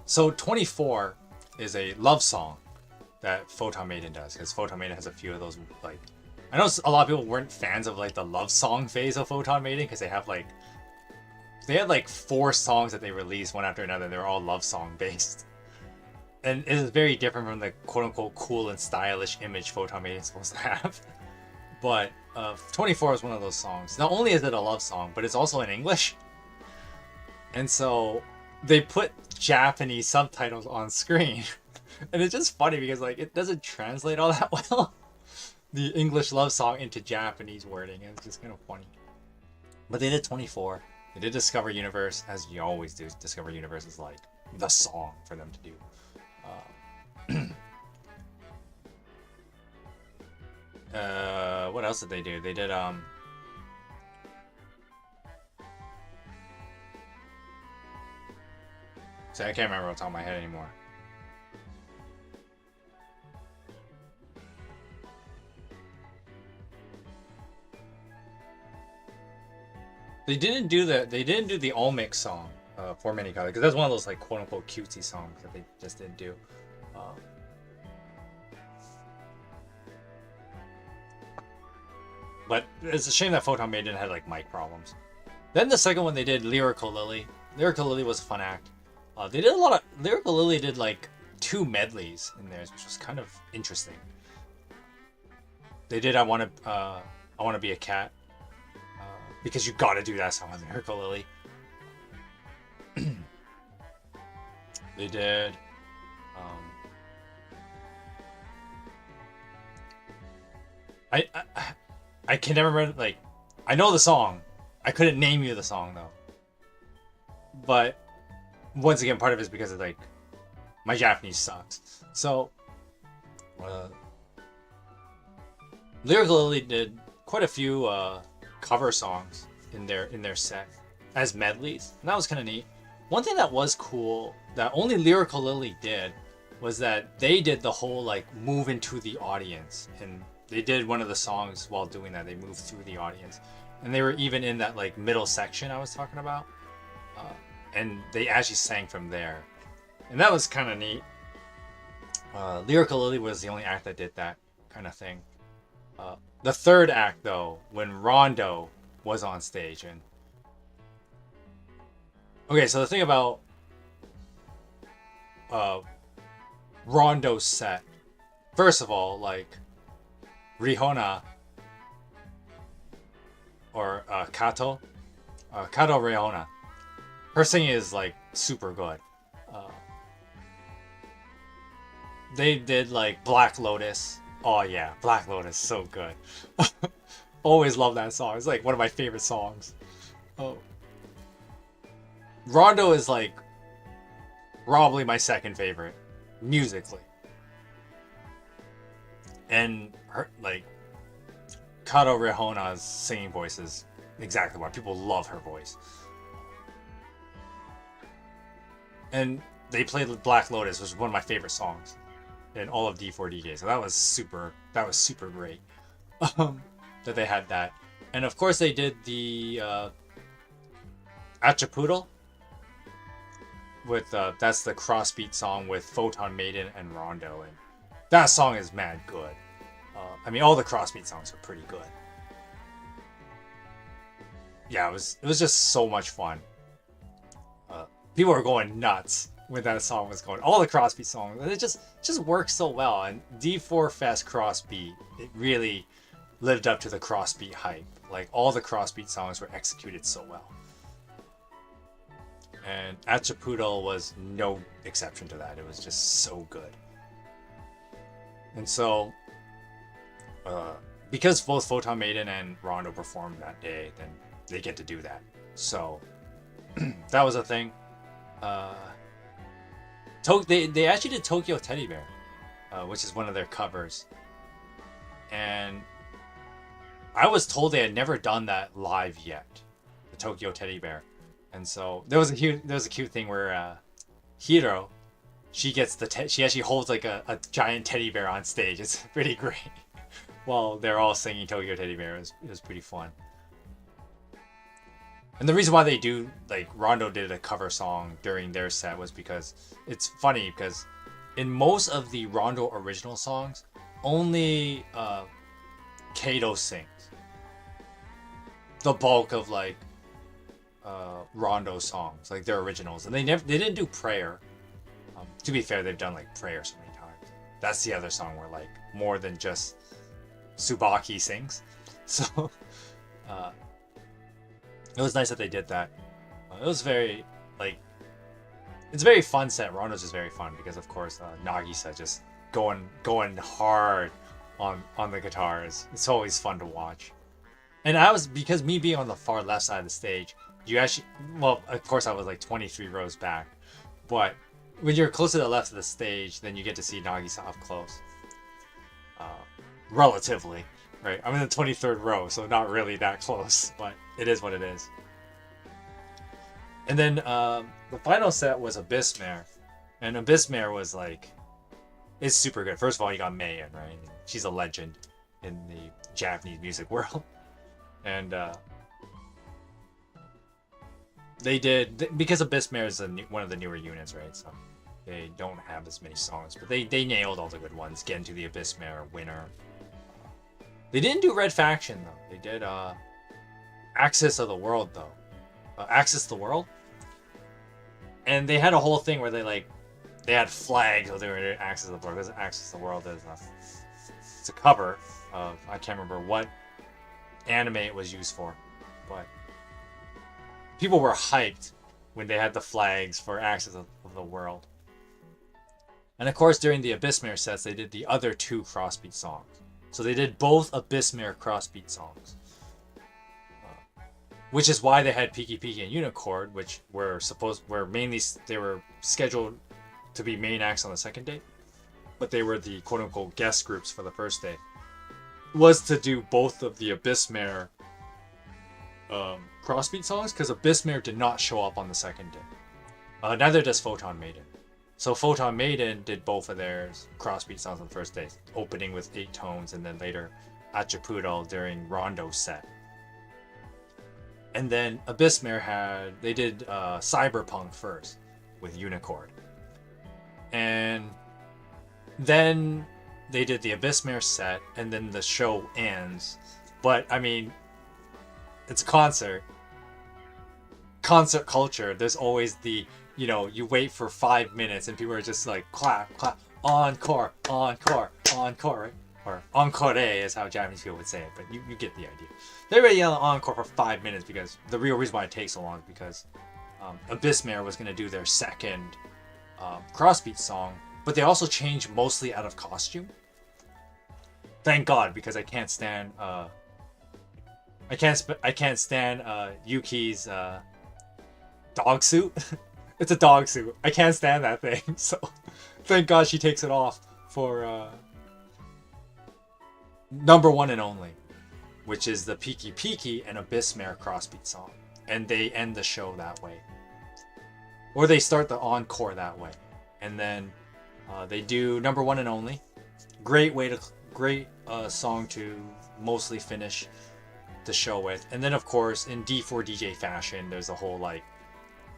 so 24 is a love song that Photon Maiden does, because Photon Maiden has a few of those, like, I know a lot of people weren't fans of like the love song phase of Photon Maiden because they had like 4 songs that they released one after another. They were all love song based. And it is very different from the quote-unquote cool and stylish image Photon Maiden is supposed to have. But 24 is one of those songs. Not only is it a love song, but it's also in English. And so they put Japanese subtitles on screen. And it's just funny because like it doesn't translate all that well. The English love song into Japanese wording. And it's just kind of funny. But they did 24. They did Discover Universe, as you always do. Discover Universe is like the song for them to do. What else did they do? They did so I can't remember what's on my head anymore. They didn't do the All Mix song for Many Color, because that's one of those like quote unquote cutesy songs that they just didn't do. But it's a shame that Photon Maiden had like mic problems. Then the second one they did Lyrical Lily. Lyrical Lily was a fun act. They did a lot of Lyrical Lily did like 2 medleys in theirs, which was kind of interesting. They did I Wanna Be a Cat, because you gotta do that song on Lyrical Lily. They did I can never remember, like, I know the song. I couldn't name you the song though. But once again, part of it is because of like my Japanese sucks. So Lyrical Lily did quite a few cover songs in their set as medleys, and that was kind of neat. One thing that was cool that only Lyrical Lily did was that they did the whole like move into the audience, and they did one of the songs while doing that. They moved through the audience, and they were even in that like middle section I was talking about, and they actually sang from there, and that was kind of neat. Lyrical Lily was the only act that did that kind of thing. The third act though, when Rondo was on stage, and okay, so the thing about Rondo's set, first of all, like Rihona or Kato Rihona, her singing is like super good. They did like Black Lotus. Oh yeah, Black Lotus, so good. Always love that song. It's like one of my favorite songs. Oh, Rondo is like probably my second favorite musically, and her like Kato Rihona's singing voice is exactly why people love her voice. And they played Black Lotus, which is one of my favorite songs in all of D4 DJ. So that was super great. That they had that. And of course they did the Achapoodle with that's the crossbeat song with Photon Maiden and Rondo, and that song is mad good. I mean, all the crossbeat songs are pretty good. Yeah, it was just so much fun. People were going nuts when that song was going. All the crossbeat songs, it just works so well. And D4 Fes crossbeat, it really lived up to the crossbeat hype. Like all the crossbeat songs were executed so well. And Achapoodle was no exception to that. It was just so good. And so because both Photon Maiden and Rondo performed that day, then they get to do that. So that was a thing. They actually did Tokyo Teddy Bear, which is one of their covers, and I was told they had never done that live yet, the Tokyo Teddy Bear, and so there was a cute thing where Hiro, she actually holds like a giant teddy bear on stage. It's pretty great. While they're all singing Tokyo Teddy Bear, it was pretty fun. And the reason why they do, like, Rondo did a cover song during their set was because it's funny because in most of the Rondo original songs, only Kato sings. The bulk of like Rondo songs, like their originals, and they didn't do Prayer. To be fair, they've done like Prayer so many times. That's the other song where like more than just Tsubaki sings. So it was nice that they did that. It was very it's a very fun set. Rondo's is very fun because of course Nagisa just going hard on the guitars. It's always fun to watch. And because me being on the far left side of the stage, you actually, well, of course I was like 23 rows back, but when you're close to the left of the stage, then you get to see Nagisa up close. Relatively, right? I'm in the 23rd row, so not really that close, but it is what it is. And then the final set was Abyssmare, and Abyssmare was like, it's super good. First of all, you got Mayan, right? She's a legend in the Japanese music world. And they did, because Abyssmare is one of the newer units, right? So they don't have as many songs, but they nailed all the good ones. Get into the Abyssmare, Winner. They didn't do Red Faction though. They did Axis of the World though. Axis the World. And they had a whole thing where they had flags while they were doing Axis of the World. Because Axis of the World is it's a cover of, I can't remember what anime it was used for, but people were hyped when they had the flags for Axis of the World. And of course, during the Abyssmare sets, they did the other two Crossbeat songs. So they did both Abyssmare Crossbeat songs, which is why they had Piki Piki and Unicord, which were scheduled to be main acts on the second day, but they were the quote-unquote guest groups for the first day. Was to do both of the Abyssmare Crossbeat songs, because Abyssmare did not show up on the second day. Neither does Photon Maiden. So Photon Maiden did both of their Crossbeat songs on the first day, opening with 8 tones, and then later Achapudal during Rondo's set. And then Abyssmare they did Cyberpunk first with Unicord. And then they did the Abyssmare set, and then the show ends. But, I mean, it's concert. Concert culture, there's always the, you wait for 5 minutes and people are just like, clap, clap, encore, encore, encore, right? Or encore is how Japanese people would say it, but you get the idea. They're already yelling encore for 5 minutes because the real reason why it takes so long is because Abyssmare was going to do their second Crossbeat song, but they also changed mostly out of costume. Thank God, because I can't stand Yuki's dog suit. It's a dog suit. I can't stand that thing. So thank God she takes it off for number one and only, which is the Piki Piki and Abyssmare Crossbeat song, and they end the show that way, or they start the encore that way, and then they do number one and only. Great song to mostly finish the show with. And then of course in D4 DJ fashion, there's a whole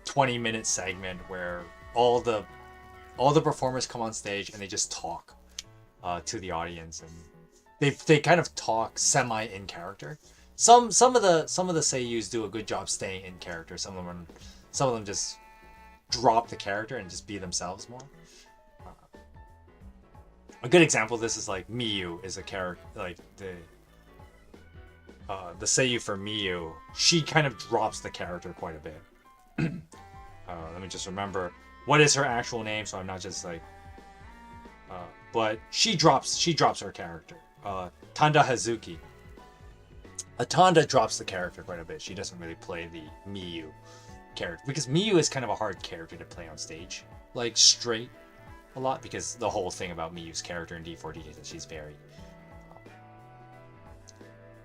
20-minute segment where all the performers come on stage and they just talk to the audience, and they kind of talk semi in character. Some of the seiyus do a good job staying in character. Some of them just drop the character and just be themselves more. A good example of this is Miyu is a character, the seiyu for Miyu. She kind of drops the character quite a bit. Let me just remember what is her actual name, so I'm not just but she drops her character Tanda Hazuki. Tanda drops the character quite a bit. She doesn't really play the Miyu character because Miyu is kind of a hard character to play on stage, like straight a lot, because the whole thing about Miyu's character in D4 DJ is that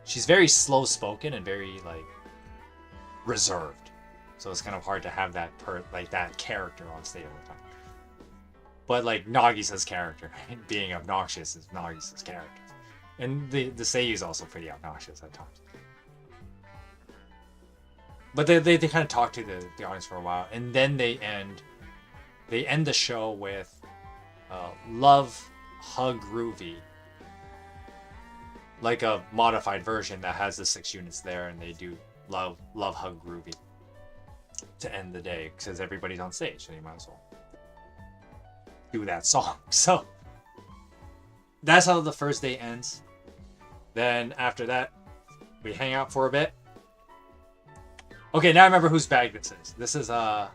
she's very slow spoken and very like reserved. So it's kind of hard to have that that character on stage all the time. But like Nagisa's character being obnoxious is Nagisa's character. And the Seiyu is also pretty obnoxious at times. But they kind of talk to the audience for a while, and then they end the show with Love Hug Groovy, like a modified version that has the 6 units there, and they do Love Hug Groovy to end the day because everybody's on stage, so you might as well do that song. So that's how the first day ends. Then after that, we hang out for a bit. Okay, now I remember whose bag this is. This is no,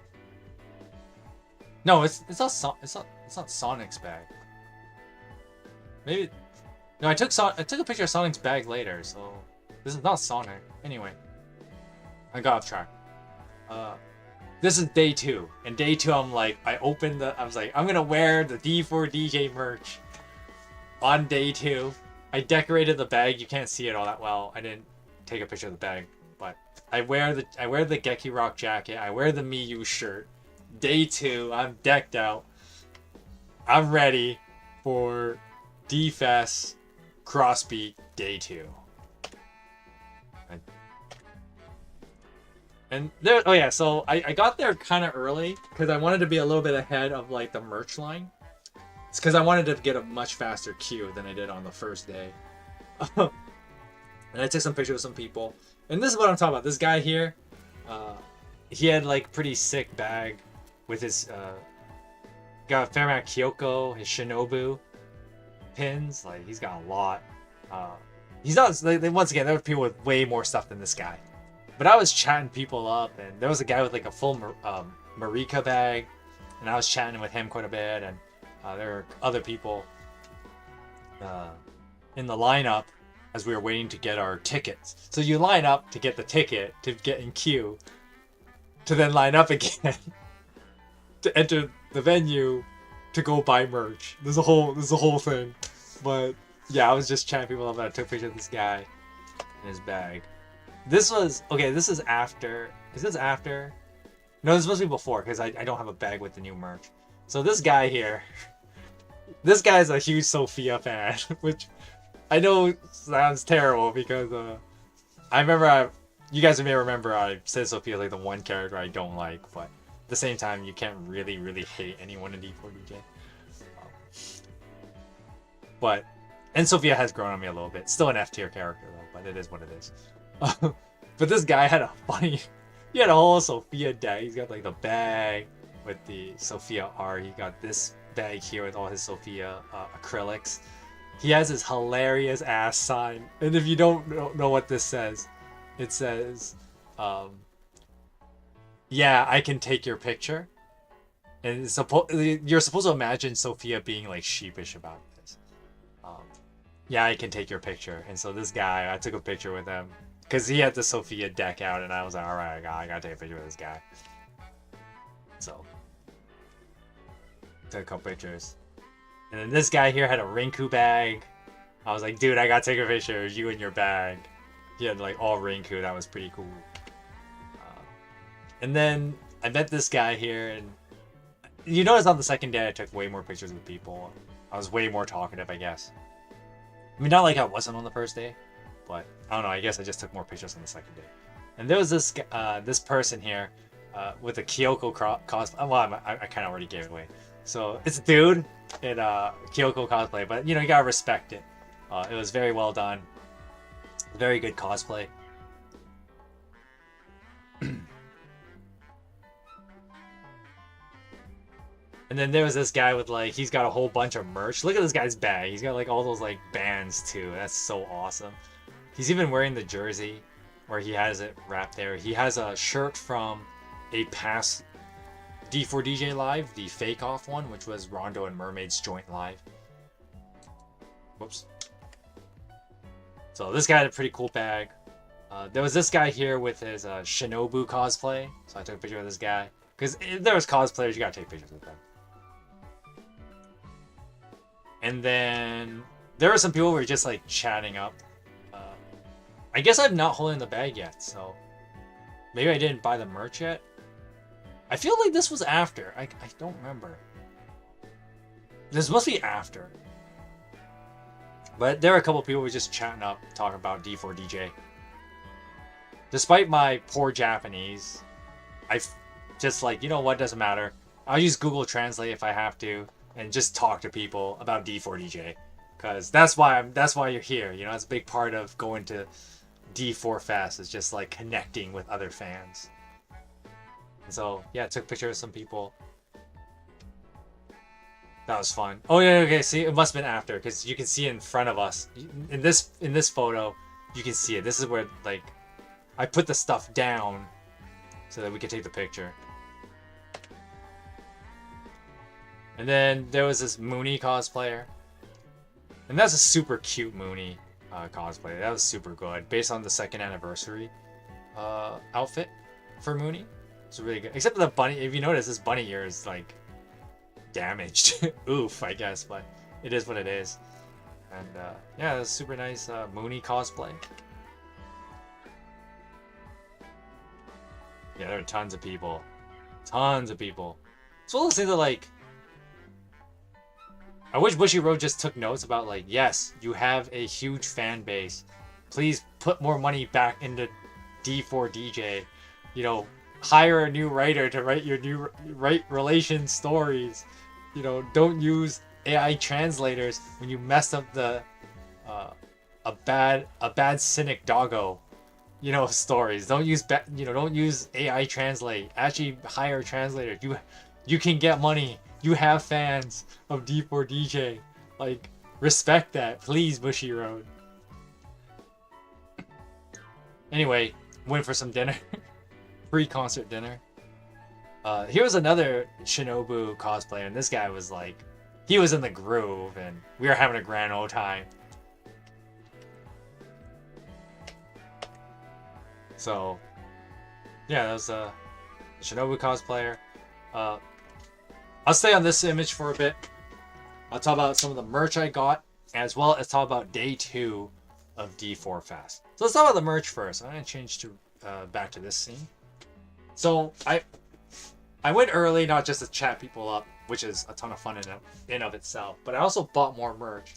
it's not Sonic's bag. Maybe no, I took a picture of Sonic's bag later, so this is not Sonic. Anyway, I got off track. This is day 2, and day 2 I was like, I'm gonna wear the D4 DJ merch on day 2. I decorated the bag. You can't see it all that well. I didn't take a picture of the bag, but I wear the Geki Rock jacket. I wear the Miyu shirt. Day 2, I'm decked out. I'm ready for D4 Fes Crossbeat day 2. And there, oh yeah, so I got there kind of early because I wanted to be a little bit ahead of like the merch line. It's because I wanted to get a much faster queue than I did on the first day. And I took some pictures of some people. And this is what I'm talking about. This guy here, he had like pretty sick bag with his, got a fair amount of Kyoko, his Shinobu pins. Like, he's got a lot. He's not, like, once again, there were people with way more stuff than this guy. But I was chatting people up, and there was a guy with like a full Marika bag, and I was chatting with him quite a bit, and there were other people in the lineup as we were waiting to get our tickets. So you line up to get the ticket, to get in queue, to then line up again, to enter the venue, to go buy merch. There's a whole thing. But yeah, I was just chatting people up, and I took a picture of this guy in his bag. This was, okay, this is after, is this after? No, this must be before, because I don't have a bag with the new merch. So this guy here, this guy's a huge Sophia fan, which I know sounds terrible because I remember, you guys may remember I said Sophia like the one character I don't like, but at the same time, you can't really hate anyone in D4 DJ. And Sophia has grown on me a little bit. Still an F tier character though, but it is what it is. But this guy had he had a whole Sophia deck. He's got like the bag with the Sophia art. He got this bag here with all his Sophia acrylics. He has his hilarious ass sign. And if you don't know what this says, it says, yeah, I can take your picture. And you're supposed to imagine Sophia being like sheepish about this. Yeah, I can take your picture. And so this guy, I took a picture with him. Because he had the Sophia deck out, and I was like, alright, I gotta take a picture with this guy. So, took a couple pictures. And then this guy here had a Rinku bag. I was like, dude, I gotta take a picture of you and your bag. He had like all Rinku, that was pretty cool. And then I met this guy here, and you notice on the second day I took way more pictures with people. I was way more talkative, I guess. I mean, not like I wasn't on the first day. But I don't know. I guess I just took more pictures on the second day. And there was this this person here with a Kyoko cosplay. Well, I kind of already gave it away. So it's a dude in Kyoko cosplay, but you know, you gotta respect it. It was very well done. Very good cosplay. And then there was this guy with like, he's got a whole bunch of merch. Look at this guy's bag. He's got like all those like bands too. That's so awesome. He's even wearing the jersey where he has it wrapped there. He has a shirt from a past D4 DJ live, the fake off one, which was Rondo and Mermaid's joint live. Whoops. So this guy had a pretty cool bag. There was this guy here with his Shinobu cosplay. So I took a picture of this guy. Because if there was cosplayers, you gotta take pictures with them. And then there were some people who were just like chatting up. I guess I'm not holding the bag yet, so maybe I didn't buy the merch yet. I feel like this was after. I don't remember. This must be after. But there were a couple people who were just chatting up, talking about D4 DJ. Despite my poor Japanese, I just like, you know what, doesn't matter. I'll use Google Translate if I have to, and just talk to people about D4 DJ. Because that's why you're here, you know, it's a big part of going to D4 Fes, is just like connecting with other fans. And so, yeah, I took pictures of some people. That was fun. Oh yeah, okay, see, it must have been after, because you can see in front of us. In this photo, you can see it. This is where, like, I put the stuff down so that we could take the picture. And then there was this Mooney cosplayer. And that's a super cute Mooney cosplay. That was super good. Based on the 2nd anniversary outfit for Mooney. It's really good. Except for the bunny. If you notice, this bunny ear is like damaged. Oof, I guess. But it is what it is. And yeah, it was super nice Mooney cosplay. Yeah, there are tons of people. Tons of people. It's one of those things that, like, I wish Bushy Road just took notes about, like, yes, you have a huge fan base. Please put more money back into D4 DJ. You know, hire a new writer to write your new relation stories. You know, don't use AI translators when you messed up the a bad cynic doggo, you know, stories. Don't use don't use AI translate. Actually hire a translator. You can get money. You have fans of D4 DJ. Like, respect that, please, Bushy Road. Anyway, went for some dinner. Pre-concert dinner. Here was another Shinobu cosplayer, and this guy was like, he was in the groove, and we were having a grand old time. So, yeah, that was a Shinobu cosplayer. I'll stay on this image for a bit. I'll talk about some of the merch I got, as well as talk about day 2 of D4 Fest. So let's talk about the merch first. I'm gonna change to back to this scene. So I went early, not just to chat people up, which is a ton of fun in of itself, but I also bought more merch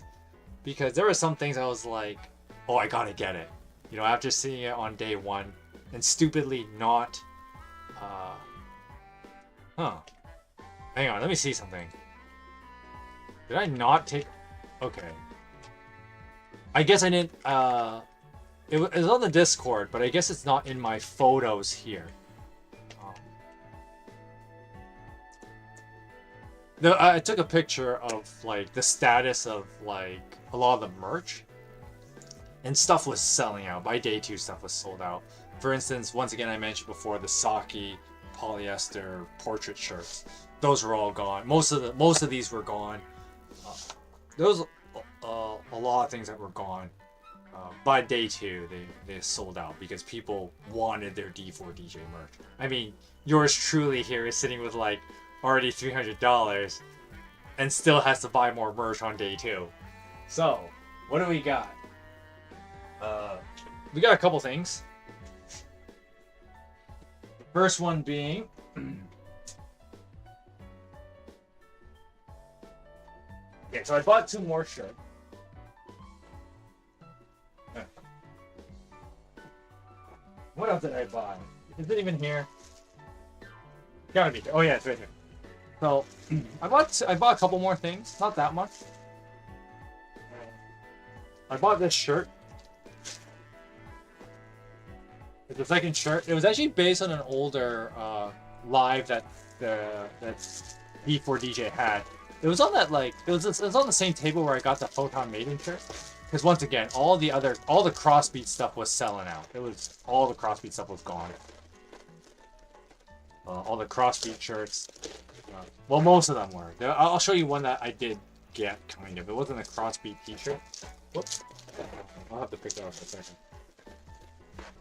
because there were some things I was like, oh, I gotta get it. You know, after seeing it on day 1 and stupidly not, hang on, let me see something. Did I not take... Okay. I guess I didn't... It was on the Discord, but I guess it's not in my photos here. I took a picture of, like, the status of, like, a lot of the merch. And stuff was selling out. By day 2, stuff was sold out. For instance, once again, I mentioned before, the Saki polyester portrait shirts. Those were all gone. Most of these were gone. There was a lot of things that were gone. By day 2, they sold out because people wanted their D4 DJ merch. I mean, yours truly here is sitting with like already $300 and still has to buy more merch on day 2. So, what do we got? We got a couple things. First one being okay, so I bought 2 more shirts. What else did I buy? Is it even here? Gotta be here. Oh yeah, it's right here. So I bought a couple more things, not that much. I bought this shirt. It's the second shirt. It was actually based on an older live that D4 DJ had. It was on that it was on the same table where I got the Photon Maiden shirt. Because once again, all the Crossbeat stuff was selling out. All the Crossbeat stuff was gone. All the Crossbeat shirts. Well, most of them were. I'll show you one that I did get, kind of. It wasn't a crossbeat t-shirt. Whoops. I'll have to pick that up in a second.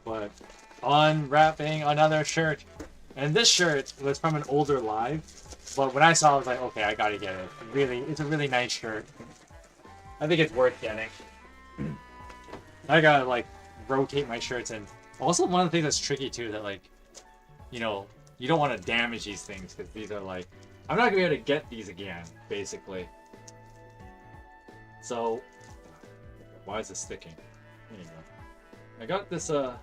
But unwrapping another shirt. And this shirt was from an older live. But when I saw it, I was like, okay, I gotta get it. It's a really nice shirt. I think it's worth getting. I gotta, like, rotate my shirts. And also, one of the things that's tricky, too, that, like, you know, you don't want to damage these things, because these are, like, I'm not gonna be able to get these again, basically. So, why is it sticking? Anyway, I got this, I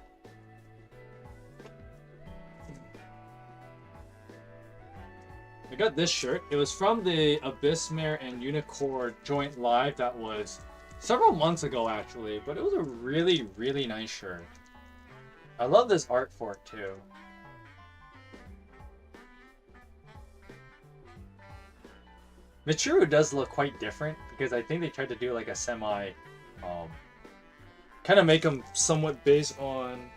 got this shirt. It was from the Abyssmare and Unicorn joint live that was several months ago, actually, but it was a really, really nice shirt. I love this art for it, too. Michiru does look quite different, because I think they tried to do like a semi, kind of make him somewhat based on,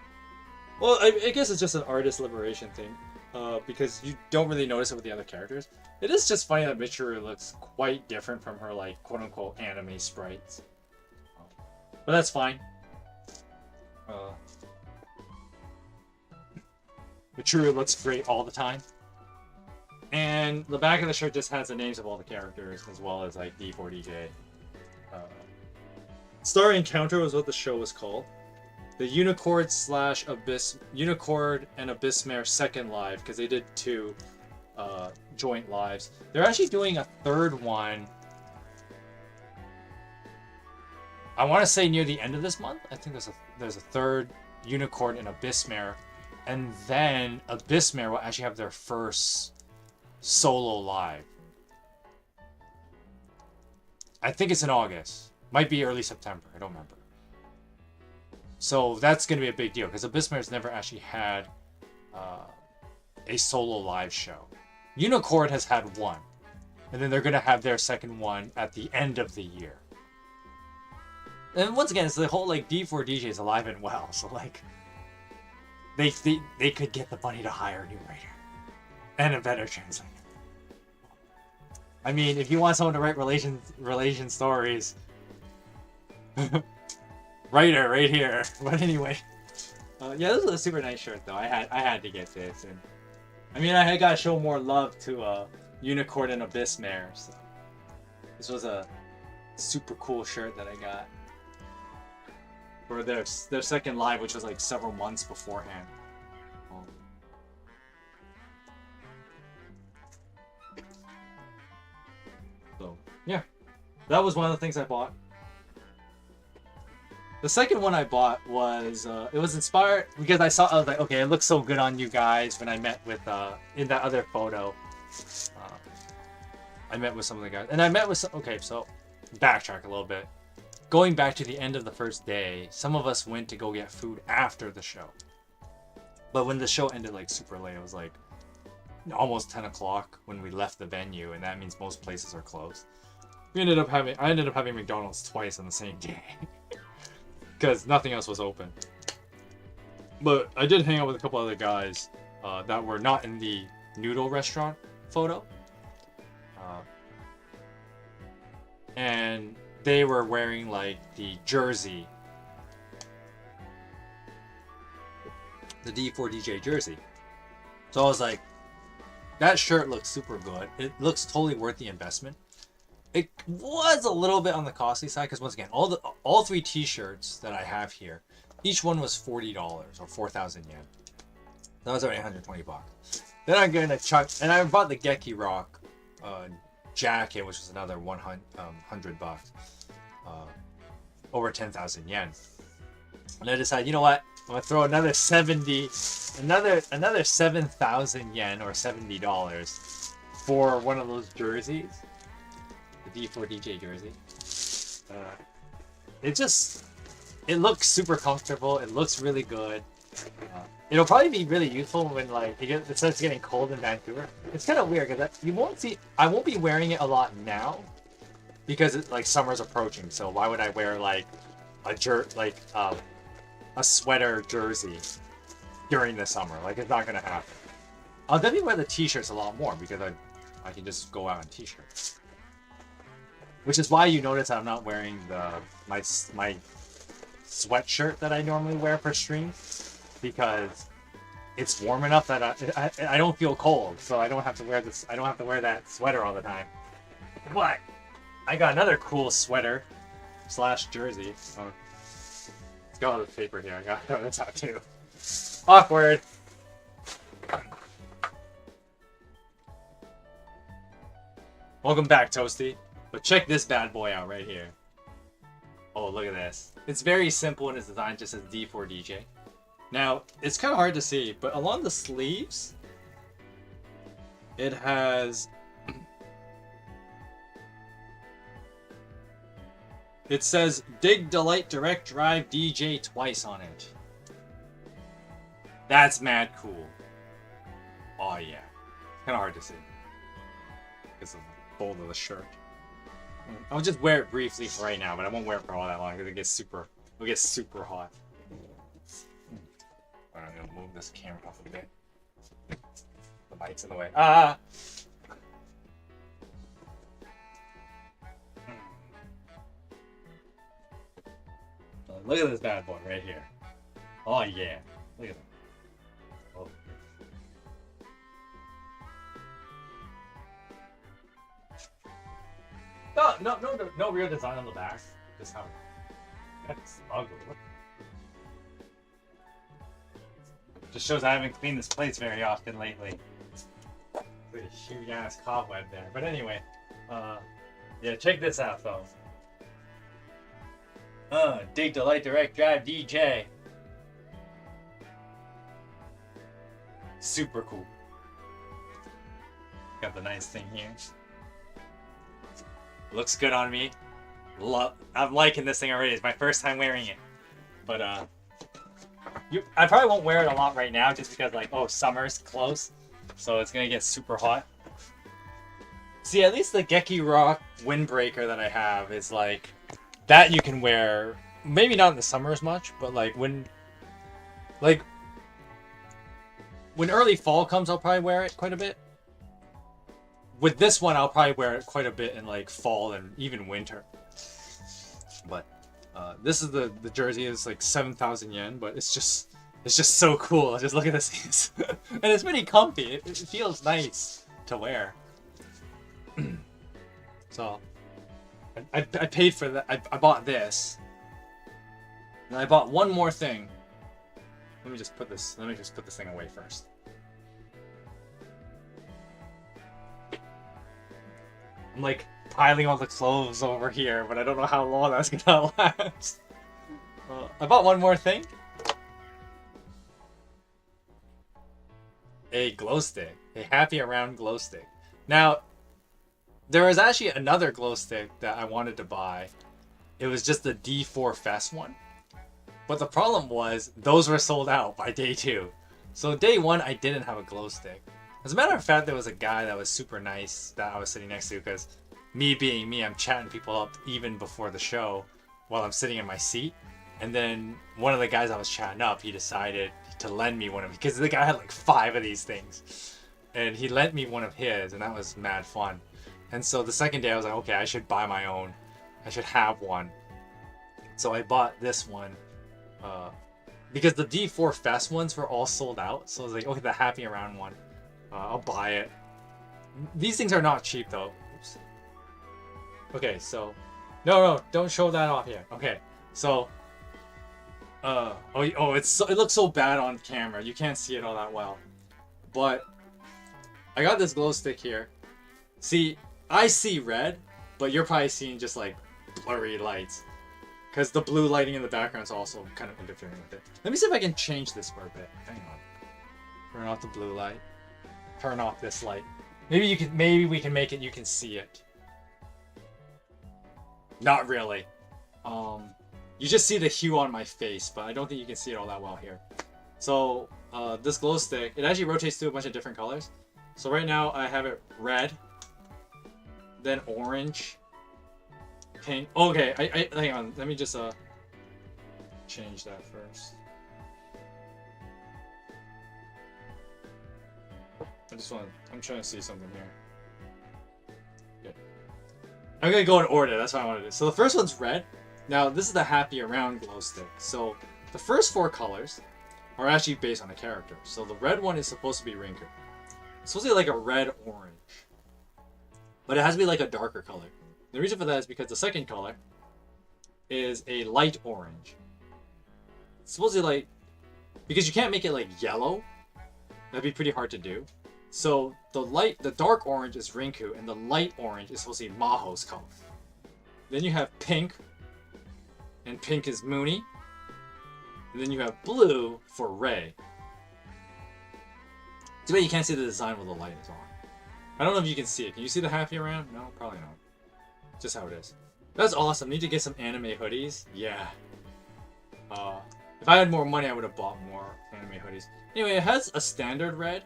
well, I guess it's just an artist liberation thing, because you don't really notice it with the other characters. It is just funny that Michiru looks quite different from her, like, quote-unquote anime sprites. But that's fine. Michiru looks great all the time. And the back of the shirt just has the names of all the characters, as well as, like, D4 DJ. Star Encounter was what the show was called. The Unicorn and Abyssmare second live, because they did 2 joint lives. They're actually doing a third one. I want to say near the end of this month. I think there's a third Unicorn and Abyssmare, and then Abyssmare will actually have their first solo live. I think it's in August. Might be early September. I don't remember. So that's going to be a big deal, because Abyssmare's never actually had a solo live show. Unicorn has had one, and then they're going to have their second one at the end of the year. And once again, it's the whole, like, D4 DJ is alive and well, so, like, they could get the money to hire a new writer and a better translator. I mean, if you want someone to write relation stories, writer right here. But anyway, yeah, this was a super nice shirt though. I had to get this, and I mean, I gotta show more love to Unicorn and Abyssmare. So this was a super cool shirt that I got for their second live, which was like several months beforehand. So yeah, that was one of the things I bought. The second one I bought was, it was inspired because I was like, okay, it looks so good on you guys when I met with, in that other photo. I met with some of the guys, and I met with some, okay, so, backtrack a little bit. Going back to the end of the first day, some of us went to go get food after the show. But when the show ended, like, super late, it was like, almost 10 o'clock when we left the venue, and that means most places are closed. I ended up having McDonald's twice on the same day. Because nothing else was open. But I did hang out with a couple other guys that were not in the noodle restaurant photo. And they were wearing, like, the jersey. The D4 DJ jersey. So I was like, that shirt looks super good. It looks totally worth the investment. It was a little bit on the costly side because, once again, all 3 t-shirts that I have here, each one was $40 or 4,000 yen. That was already 120 bucks. Then I'm gonna chuck, and I bought the Geki Rock jacket, which was another 100 bucks, over 10,000 yen. And I decided, you know what? I'm gonna throw another 7,000 yen or $70 for one of those jerseys. D4 DJ jersey. It looks super comfortable. It looks really good. It'll probably be really useful when, like, it starts getting cold in Vancouver. It's kind of weird because I won't be wearing it a lot now because summer's approaching. So why would I wear like a sweater jersey during the summer? Like, it's not gonna happen. I'll definitely wear the t-shirts a lot more because I can just go out in t-shirts. Which is why you notice I'm not wearing my sweatshirt that I normally wear for stream, because it's warm enough that I don't feel cold, so I don't have to wear this. I don't have to wear that sweater all the time. But I got another cool sweater slash jersey. Oh, let's go with the paper here. I got this out too. Awkward. Welcome back, Toasty. But check this bad boy out right here. Oh, look at this. It's very simple in its design, just as D4 DJ. Now, it's kind of hard to see, but along the sleeves, it has... It says Dig Delight Direct Drive DJ twice on it. That's mad cool. Oh yeah. Kind of hard to see. Because of the fold of the shirt. I'll just wear it briefly for right now, but I won't wear it for all that long because it gets super hot. I'm gonna move this camera off a bit. The mic's in the way. Ah! Look at this bad boy right here. Oh yeah. Look at him. Oh. No real design on the back. Just how that's ugly. Just shows I haven't cleaned this place very often lately. There's a huge ass cobweb there. But anyway, yeah, check this out though. Dig Delight Direct Drive DJ. Super cool. Got the nice thing here. Looks good on me. I'm liking this thing already. It's my first time wearing it. But I probably won't wear it a lot right now just because like, oh, summer's close. So it's gonna get super hot. See, at least the Geki Rock windbreaker that I have is like, that you can wear, maybe not in the summer as much, but like when early fall comes, I'll probably wear it quite a bit. With this one, I'll probably wear it quite a bit in like fall and even winter. But this is the jersey. It's like 7,000 yen, but it's just so cool. Just look at this, and it's pretty comfy. It feels nice to wear. So I paid for that. I bought this, and I bought one more thing. Let me just put this thing away first. I'm like piling all the clothes over here, but I don't know how long that's gonna last. I bought one more thing. A glow stick. A happy around glow stick. Now, there was actually another glow stick that I wanted to buy. It was just the D4 Fes one. But the problem was, those were sold out by day 2. So day 1, I didn't have a glow stick. As a matter of fact, there was a guy that was super nice that I was sitting next to, because me being me, I'm chatting people up even before the show while I'm sitting in my seat. And then one of the guys I was chatting up, he decided to lend me one of them, because the guy had like 5 of these things. And he lent me one of his, and that was mad fun. And so the second day I was like, okay, I should buy my own. I should have one. So I bought this one. Because the D4 Fest ones were all sold out. So I was like, okay, the happy around one. I'll buy it. These things are not cheap though. Oops. Okay, so... No, don't show that off here. Okay, so... it looks so bad on camera. You can't see it all that well. But... I got this glow stick here. See, I see red, but you're probably seeing just like blurry lights. Because the blue lighting in the background is also kind of interfering with it. Let me see if I can change this for a bit. Hang on. Turn off the blue light. Turn off this light. Maybe we can make it you can see it. Not really. You just see the hue on my face, but I don't think you can see it all that well here. So, this glow stick, it actually rotates through a bunch of different colors. So right now I have it red, then orange, pink. Okay, I hang on. Let me just change that first. I'm trying to see something here. Good. I'm gonna go in order. That's what I want to do. So the first one's red. Now this is the happy around glow stick. So the first 4 colors are actually based on a character. So the red one is supposed to be Rinku. It's supposed to be like a red orange, but it has to be like a darker color. The reason for that is because the second color is a light orange. It's supposed to be like, because you can't make it like yellow. That'd be pretty hard to do. So the dark orange is Rinku, and the light orange is supposed to be Maho's color. Then you have pink, and pink is Mooney. And then you have blue for Ray. Too bad you can't see the design while the light is on. I don't know if you can see it. Can you see the happy around? No, probably not. Just how it is. That's awesome. Need to get some anime hoodies. Yeah. If I had more money, I would have bought more anime hoodies. Anyway, it has a standard red.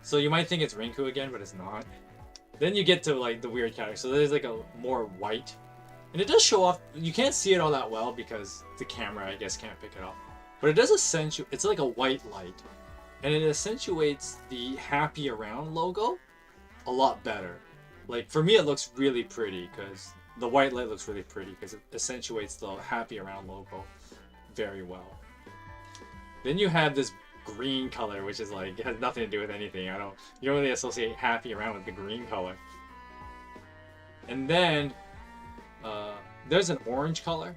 So you might think it's Rinku again, but it's not. Then you get to like the weird character. So there's like a more white. And it does show off. You can't see it all that well because the camera, I guess, can't pick it up. But it does accentuate. It's like a white light. And it accentuates the happy around logo a lot better. Like for me, it looks really pretty because the white light looks really pretty because it accentuates the happy around logo very well. Then you have this green color, which is like, it has nothing to do with anything. You don't really associate happy around with the green color. And then there's an orange color,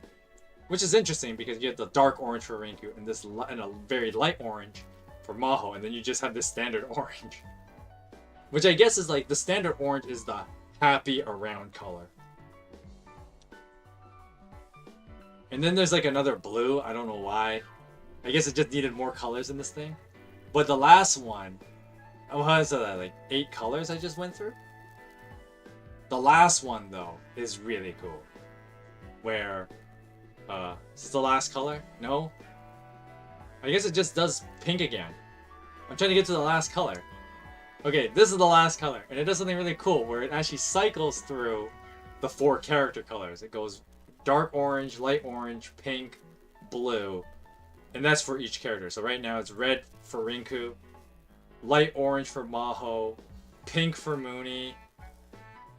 which is interesting because you have the dark orange for Rinku and and a very light orange for Maho, and then you just have this standard orange, which I guess is like the standard orange is the happy around color. And then there's like another blue. I don't know why. I guess it just needed more colors in this thing. But the last one, what is that, like 8 colors I just went through? The last one though is really cool. Where, is this the last color? No? I guess it just does pink again. I'm trying to get to the last color. Okay, this is the last color. And it does something really cool where it actually cycles through the 4 character colors. It goes dark orange, light orange, pink, blue. And that's for each character. So right now it's red for Rinku, light orange for Maho, pink for Mooney,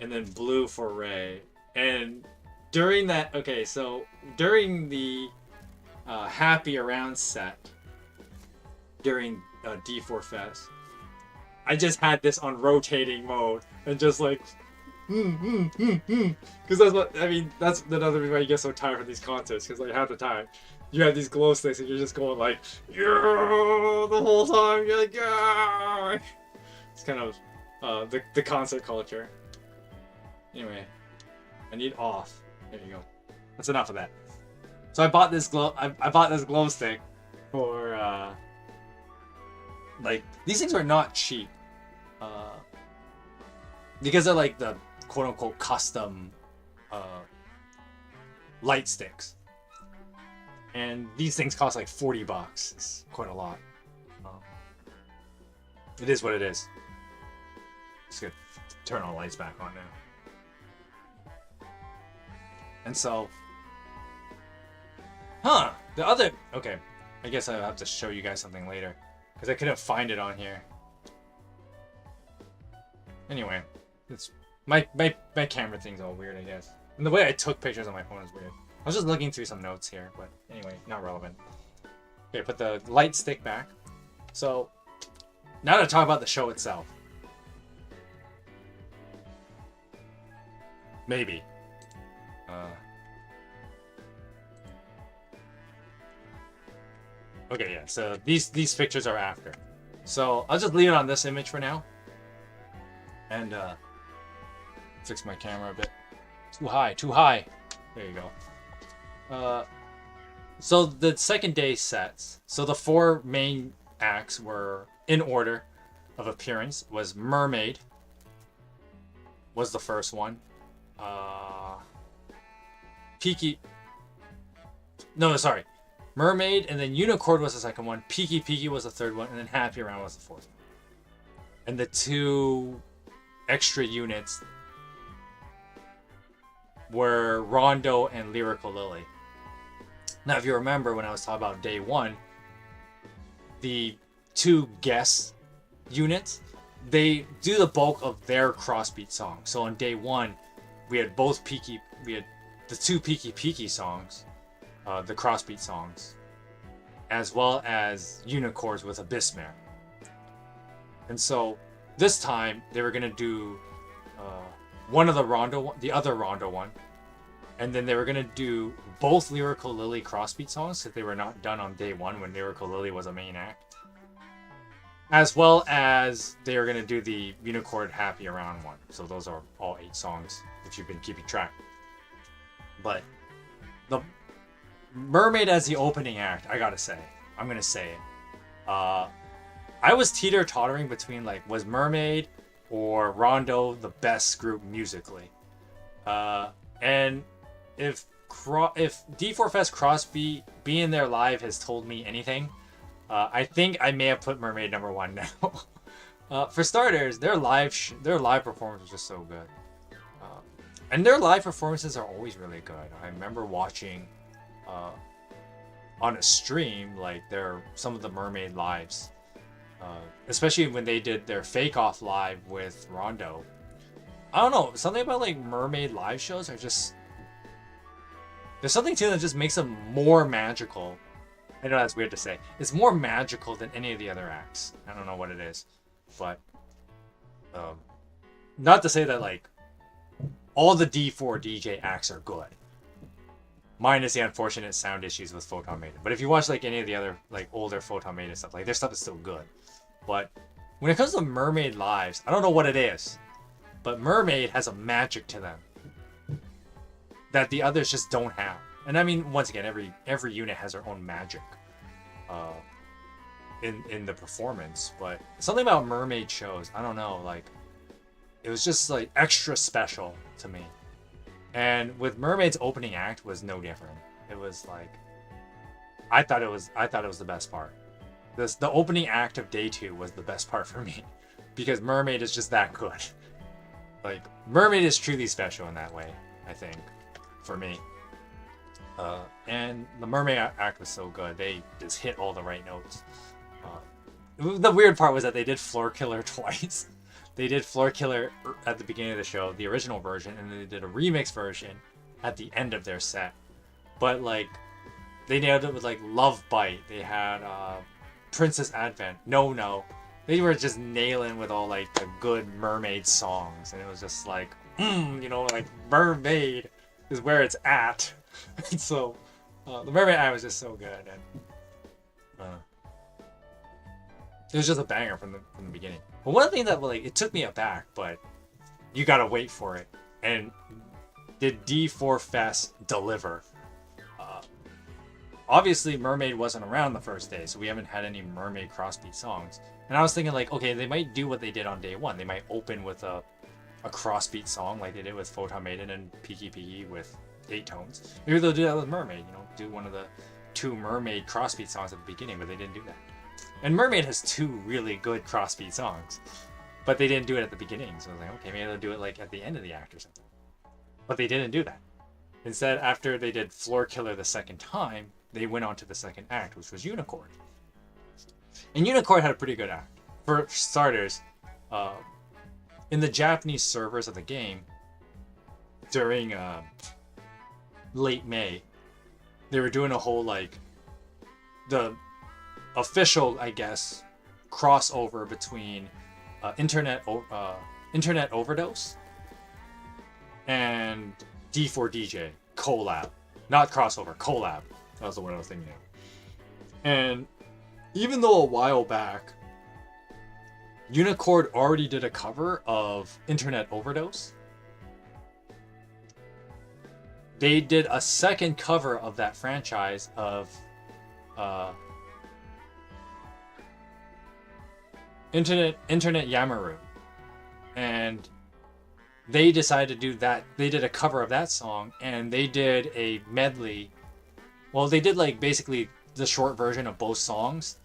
and then blue for Ray. And during that, okay, so during the Happy Around set, during D4 Fes, I just had this on rotating mode and just like, because that's what, I mean, that's another reason why you get so tired from these concerts, because like half the time, you have these glow sticks and you're just going like, yeah, the whole time. You're like, yeah. It's kind of the concert culture. Anyway, I need off. There you go. That's enough of that. So I bought this glow. I bought this glow stick for like, these things are not cheap. Because they're like the quote unquote custom light sticks. And these things cost like $40. It's quite a lot. It is what it is. Just gonna turn all the lights back on now. And so, the other, okay, I guess I'll have to show you guys something later because I couldn't find it on here. Anyway, it's my camera thing's all weird, I guess. And the way I took pictures on my phone is weird. I was just looking through some notes here, but anyway, not relevant. Okay, put the light stick back. So, now to talk about the show itself. Maybe. Okay, yeah, so these pictures are after. So, I'll just leave it on this image for now. And, fix my camera a bit. Too high, too high. There you go. So the second day sets. So the 4 main acts were in order of appearance. Was Mermaid. Was the first one. Peaky. No, sorry. Mermaid and then Unicorn was the second one. Peaky Peaky was the third one, and then Happy Around was the fourth one. And the 2 extra units were Rondo and Lyrical Lily. Now, if you remember when I was talking about day 1, the 2 guest units, they do the bulk of their crossbeat song. So on day 1, we had both Peaky, we had the two Peaky songs, the crossbeat songs, as well as Unicorns with Abyssmare. And so this time they were gonna do one of the other Rondo one, and then they were gonna do both Lyrical Lily crossbeat songs because they were not done on day one when Lyrical Lily was a main act, as well as they were gonna do the Unicorn Happy Around one. So those are all 8 songs if you've been keeping track. But the Mermaid as the opening act, I gotta say, I'm gonna say it. I was teeter-tottering between like, was Mermaid or Rondo the best group musically? And if D4 Fes Crossbeat being there live has told me anything, I think I may have put Mermaid number 1 now. For starters, their live performance was just so good, and their live performances are always really good. I remember watching on a stream like some of the Mermaid lives, especially when they did their Fake Off live with Rondo. I don't know, something about like Mermaid live shows are just, there's something to them that just makes them more magical. I know that's weird to say. It's more magical than any of the other acts. I don't know what it is, but not to say that like all the D4 DJ acts are good, minus the unfortunate sound issues with Photon Maiden. But if you watch like any of the other like older Photon Maiden stuff, like their stuff is still good. But when it comes to Mermaid lives, I don't know what it is, but Mermaid has a magic to them that the others just don't have. And I mean, once again, every unit has their own magic in the performance. But something about Mermaid shows, I don't know, like it was just like extra special to me. And with Mermaid's opening act was no different. It was like, I thought it was the best part. The opening act of day 2 was the best part for me because Mermaid is just that good. Like Mermaid is truly special in that way, I think, for me. And the Mermaid act was so good. They just hit all the right notes. The weird part was that they did Floor Killer twice. They did Floor Killer at the beginning of the show, the original version, and then they did a remix version at the end of their set. But like, they nailed it with like Love Bite. They had Princess Advent. No. They were just nailing with all like the good Mermaid songs, and it was just like, like Mermaid is where it's at. And so the Mermaid act was just so good, and it was just a banger from the beginning. But one thing that like it took me aback, but you gotta wait for it. And did D4 Fes deliver? Obviously, Mermaid wasn't around the first day, so we haven't had any Mermaid crossbeat songs. And I was thinking like, okay, they might do what they did on day 1. They might open with a crossbeat song like they did with Photon Maiden and Peaky with 8 tones. Maybe they'll do that with Mermaid. Do one of the 2 Mermaid crossbeat songs at the beginning, but they didn't do that. And Mermaid has 2 really good crossbeat songs, but they didn't do it at the beginning. So I was like, okay, maybe they'll do it like at the end of the act or something. But they didn't do that. Instead, after they did Floor Killer the second time, they went on to the second act, which was Unicorn. And Unicorn had a pretty good act. For starters, in the Japanese servers of the game, during late May, they were doing a whole like the official, I guess, crossover between Internet Overdose and D4 DJ collab. Not crossover, collab. That was the word I was thinking of. And even though a while back Unicord already did a cover of Internet Overdose, they did a second cover of that franchise of Internet Yamaru, and they decided to do that. They did a cover of that song, and they did a medley. Well, they did like basically the short version of both songs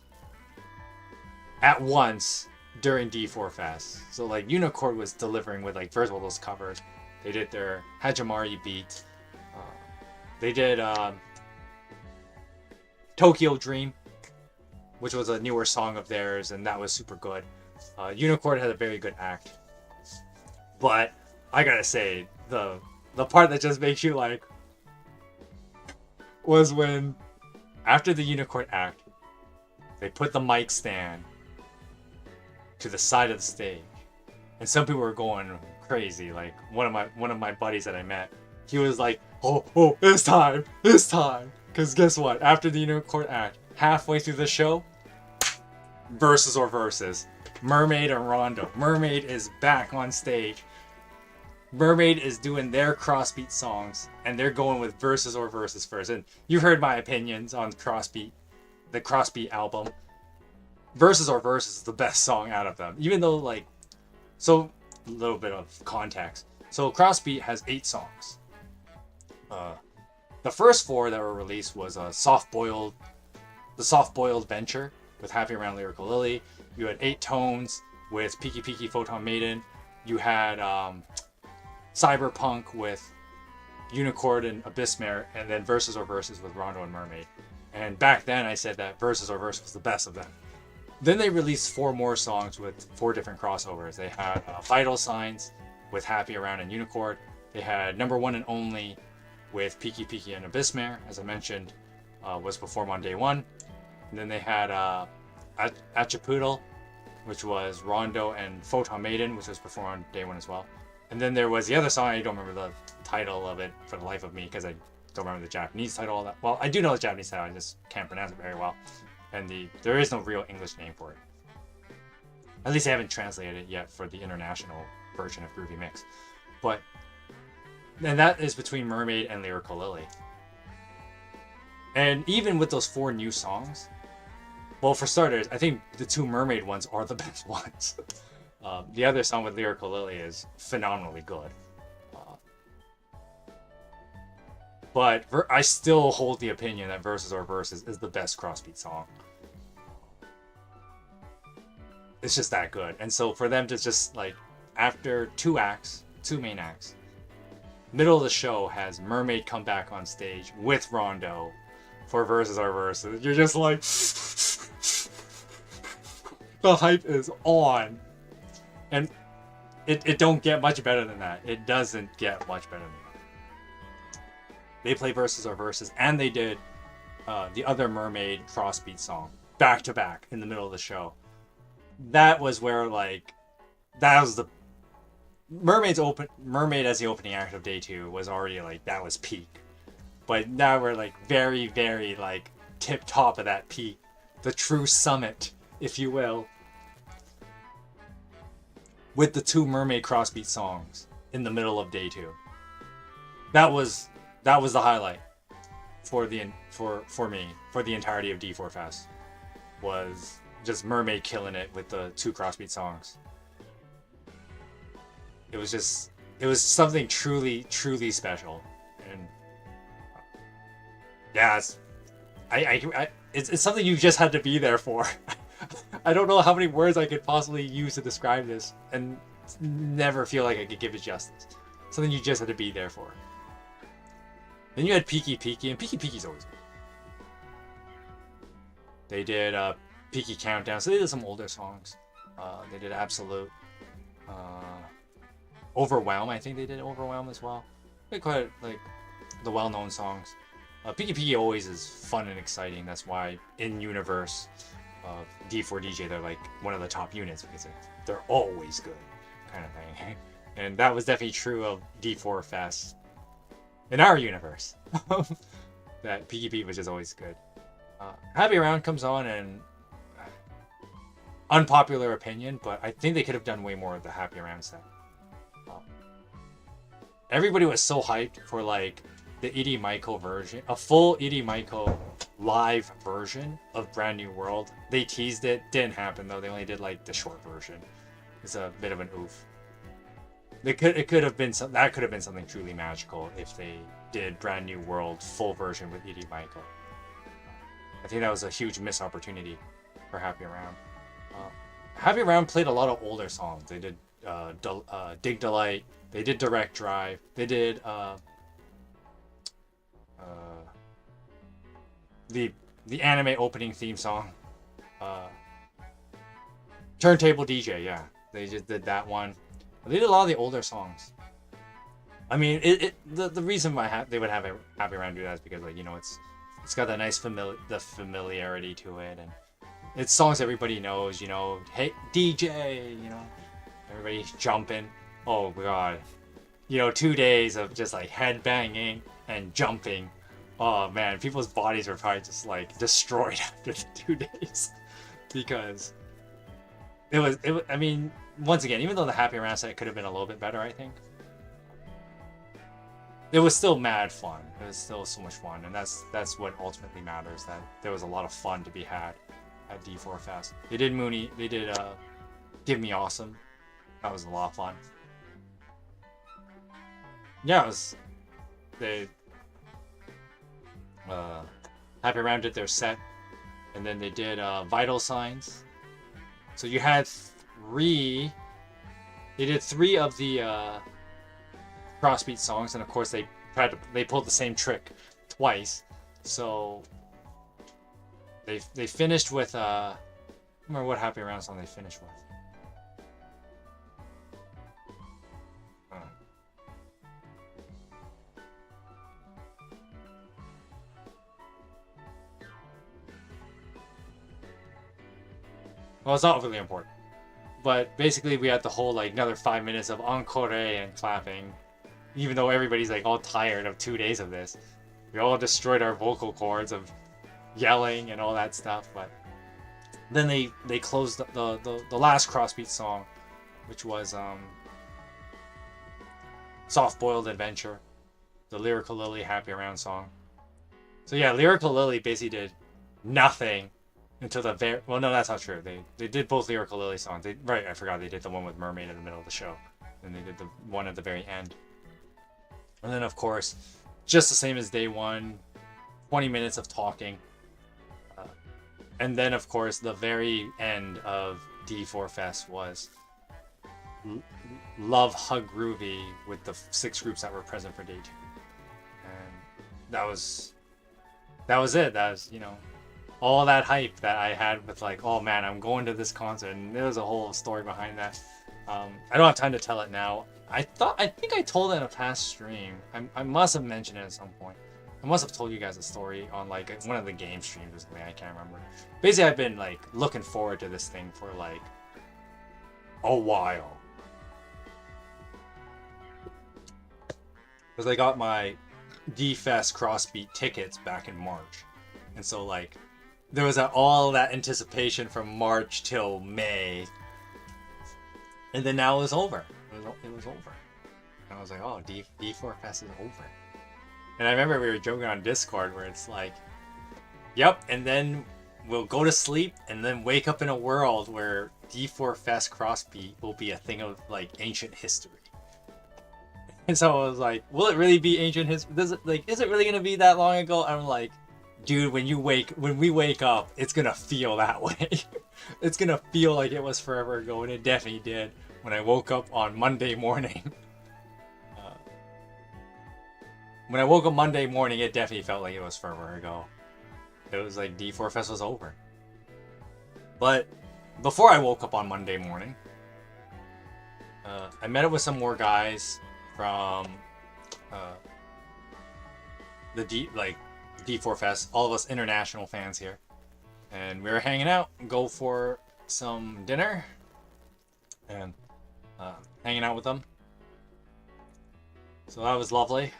at once during D4 Fes. So like Unicord was delivering with like, first of all, those covers. They did their Hajimari beat. They did Tokyo Dream, which was a newer song of theirs, and that was super good. Unicord had a very good act. But I gotta say, the the part that just makes you like was when after the Unicorn act, they put the mic stand to the side of the stage, and some people were going crazy. Like one of my buddies that I met, he was like, "Oh, it's time, it's time!" Because guess what? After the Unicorn act, halfway through the show, verses or verses, Mermaid and Rondo. Mermaid is back on stage. Mermaid is doing their crossbeat songs, and they're going with verses or verses first. And you've heard my opinions on crossbeat, the crossbeat album. Verses or verses is the best song out of them, even though like, so a little bit of context. So crossbeat has 8 songs. The first 4 that were released was the soft boiled venture with Happy Around Lyrical Lily. You had 8 tones with Peaky Peaky Photon Maiden. You had Cyberpunk with Unicorn and Abyssmare, and then Verses or Verses with Rondo and Mermaid. And back then I said that Verses or Verses was the best of them. Then they released 4 more songs with 4 different crossovers. They had Vital Signs with Happy Around and Unicorn. They had Number One and Only with Peaky Peaky and Abyssmare, as I mentioned, was performed on day 1. And then they had Achapoodle, which was Rondo and Photon Maiden, which was performed on day 1 as well. And then there was the other song, I don't remember the title of it for the life of me, because I don't remember the Japanese title of that. Well, I do know the Japanese title, I just can't pronounce it very well. And there is no real English name for it. At least I haven't translated it yet for the international version of Groovy Mix. But, and that is between Mermaid and Lyrical Lily. And even with those 4 new songs, well, for starters, I think the 2 Mermaid ones are the best ones. The other song with Lyrical Lily is phenomenally good. But I still hold the opinion that Verses or Verses is the best crossbeat song. It's just that good. And so for them to just like, after 2 main acts, middle of the show has Mermaid come back on stage with Rondo for Verses or Verses. You're just like, the hype is on. And it don't get much better than that. It doesn't get much better than that. They play Verses or Verses, and they did the other Mermaid crossbeat song back to back in the middle of the show. That was where like, that was the Mermaid as the opening act of day 2 was already like, that was peak. But now we're like very, very like tip top of that peak, the true summit, if you will, with the 2 Mermaid crossbeat songs in the middle of day 2. That was the highlight for me for the entirety of D4 Fes, was just Mermaid killing it with the 2 crossbeat songs. It was something truly, truly special. And yeah, it's something you just had to be there for. I don't know how many words I could possibly use to describe this and never feel like I could give it justice. Something you just had to be there for. Then you had Peaky Peaky, and Peaky Peaky's always good. They did Peaky Countdown, so they did some older songs. They did Absolute. Overwhelm, I think they did Overwhelm as well. They quite like the well-known songs. Peaky Peaky always is fun and exciting. That's why in universe of D4 DJ, they're like one of the top units, because they're always good, kind of thing. And that was definitely true of D4 Fes in our universe. That Peaky Pete was just always good. Happy Around comes on, and unpopular opinion, but I think they could have done way more of the Happy Around set. Everybody was so hyped for like the Edie Michael version, a full Edie Michael live version of Brand New World. They teased it, didn't happen though. They only did like the short version. It's a bit of an oof. It could have been something truly magical if they did Brand New World full version with Edie Michael. I think that was a huge missed opportunity for Happy Around. Happy Around played a lot of older songs. They did Dig Delight. They did Direct Drive. They did the anime opening theme song. Turntable DJ, yeah. They just did that one. They did a lot of the older songs. I mean, the reason why they would have a happy round do that is because, like, you know, it's got that nice familiarity to it, and it's songs everybody knows. You know, hey DJ, you know, everybody's jumping. Oh god, you know, 2 days of just like head banging and jumping. Oh man, people's bodies were probably just like destroyed after the 2 days because it was. I mean, once again, even though the happy round set could have been a little bit better, I think it was still mad fun. It was still so much fun, and that's what ultimately matters. That there was a lot of fun to be had at D4 Fest. They did Mooney. They did Give Me Awesome. That was a lot of fun. Yeah, it was. They Happy Round did their set, and then they did Vital Signs. So you had three. They did three of the crossbeat songs, and of course they pulled the same trick twice. So they finished with I don't remember what Happy Round song they finished with. Well, it's not really important. But basically, we had the whole, like, another 5 minutes of encore and clapping. Even though everybody's, like, all tired of 2 days of this. We all destroyed our vocal cords of yelling and all that stuff. But then they closed the last crossbeat song, which was Soft Boiled Adventure, the Lyrical Lily Happy Round song. So yeah, Lyrical Lily basically did nothing until the very... Well, no, that's not true. They did both Lyrical Lily songs. Right, I forgot. They did the one with Mermaid in the middle of the show. And they did the one at the very end. And then, of course, just the same as day one, 20 minutes of talking. And then, of course, the very end of D4 Fest was Love Hug Groovy with the 6 groups that were present for day 2. And that was it. That was, you know... all that hype that I had with, like, oh man, I'm going to this concert, and there was a whole story behind that. I don't have time to tell it now. I think I told it in a past stream. I must have mentioned it at some point. I must have told you guys a story on, like, one of the game streams or something. I can't remember. Basically, I've been, like, looking forward to this thing for, like, a while. Because I got my D-Fest Crossbeat tickets back in March. And so, like, there was all that anticipation from March till May, and then now it was over. It was over. And I was like, oh, D4 Fest is over. And I remember we were joking on Discord where it's like, yep, and then we'll go to sleep and then wake up in a world where D4 Fest Crossbeat will be a thing of, like, ancient history. And so I was like, will it really be ancient history? Is it really gonna be that long ago? I'm like, dude, when we wake up, it's gonna feel that way. It's gonna feel like it was forever ago, and it definitely did when I woke up on Monday morning. When I woke up Monday morning, it definitely felt like it was forever ago. It was like D4 Fest was over. But before I woke up on Monday morning, I met up with some more guys from the D4 Fest, all of us international fans here, and we were hanging out, go for some dinner, and hanging out with them. So that was lovely.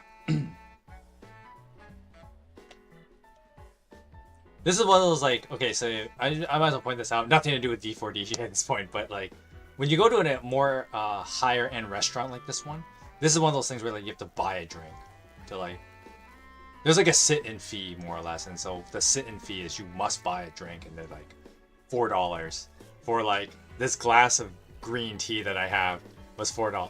This is one of those, like, okay, so I might as well point this out. Nothing to do with D4 DJ at this point, but, like, when you go to a more higher end restaurant like this one, this is one of those things where, like, you have to buy a drink to, like, there's like a sit-in fee, more or less, and so the sit-in fee is you must buy a drink, and they're like $4 for, like, this glass of green tea that I have was $4.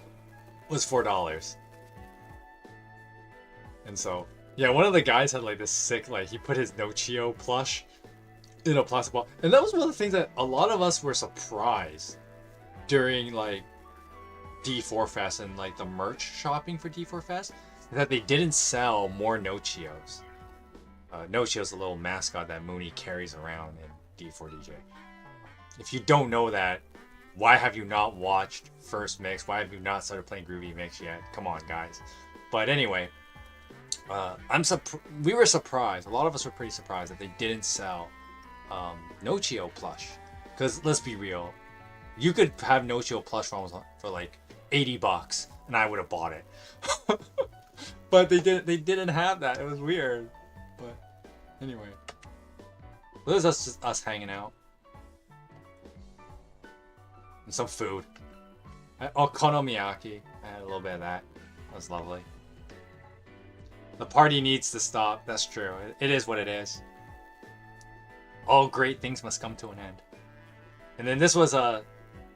And so, yeah, one of the guys had, like, this sick, like, he put his Nochio plush in a plastic ball, and that was one of the things that a lot of us were surprised during, like, D4 Fest and, like, the merch shopping for D4 Fest. That they didn't sell more Nochios. Nochio's a little mascot that Mooney carries around in D4 DJ. If you don't know that, why have you not watched First Mix? Why have you not started playing Groovy Mix yet? Come on, guys. But anyway, we were surprised. A lot of us were pretty surprised that they didn't sell Nochio plush. Because let's be real, you could have Nochio plush for like $80, and I would have bought it. But they didn't have that. It was weird. But anyway, this is just us hanging out and some food. Okonomiyaki. I had a little bit of that. That was lovely. The party needs to stop. That's true. It is what it is. All great things must come to an end. And then this was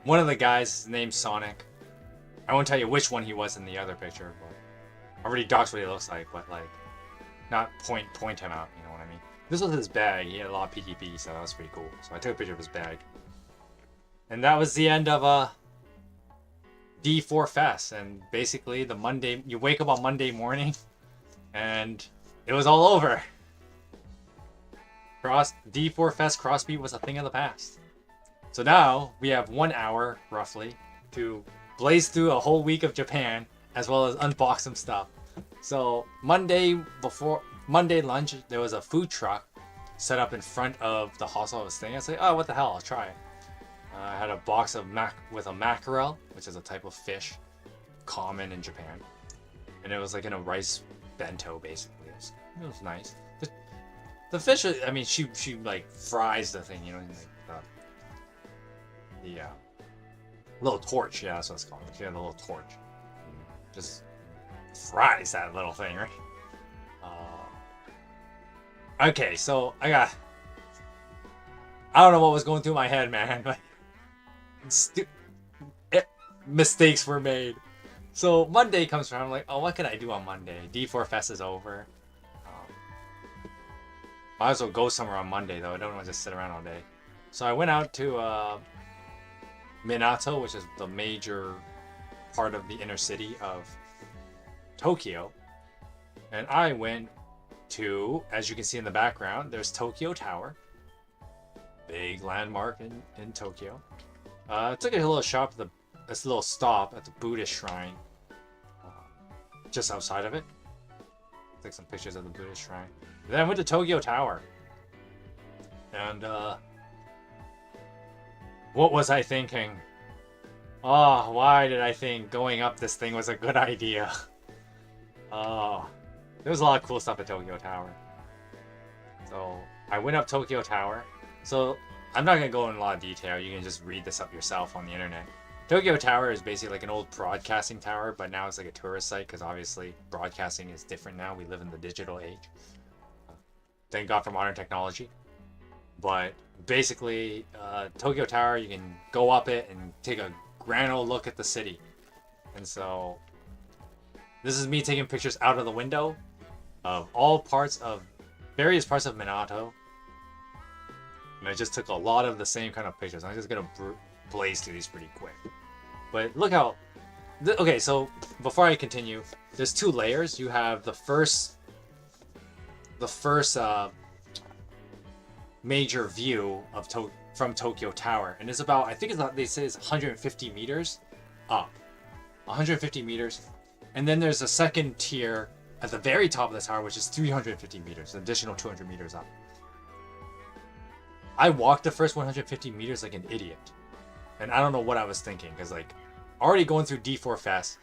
one of the guys named Sonic. I won't tell you which one he was in the other picture, but I already doxed what he looks like, but like, not point him out, you know what I mean? This was his bag. He had a lot of PTP, so that was pretty cool. So I took a picture of his bag. And that was the end of D4 Fes. And basically the Monday, you wake up on Monday morning and it was all over. D4 Fes Crossbeat was a thing of the past. So now we have 1 hour roughly to blaze through a whole week of Japan as well as unbox some stuff. So before Monday lunch, there was a food truck set up in front of the hostel I was staying at. I was like, oh, what the hell, I'll try it. I had a box of with a mackerel, which is a type of fish common in Japan. And it was like in a rice bento, basically. It was nice. The fish, I mean, she like fries the thing, you know, like the little torch. Yeah, that's what it's called. She had a little torch. Just fries that little thing, right? Okay, so I don't know what was going through my head, man, but mistakes were made. So Monday comes around, I'm like, oh, what can I do on Monday? D4 Fest is over. Might as well go somewhere on Monday, though. I don't want to just sit around all day. So I went out to Minato, which is the major part of the inner city of Tokyo. And I went to, as you can see in the background, there's Tokyo Tower. Big landmark in Tokyo. Took a little stop at the Buddhist shrine. Just outside of it. Took some pictures of the Buddhist shrine. Then I went to Tokyo Tower. And, what was I thinking? Oh, why did I think going up this thing was a good idea? Oh, there was a lot of cool stuff at Tokyo Tower. So, I went up Tokyo Tower. So, I'm not going to go in a lot of detail. You can just read this up yourself on the internet. Tokyo Tower is basically like an old broadcasting tower, but now it's like a tourist site because obviously broadcasting is different now. We live in the digital age. Thank God for modern technology. But basically, Tokyo Tower, you can go up it and take a grand old look at the city. And so, this is me taking pictures out of the window of various parts of Minato. And I just took a lot of the same kind of pictures. I'm just gonna blaze through these pretty quick. But look how... okay, so before I continue, there's two layers. You have the first major view of from Tokyo Tower, and it's about, I think they say it's 150 meters up, 150 meters, and then there's a second tier at the very top of the tower, which is 350 meters, an additional 200 meters up. I walked the first 150 meters like an idiot, and I don't know what I was thinking, because like already going through D4 Fest,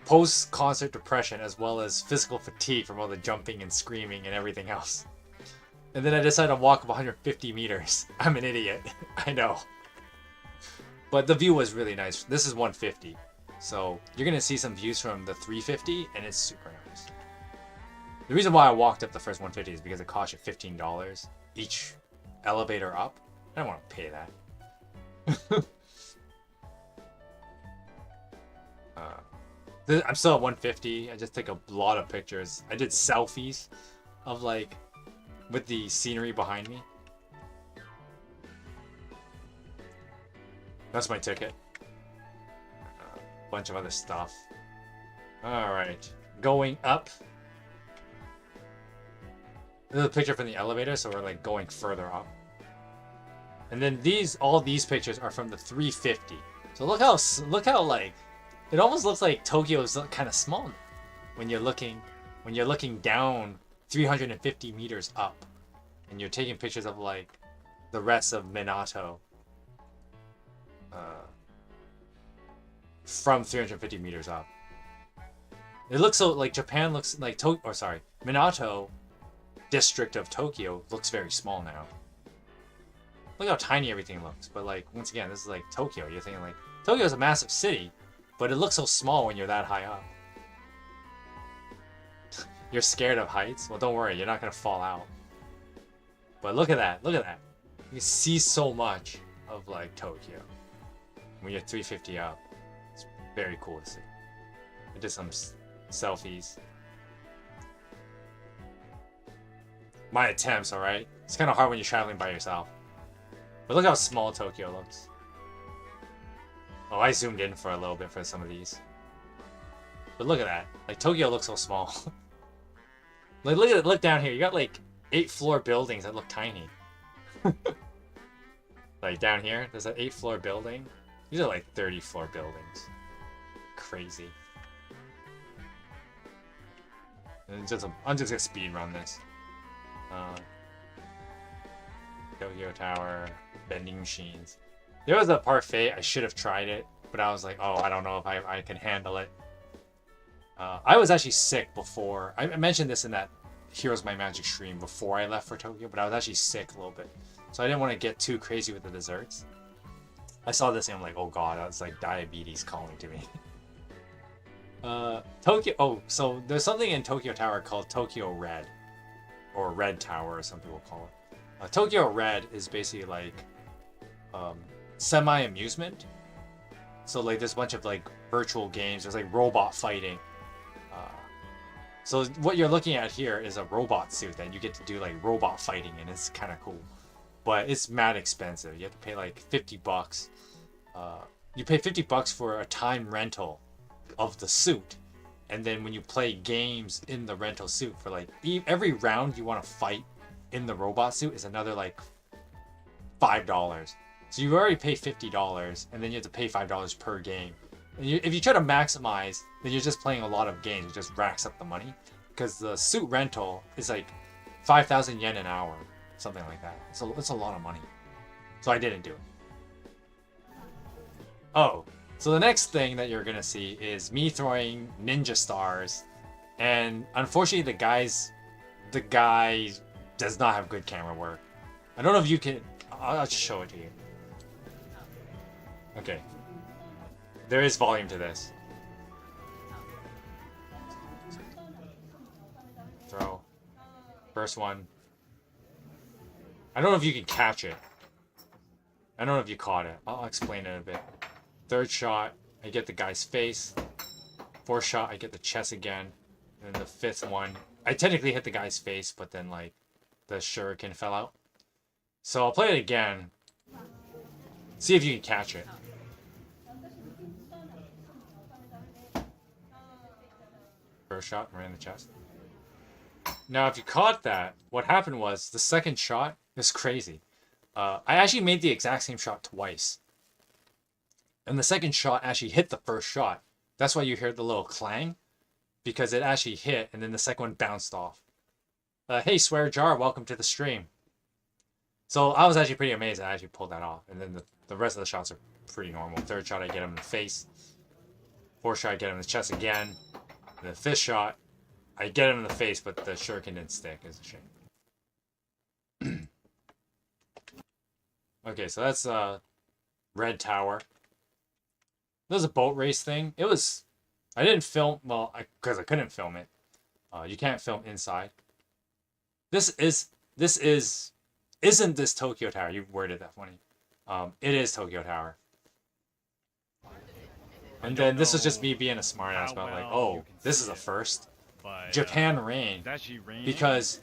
post-concert depression, as well as physical fatigue from all the jumping and screaming and everything else. And then I decided to walk up 150 meters. I'm an idiot. I know. But the view was really nice. This is 150. So you're going to see some views from the 350, and it's super nice. The reason why I walked up the first 150 is because it cost you $15 each elevator up. I don't want to pay that. I'm still at 150. I just take a lot of pictures. I did selfies of like with the scenery behind me. That's my ticket. A bunch of other stuff. Alright. Going up. This is a picture from the elevator, so we're like going further up. And then all these pictures are from the 350. So look how like, it almost looks like Tokyo is kind of small. when you're looking down 350 meters up, and you're taking pictures of like the rest of Minato from 350 meters up. It looks so like Japan looks like Minato district of Tokyo looks very small now. Look how tiny everything looks. But like once again, this is like Tokyo. You're thinking like Tokyo is a massive city, but it looks so small when you're that high up. You're scared of heights? Well, don't worry, you're not gonna fall out. But look at that, look at that. You can see so much of like Tokyo when you're 350 up. It's very cool to see. I did some selfies. My attempts, alright? It's kind of hard when you're traveling by yourself. But look how small Tokyo looks. Oh, I zoomed in for a little bit for some of these. But look at that. Like, Tokyo looks so small. Like, look down here. You got, like, 8-floor buildings that look tiny. Like, down here, there's an 8-floor building. These are, like, 30-floor buildings. Crazy. And I'm just gonna speed run this. Tokyo Tower, vending machines. There was a parfait, I should have tried it, but I was like, oh, I don't know if I can handle it. I was actually sick before. I mentioned this in that Heroes My Magic stream before I left for Tokyo, but I was actually sick a little bit. So I didn't want to get too crazy with the desserts. I saw this and I'm like, oh god, it's like diabetes calling to me. So there's something in Tokyo Tower called Tokyo Red. Or Red Tower, as some people call it. Tokyo Red is basically like semi-amusement. So like there's a bunch of like virtual games. There's like robot fighting. So what you're looking at here is a robot suit that you get to do like robot fighting, and it's kind of cool. But it's mad expensive. You have to pay like $50. You pay $50 for a time rental of the suit. And then when you play games in the rental suit for like every round you want to fight in the robot suit is another like $5. So you already pay $50 and then you have to pay $5 per game. And if you try to maximize, then you're just playing a lot of games. It just racks up the money because the suit rental is like 5,000 yen an hour, something like that. It's a lot of money. So I didn't do it. Oh. So the next thing that you're gonna see is me throwing ninja stars, and unfortunately the guy does not have good camera work. I don't know if you can. I'll just show it to you. Okay. There is volume to this. Throw. First one. I don't know if you can catch it. I don't know if you caught it. I'll explain it a bit. Third shot, I get the guy's face. Fourth shot, I get the chest again. And then the fifth one, I technically hit the guy's face, but then like the shuriken fell out. So I'll play it again. See if you can catch it. First shot, right in the chest. Now, if you caught that, what happened was the second shot is crazy. I actually made the exact same shot twice. And the second shot actually hit the first shot. That's why you hear the little clang. Because it actually hit, and then the second one bounced off. Hey, Swear Jar, welcome to the stream. So I was actually pretty amazed I actually pulled that off. And then the rest of the shots are pretty normal. Third shot, I get him in the face. Fourth shot, I get him in the chest again. And the fifth shot, I get him in the face, but the shuriken didn't stick. It's a shame. Okay, so that's Red Tower. There's a boat race thing. It was... I didn't film... Well, because I couldn't film it. You can't film inside. Isn't this Tokyo Tower? You worded that funny. It is Tokyo Tower. And then this is just me being a smartass about like, oh, this is a first. Japan rain. Because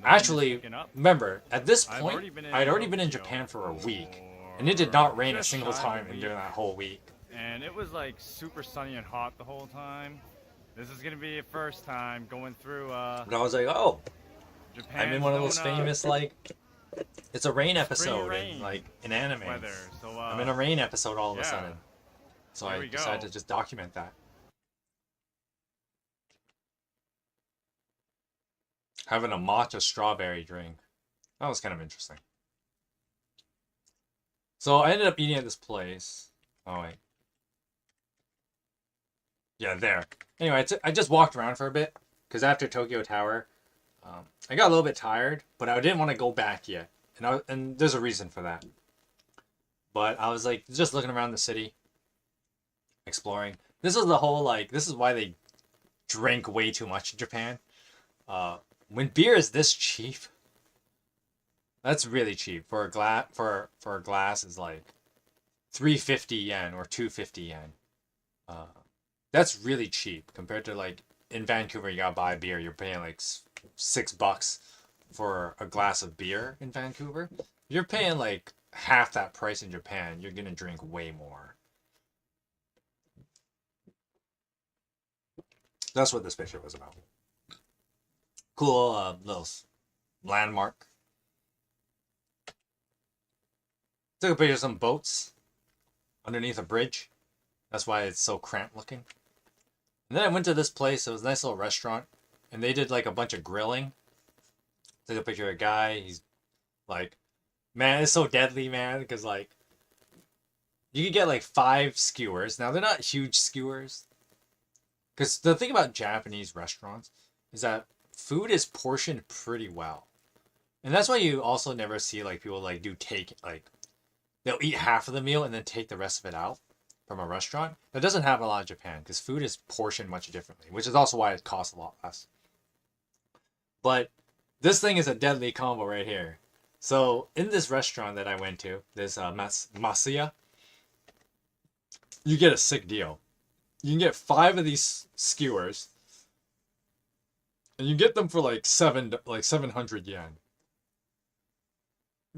actually, remember, at this point, I had already been in Japan for a week. And it did not rain a single time during that whole week. And it was like super sunny and hot the whole time. This is gonna be a first time going through But I was like, oh, Japan. I'm in one of those famous like it's a rain episode in like in anime. Weather. So, I'm in a rain episode all of a sudden. So There I we decided go. to just document that. having a matcha strawberry drink. That was kind of interesting. So I ended up eating at this place. Oh wait. Yeah, there. Anyway, I just walked around for a bit because after Tokyo Tower, I got a little bit tired, but I didn't want to go back yet, and there's a reason for that. But I was like just looking around the city, exploring. This is the whole like this is why they drink way too much in Japan. When beer is this cheap, that's really cheap for a glass. For a glass is like 350 yen or 250 yen. Uh, that's really cheap compared to like in Vancouver. You gotta buy beer. You're paying like $6 for a glass of beer in Vancouver. You're paying like half that price in Japan. You're gonna drink way more. That's what this picture was about. Cool little landmark. Took a picture of some boats underneath a bridge. That's why it's so cramped looking. And then I went to this place. It was a nice little restaurant. And they did like a bunch of grilling. Took a picture of a guy. He's like, man, it's so deadly, man. Because like, you could get like 5 skewers. Now, they're not huge skewers. Because the thing about Japanese restaurants is that food is portioned pretty well. And that's why you also never see like people like do take like they'll eat half of the meal and then take the rest of it out from a restaurant. That doesn't happen a lot in Japan because food is portioned much differently, which is also why it costs a lot less. But this thing is a deadly combo right here. So in this restaurant that I went to, this Masuya, you get a sick deal. You can get 5 of these skewers, and you get them for like 700 yen.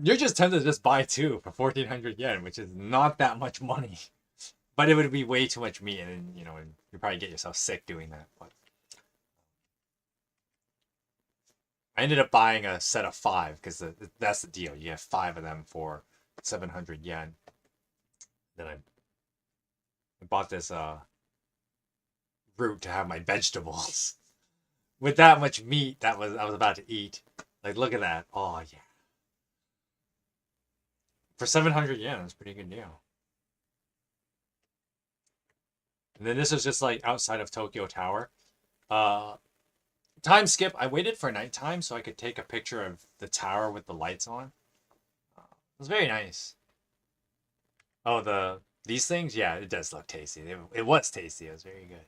You're just tempted to just buy 2 for 1,400 yen, which is not that much money. But it would be way too much meat, and you probably get yourself sick doing that. But I ended up buying a set of 5 because that's the deal. You have 5 of them for 700 yen. Then I bought this root to have my vegetables. With that much meat I was about to eat. Like, look at that. Oh yeah. For 700 yen, it's a pretty good deal. And then this is just like outside of Tokyo Tower. Time skip. I waited for nighttime so I could take a picture of the tower with the lights on. It was very nice. Oh, these things? Yeah, it does look tasty. It was tasty. It was very good.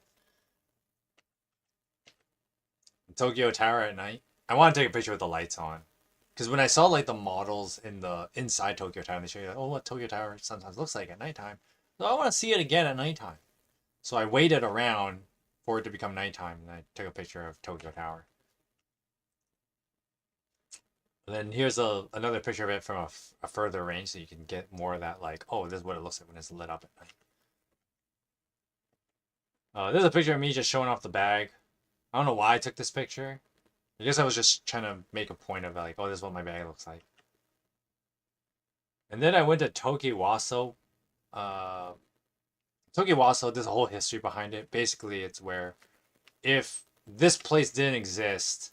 Tokyo Tower at night. I want to take a picture with the lights on. Because when I saw like the models in the inside Tokyo Tower, they show you like, oh, what Tokyo Tower sometimes looks like at nighttime. So I want to see it again at nighttime. So I waited around for it to become nighttime, and I took a picture of Tokyo Tower. And then here's another picture of it from a further range, so you can get more of that like, oh, this is what it looks like when it's lit up at night. There's a picture of me just showing off the bag. I don't know why I took this picture. I guess I was just trying to make a point of like, oh, this is what my bag looks like. And then I went to Tokiwaso. Tokiwaso, there's a whole history behind it. Basically, it's where if this place didn't exist,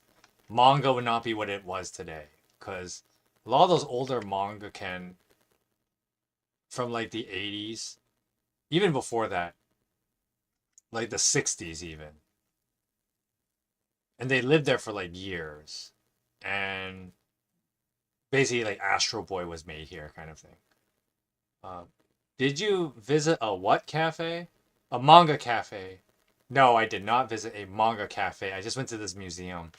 manga would not be what it was today. Because a lot of those older manga from like the 80s, even before that, like the 60s even. And they lived there for like years. And basically like Astro Boy was made here kind of thing. Did you visit a what cafe? A manga cafe. No, I did not visit a manga cafe. I just went to this museum.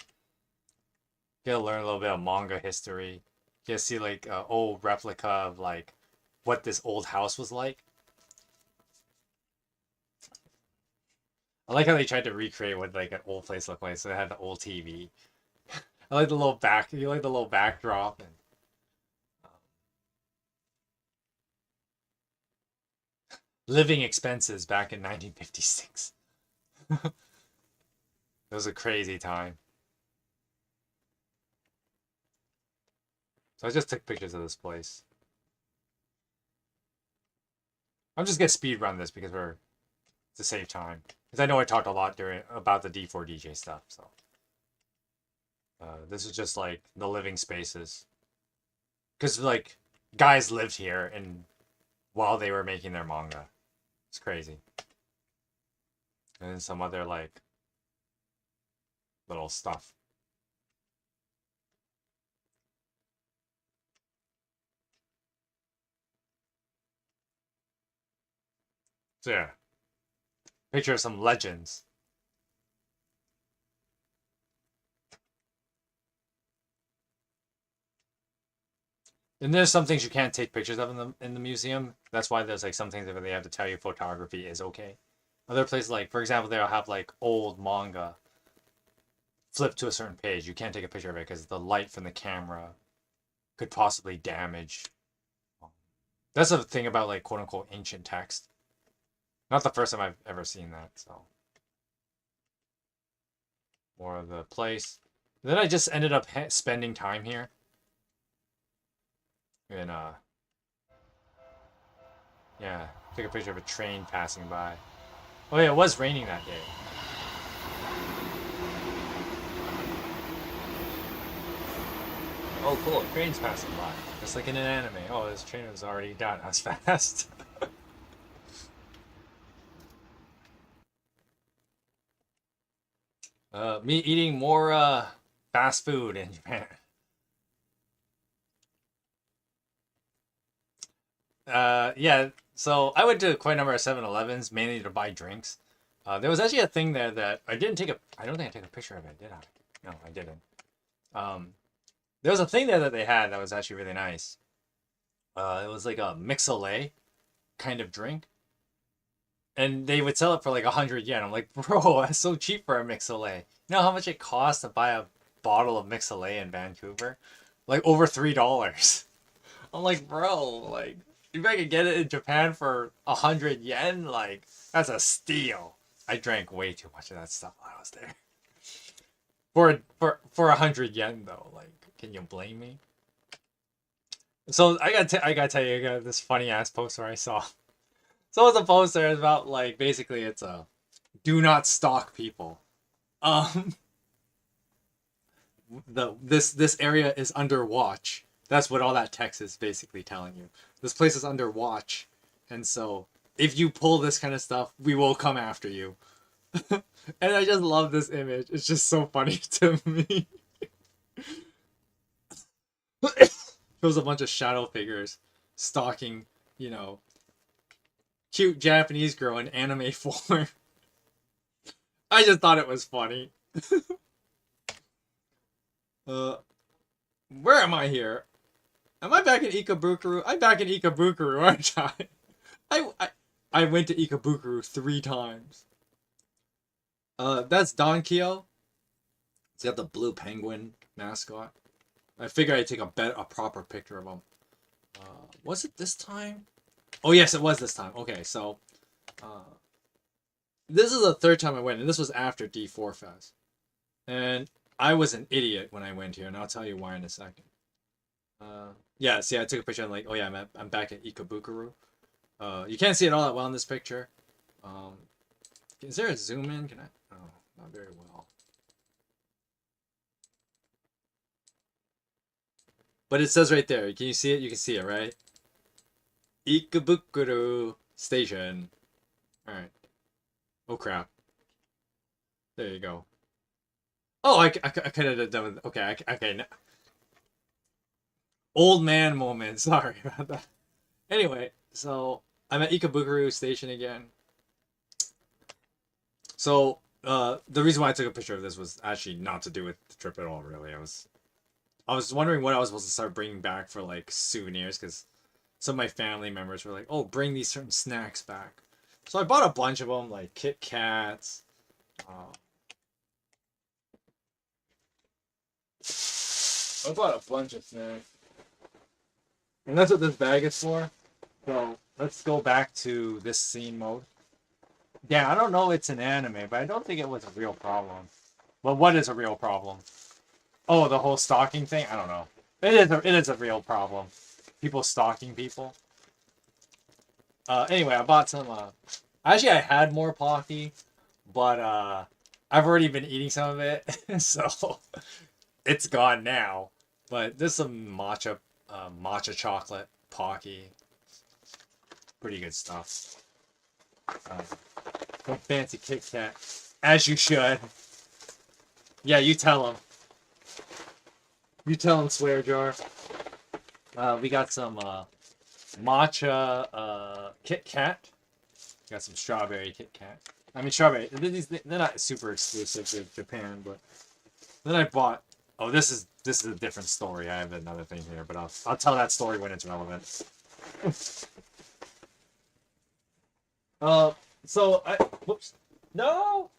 Get to learn a little bit of manga history. Get to see like an old replica of like what this old house was like. I like how they tried to recreate what like an old place looked like. So they had the old TV. I like the little you like the little backdrop and living expenses back in 1956. It was a crazy time. So I just took pictures of this place. I'm just gonna speed run this because to save time. Because I know I talked a lot about the D4 DJ stuff, so. This is just like the living spaces. Because like guys lived here and while they were making their manga. It's crazy. And then some other like little stuff. So yeah. Picture of some legends. And there's some things you can't take pictures of in the museum. That's why there's like some things that they have to tell you photography is okay. Other places, like for example, they'll have like old manga flip to a certain page. You can't take a picture of it because the light from the camera could possibly damage. That's the thing about like quote unquote ancient text. Not the first time I've ever seen that. So more of the place. And then I just ended up spending time here. And yeah, took a picture of a train passing by. Oh yeah, it was raining that day. Oh cool, a train's passing by. Just like in an anime. Oh, this train was already done as fast. Me eating more fast food in Japan. Yeah, so I went to quite a number of 7-Elevens, mainly to buy drinks. There was actually a thing there that I didn't take a... I don't think I took a picture of it, did I? No, I didn't. There was a thing there that they had that was actually really nice. It was like a mix-a-lay kind of drink. And they would sell it for like 100 yen. I'm like, bro, that's so cheap for a mix-a-lay. You know how much it costs to buy a bottle of mix-a-lay in Vancouver? Like over $3. I'm like, bro, like... If I could get it in Japan for 100 yen, like, that's a steal. I drank way too much of that stuff while I was there. For 100 yen though, like, can you blame me? So I gotta tell you, I got this funny ass poster I saw. So it's a poster about like basically it's a do not stalk people. Um, this area is under watch. That's what all that text is basically telling you. This place is under watch, and so if you pull this kind of stuff, we will come after you. And I just love this image. It's just so funny to me. Shows a bunch of shadow figures stalking, you know, cute Japanese girl in anime form. I just thought it was funny. Where am I here? Am I back in Ikebukuro? I'm back in Ikebukuro, aren't I went to Ikebukuro 3 times. That's Donkyo. He's got the blue penguin mascot. I figured I'd take a proper picture of him. Was it this time? Oh yes, it was this time. Okay, so this is the 3rd time I went, and this was after D4 Fes. And I was an idiot when I went here, and I'll tell you why in a second. Yeah, see, I took a picture. I'm like, oh yeah, I'm back at Ikebukuro. You can't see it all that well in this picture. Is there a zoom in? Can I? Oh, not very well. But it says right there. Can you see it? You can see it, right? Ikebukuro Station. All right. Oh crap. There you go. Oh, I could have done with. Okay, okay. No. Old man moment. Sorry about that. Anyway, so I'm at Ikebukuro Station again. So the reason why I took a picture of this was actually not to do with the trip at all. Really, I was wondering what I was supposed to start bringing back for like souvenirs because some of my family members were like, "Oh, bring these certain snacks back." So I bought a bunch of them, like Kit Kats. I bought a bunch of snacks. And that's what this bag is for. So let's go back to this scene mode. Yeah, I don't know it's an anime, but I don't think it was a real problem. Well, what is a real problem? Oh, the whole stalking thing? I don't know. It is a real problem. People stalking people. Anyway, I bought some, actually I had more Pocky, but, I've already been eating some of it, so it's gone now. But there's some matcha chocolate, Pocky. Pretty good stuff. Some fancy Kit Kat. As you should. Yeah, you tell him. You tell him, Swear Jar. We got some matcha Kit Kat. Got some strawberry Kit Kat. I mean, strawberry. They're not super exclusive to Japan, but then I bought. Oh, this is a different story. I have another thing here, but I'll tell that story when it's relevant. So whoops, no.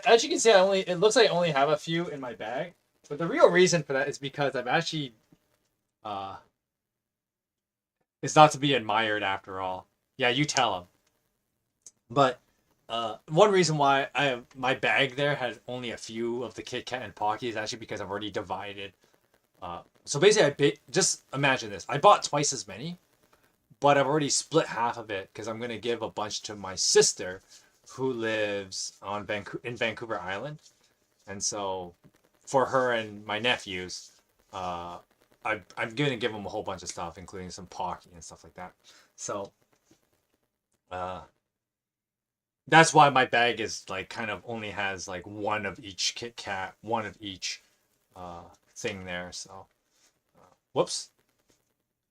As you can see, it looks like I only have a few in my bag, but the real reason for that is because I've actually, it's not to be admired after all. Yeah, you tell him. But one reason why I have my bag there had only a few of the Kit Kat and Pocky is actually because I've already divided. So basically, just imagine this: I bought twice as many, but I've already split half of it because I'm gonna give a bunch to my sister, who lives in Vancouver Island, and so for her and my nephews, I'm gonna give them a whole bunch of stuff, including some Pocky and stuff like that. So, that's why my bag is like kind of only has like one of each Kit Kat, one of each thing there. So, whoops.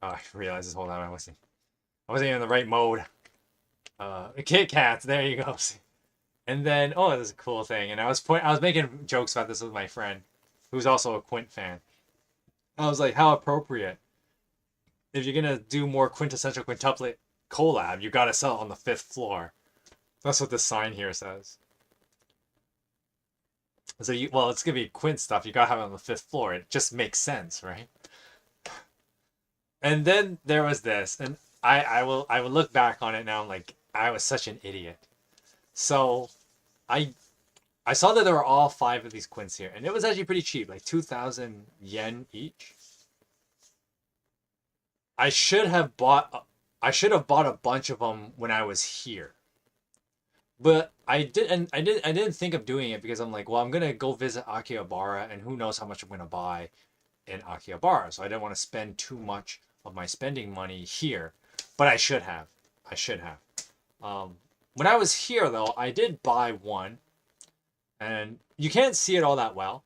Oh, I realized this whole time I wasn't even in the right mode. Kit Kats, there you go. And then, oh, this is a cool thing. And I was making jokes about this with my friend, who's also a Quint fan. I was like, how appropriate. If you're gonna do more quintessential quintuplet collab, you gotta sell it on the 5th floor. That's what this sign here says. So well, it's gonna be Quint stuff. You gotta have it on the 5th floor. It just makes sense, right? And then there was this, and I will look back on it now. I'm like, I was such an idiot. So, I saw that there were all 5 of these Quints here, and it was actually pretty cheap, like 2,000 yen each. I should have bought a bunch of them when I was here. But I didn't think of doing it because I'm like, well, I'm gonna go visit Akihabara, and who knows how much I'm gonna buy in Akihabara. So I didn't want to spend too much of my spending money here, but I should have. When I was here though, I did buy one, and you can't see it all that well,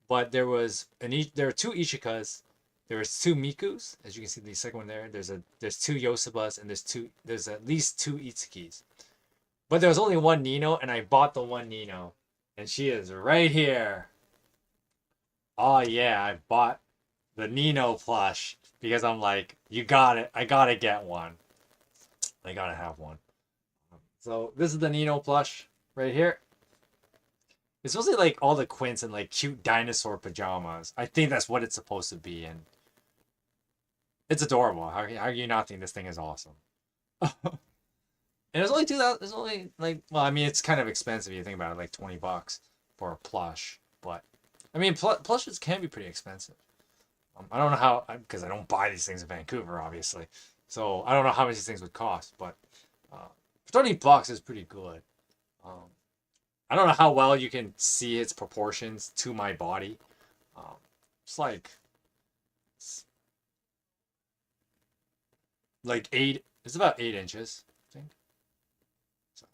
but there were 2 Ichikas, there was 2 Mikus, as you can see the second one there. There's 2 Yosibas, and there's at least 2 Itsukis. But there was only one Nino, and I bought the one Nino, and she is right here. Oh yeah, I bought the Nino plush because I'm like, you got it. I gotta get one. I gotta have one. So this is the Nino plush right here. It's supposed to be like all the Quints in like cute dinosaur pajamas. I think that's what it's supposed to be, and it's adorable. How do you not think this thing is awesome? And it's only 2,000. It's only like, well, I mean, it's kind of expensive. You think about it, like $20 for a plush. But I mean, plushes can be pretty expensive. I don't know how, because I don't buy these things in Vancouver, obviously. So I don't know how much these things would cost, but $20 is pretty good. I don't know how well you can see its proportions to my body. It's like 8. It's about 8 inches, I think. So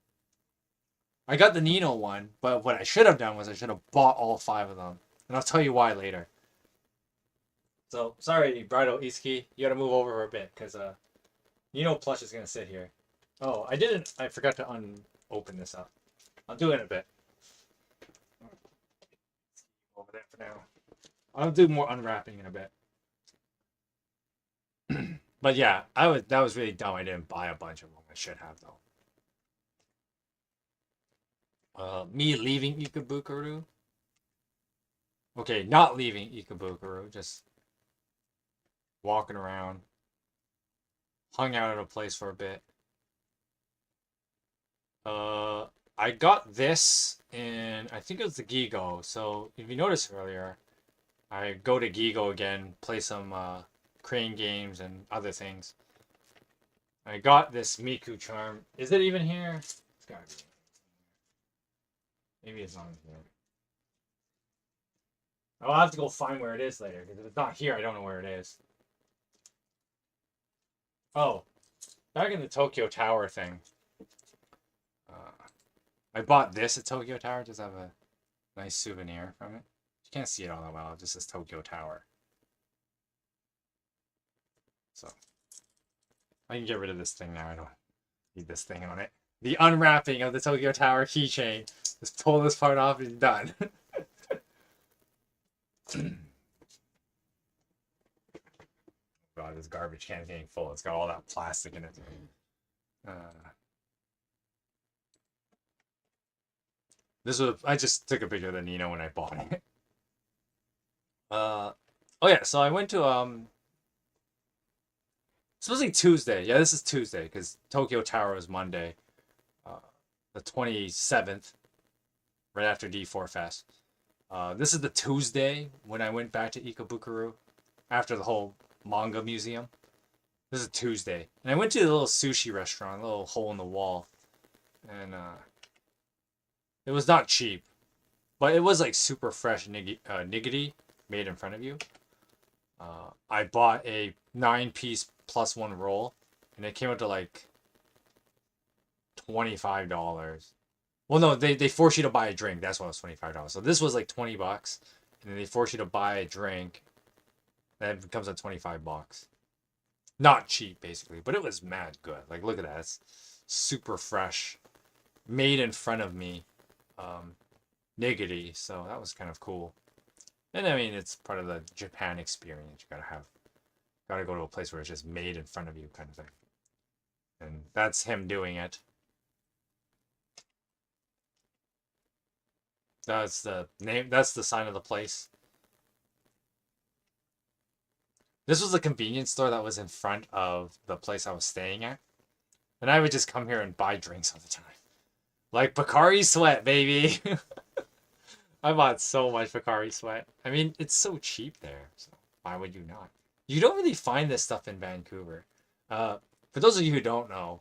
I got the Nino one, but what I should have done was I should have bought all 5 of them, and I'll tell you why later. So sorry, Bridal Iski, you got to move over a bit because Nino plush is gonna sit here. Oh, I forgot to open this up. I'll do it in a bit. Over there for now. I'll do more unwrapping in a bit. But yeah, that was really dumb. I didn't buy a bunch of them. I should have though. Me leaving Ikebukuro. Okay, not leaving Ikebukuro, just walking around. Hung out at a place for a bit. I got this in, I think it was the Gigo. So if you noticed earlier, I go to Gigo again, play some crane games and other things. I got this Miku charm. Is it even here? It's gotta be. Maybe it's not here. I'll have to go find where it is later, because if it's not here, I don't know where it is. Oh, back in the Tokyo Tower thing. I bought this at Tokyo Tower, just have a nice souvenir from it. You can't see it all that well, it just says Tokyo Tower. So, I can get rid of this thing now, I don't need this thing on it. The unwrapping of the Tokyo Tower keychain. Just pull this part off and done. God, this garbage can is getting full. It's got all that plastic in it. This was I just took a picture of the Nino when I bought it. Oh yeah, so I went to supposedly Tuesday. Yeah, this is Tuesday because Tokyo Tower was Monday, the 27th, right after D4 Fes. This is the Tuesday when I went back to Ikebukuro after the whole manga museum. This is Tuesday, and I went to a little sushi restaurant, a little hole in the wall, and it was not cheap, but it was like super fresh niggity made in front of you. I bought a 9-piece plus one roll, and it came out to like $25. Well, no, they force you to buy a drink. That's why it was $25. So this was like $20, and then they force you to buy a drink. That becomes at $25. Not cheap, basically, but it was mad good. Like, look at that. It's super fresh, made in front of me. Niggity, so that was kind of cool. And I mean, it's part of the Japan experience. You gotta go to a place where it's just made in front of you, kind of thing. And that's him doing it. That's the name. That's the sign of the place. This was a convenience store that was in front of the place I was staying at, and I would just come here and buy drinks all the time, like Pocari Sweat, baby. I bought so much Pocari Sweat. I mean, it's so cheap there, so why would you not? You don't really find this stuff in Vancouver. For those of you who don't know,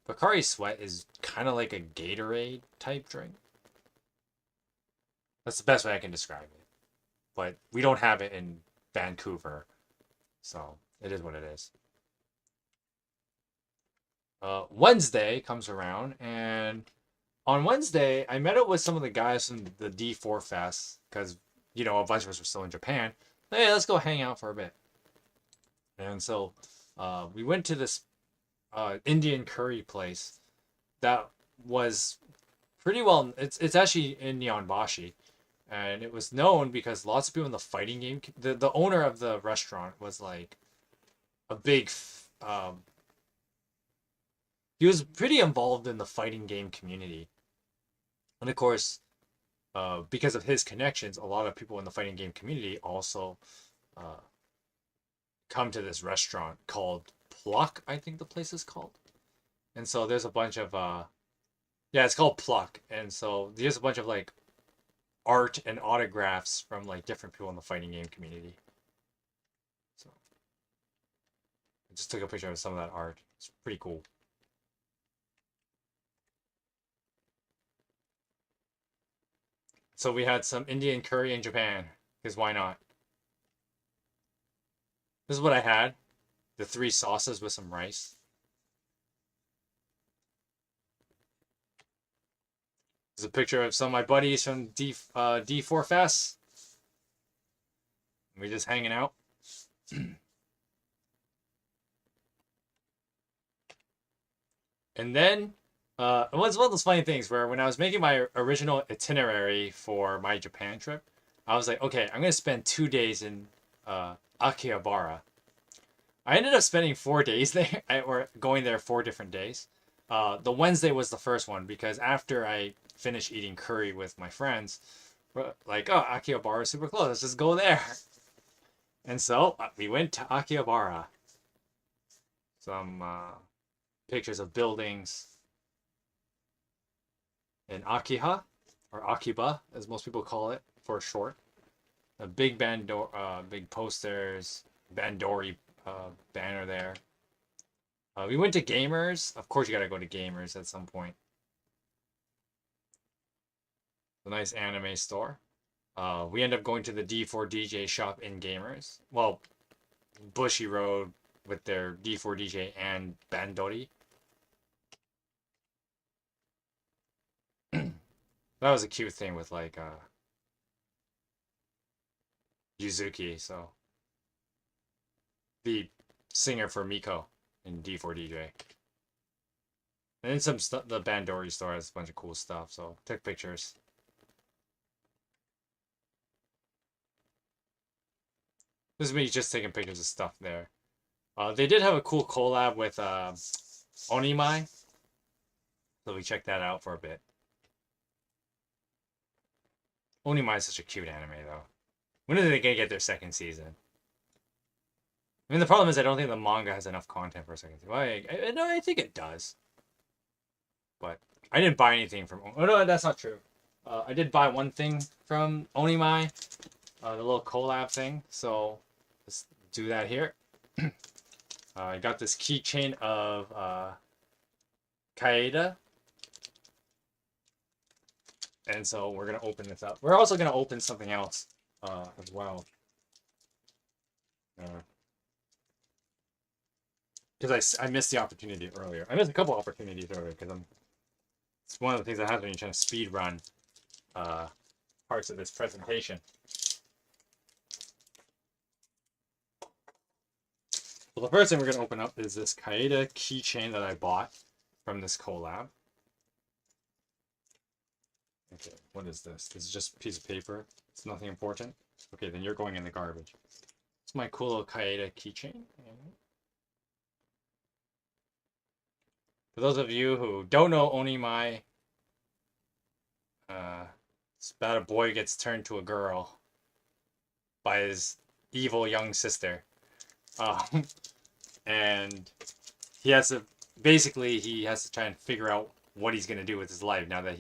Pocari Sweat is kind of like a Gatorade type drink. That's the best way I can describe it. But we don't have it in Vancouver, so it is what it is. Wednesday comes around, and on Wednesday, I met up with some of the guys from the D4 Fes, because, you know, a bunch of us were still in Japan. Hey, let's go hang out for a bit. And so we went to this Indian curry place that was pretty well. It's actually in Nihonbashi, and it was known because lots of people in the fighting game. The owner of the restaurant was like a big. He was pretty involved in the fighting game community, and of course, because of his connections, a lot of people in the fighting game community also come to this restaurant called Pluck, I think the place is called. And so there's a bunch of yeah, it's called Pluck. And so there's a bunch of like art and autographs from like different people in the fighting game community. So I just took a picture of some of that art. It's pretty cool. So we had some Indian curry in Japan, because why not? This is what I had. The 3 sauces with some rice. There's a picture of some of my buddies from D4 Fes. We're just hanging out. And then, it was one of those funny things where when I was making my original itinerary for my Japan trip, I was like, okay, I'm going to spend 2 days in Akihabara. I ended up spending 4 days there, or going there 4 different days. The Wednesday was the first one because after I finished eating curry with my friends, we're like, oh, Akihabara is super close. Let's just go there. And so we went to Akihabara. Some pictures of buildings in Akiha, or Akiba, as most people call it for short. A big big posters, Bandori banner there. We went to Gamers. Of course, you gotta go to Gamers at some point. A nice anime store. We end up going to the D4 DJ shop in Gamers. Well, Bushy Road with their D4 DJ and Bandori. That was a cute thing with like Yuzuki, so the singer for Miko in D4 DJ. And then some stuff. The Bandori store has a bunch of cool stuff, so took pictures. This is me just taking pictures of stuff there. They did have a cool collab with Onimai, so we checked that out for a bit. Onimai is such a cute anime, though. When are they gonna get their second season? I mean, the problem is I don't think the manga has enough content for a second season. Well, I think it does. But I didn't buy anything from... Oh, no, that's not true. I did buy one thing from Onimai. The little collab thing. So, let's do that here. I got this keychain of Kaeda. And so we're going to open this up. We're also going to open something else as well. Because I missed the opportunity earlier. I missed a couple opportunities earlier because it's one of the things that happens when you're trying to speed run parts of this presentation. Well, the first thing we're going to open up is this Kaeda keychain that I bought from this collab. Okay, what is this? This is just a piece of paper. It's nothing important. Okay, then you're going in the garbage. It's my cool little Kaeda keychain. For those of you who don't know Onimai, it's about a boy gets turned to a girl by his evil young sister. And he has to, basically, he has to try and figure out what he's going to do with his life now that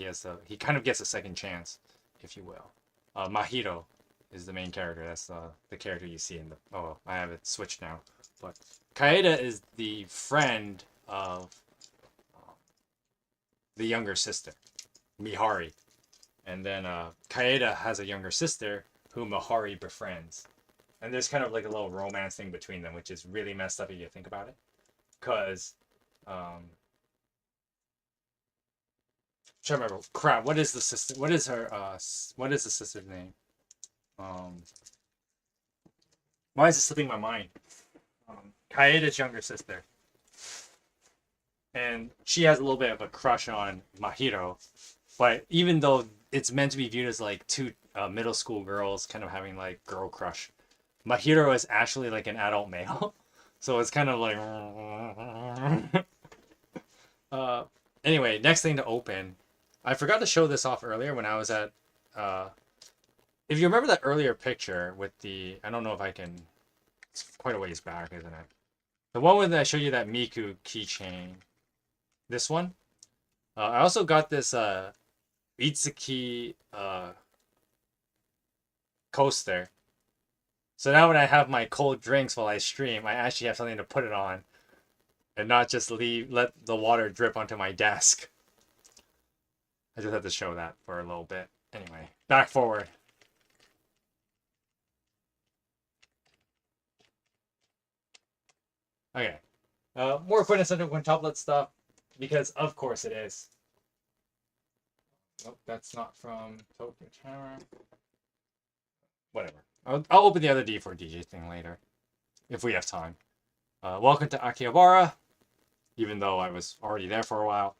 he kind of gets a second chance, if you will. Mahiro is the main character. That's the character you see in the, oh, I have it switched now. But Kaeda is the friend of the younger sister, Mihari. And then Kaeda has a younger sister who Mihari befriends. And there's kind of like a little romance thing between them, which is really messed up if you think about it. Because, I'm trying to remember, crap, what is the sister, what is her, what is the sister's name? Why is it slipping my mind? Kaeda's younger sister. And she has a little bit of a crush on Mahiro. But even though it's meant to be viewed as like two middle school girls kind of having like girl crush, Mahiro is actually like an adult male. So it's kind of like... anyway, next thing to open. I forgot to show this off earlier when I was at... if you remember that earlier picture with the... I don't know if I can... It's quite a ways back, isn't it? The one where I showed you that Miku keychain. This one. I also got this Itsuki coaster. So now when I have my cold drinks while I stream, I actually have something to put it on. And not just let the water drip onto my desk. I just have to show that for a little bit. Anyway, back forward. Okay. More quintessential quintuplet stuff. Because of course it is. Nope, that's not from Tokyo Camera. Whatever. I'll open the other D4 DJ thing later. If we have time. Welcome to Akihabara. Even though I was already there for a while.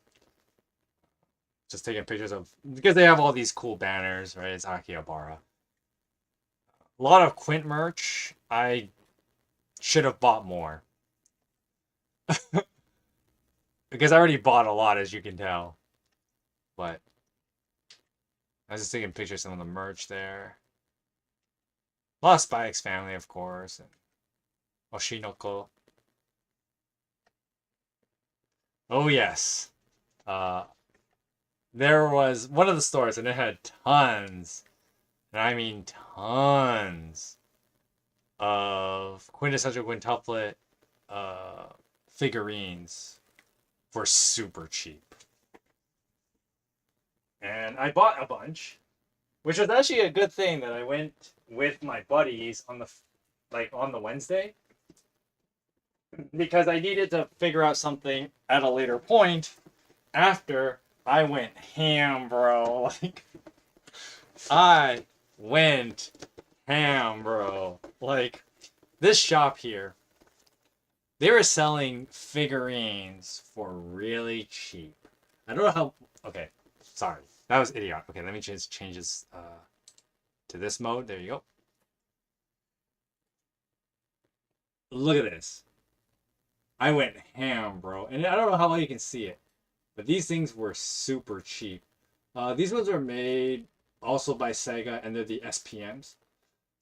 Just taking pictures of... Because they have all these cool banners, right? It's Akihabara. A lot of Quint merch. I should have bought more. Because I already bought a lot, as you can tell. But... I was just taking pictures of some of the merch there. A lot of Spy X Family, of course. And Oshinoko. Oh, yes. There was one of the stores, and it had tons, and I mean tons, of quintessential quintuplet figurines for super cheap. And I bought a bunch. which was actually a good thing that I went with my buddies on the Wednesday because I needed to figure out something at a later point after I went ham, bro. Like I went ham, bro. Like this shop here, they were selling figurines for really cheap. I don't know how. Okay, sorry, that was idiotic. Okay, let me just change this to this mode. There you go. Look at this. I went ham, bro, and I don't know how well you can see it, but these things were super cheap. These ones are made also by Sega, and they're the SPMs.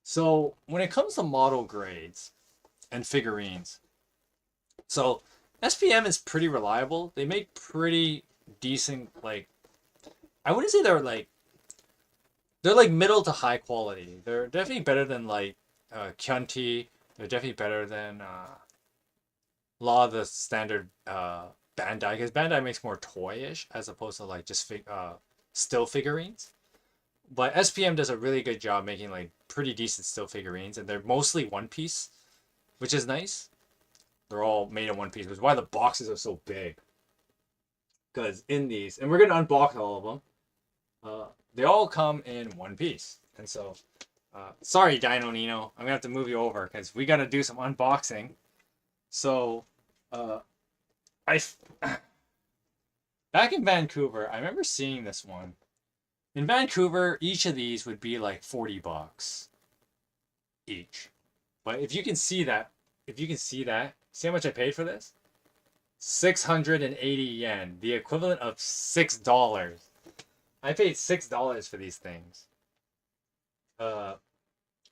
So when it comes to model grades and figurines, so SPM is pretty reliable. They make pretty decent, like I wouldn't say they're like middle to high quality. They're definitely better than like Chianti. They're definitely better than a lot of the standard Bandai, because Bandai makes more toyish as opposed to like just still figurines. But SPM does a really good job making like pretty decent still figurines, and they're mostly one piece, which is nice. They're all made in one piece, which is why the boxes are so big. Because in these, and we're gonna unbox all of them, they all come in one piece. And so, sorry, Dino Nino, I'm gonna have to move you over because we gotta do some unboxing. So, I back in Vancouver, I remember seeing this one. In Vancouver, each of these would be like $40 each. But if you can see that, see how much I paid for this? 680 yen, the equivalent of $6. I paid $6 for these things.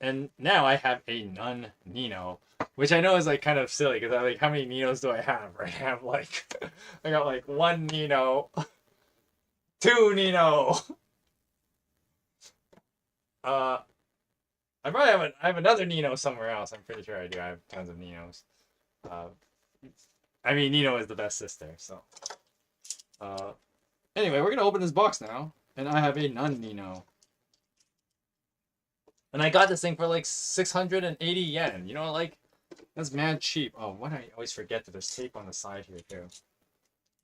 And now I have a Nun Nino, which I know is like kind of silly because I'm like, how many Ninos do I have? Right? I have like, I got like one Nino, two Nino. I probably I have another Nino somewhere else. I'm pretty sure I do. I have tons of Ninos. Uh, I mean, Nino is the best sister. So, anyway, we're gonna open this box now, and I have a Nun Nino. And I got this thing for like 680 yen. You know, like that's mad cheap. Oh, what I always forget that there's tape on the side here too.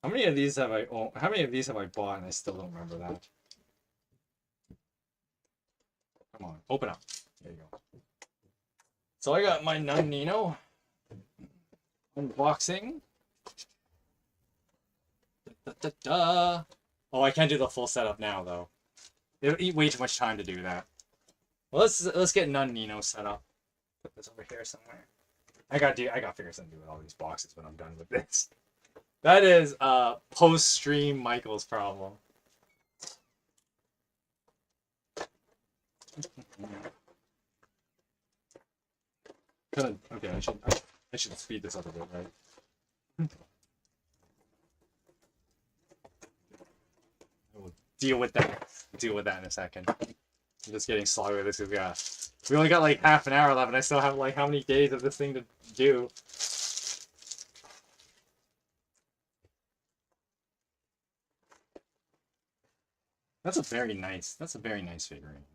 How many of these have I? Oh, how many of these have I bought and I still don't remember that? Come on, open up. There you go. So I got my Nun Nino unboxing. Da, da, da. Oh, I can't do the full setup now though. It'll eat way too much time to do that. Well, let's get Nun Nino set up. Put this over here somewhere. I got to figure something to do with all these boxes when I'm done with this. That is post-stream Michael's problem. Okay, I should speed this up a bit, right? We'll deal with that. Deal with that in a second. I'm just getting slow with this because we only got like half an hour left, and I still have like how many days of this thing to do. That's a very nice figurine.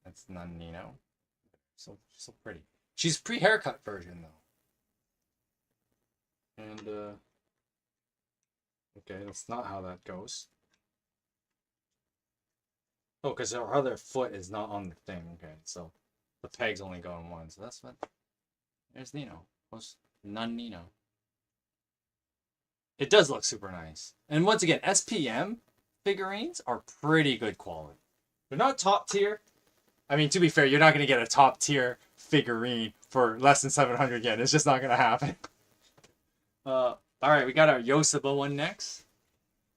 That's Nun Nino. So pretty. She's pre-haircut version though. And okay, that's not how that goes. Oh, because her other foot is not on the thing. Okay, so the peg's only going one. So that's what. There's Nino. What's Nun Nino? It does look super nice. And once again, SPM figurines are pretty good quality. They're not top tier. I mean, to be fair, you're not going to get a top tier figurine for less than 700 yen. It's just not going to happen. All right, we got our Yosaba one next.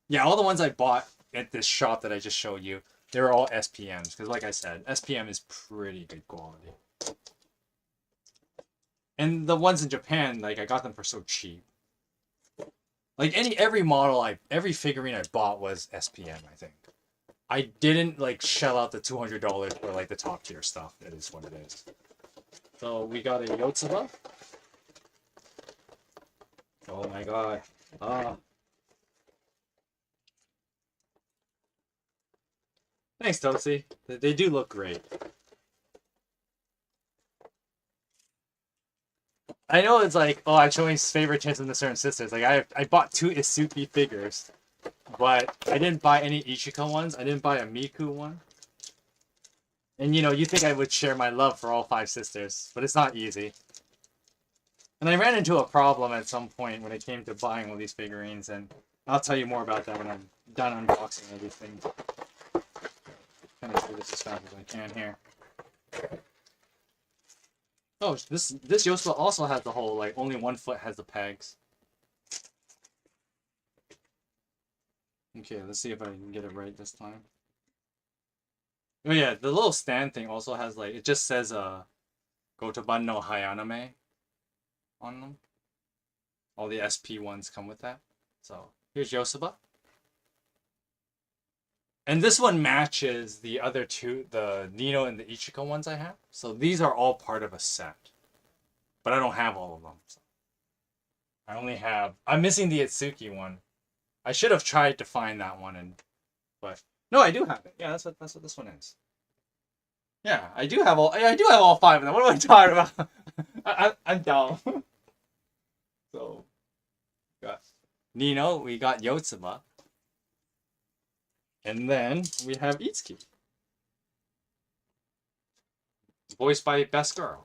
Yeah, all the ones I bought at this shop that I just showed you, they were all SPMs. Because like I said, SPM is pretty good quality. And the ones in Japan, like I got them for so cheap. Like every figurine I bought was SPM, I think. I didn't like shell out the $200 for like the top tier stuff. It is what it is. So we got a Yotsuba. Oh my god. Thanks, Tosi. They do look great. I know it's like, oh, I'm showing favoritism to certain sisters. Like I bought 2 Isuki figures, but I didn't buy any Ichika ones. I didn't buy a Miku one. And you think I would share my love for all 5 sisters, but it's not easy. And I ran into a problem at some point when it came to buying all these figurines, and I'll tell you more about that when I'm done unboxing all these things. Kind of do this as fast as I can here. Oh, this Yosuba also has the whole, like, only one foot has the pegs. Okay, let's see if I can get it right this time. Oh yeah, the little stand thing also has, like, it just says, Gotoban no Hayaname on them. All the SP ones come with that. So, here's Yosuba. And this one matches the other 2, the Nino and the Ichika ones I have. So these are all part of a set. But I don't have all of them. So. I'm missing the Itsuki one. I should have tried to find that one, but no, I do have it. Yeah, that's what this one is. Yeah, I do have all 5 of them. What am I talking about? I'm dumb. So, got Nino, we got Yotsuba. And then we have Itsuki. Voiced by Best Girl.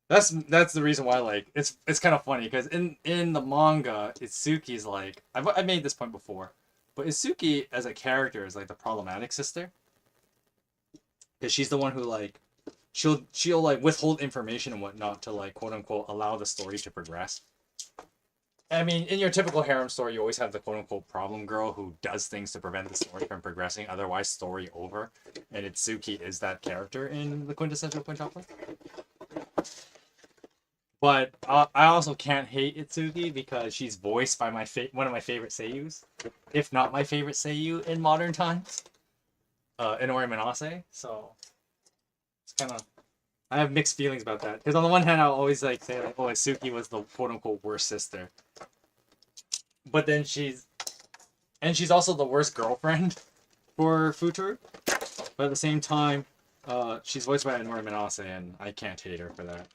That's the reason why, like, it's kind of funny, because in the manga, Itsuki's like, I've made this point before, but Itsuki as a character is like the problematic sister. Because she's the one who, like, she'll like withhold information and whatnot to, like, quote unquote allow the story to progress. I mean, in your typical harem story, you always have the quote-unquote problem girl who does things to prevent the story from progressing, otherwise story over. And Itsuki is that character in the quintessential quintuplet. But I also can't hate Itsuki because she's voiced by one of my favorite seiyus, if not my favorite seiyu in modern times, Inori Minase. So it's kind of, I have mixed feelings about that, because on the one hand I'll always like say like, oh, Itsuki was the quote-unquote worst sister. But then she's also the worst girlfriend for Futuru. But at the same time, she's voiced by Inori Minase, and I can't hate her for that.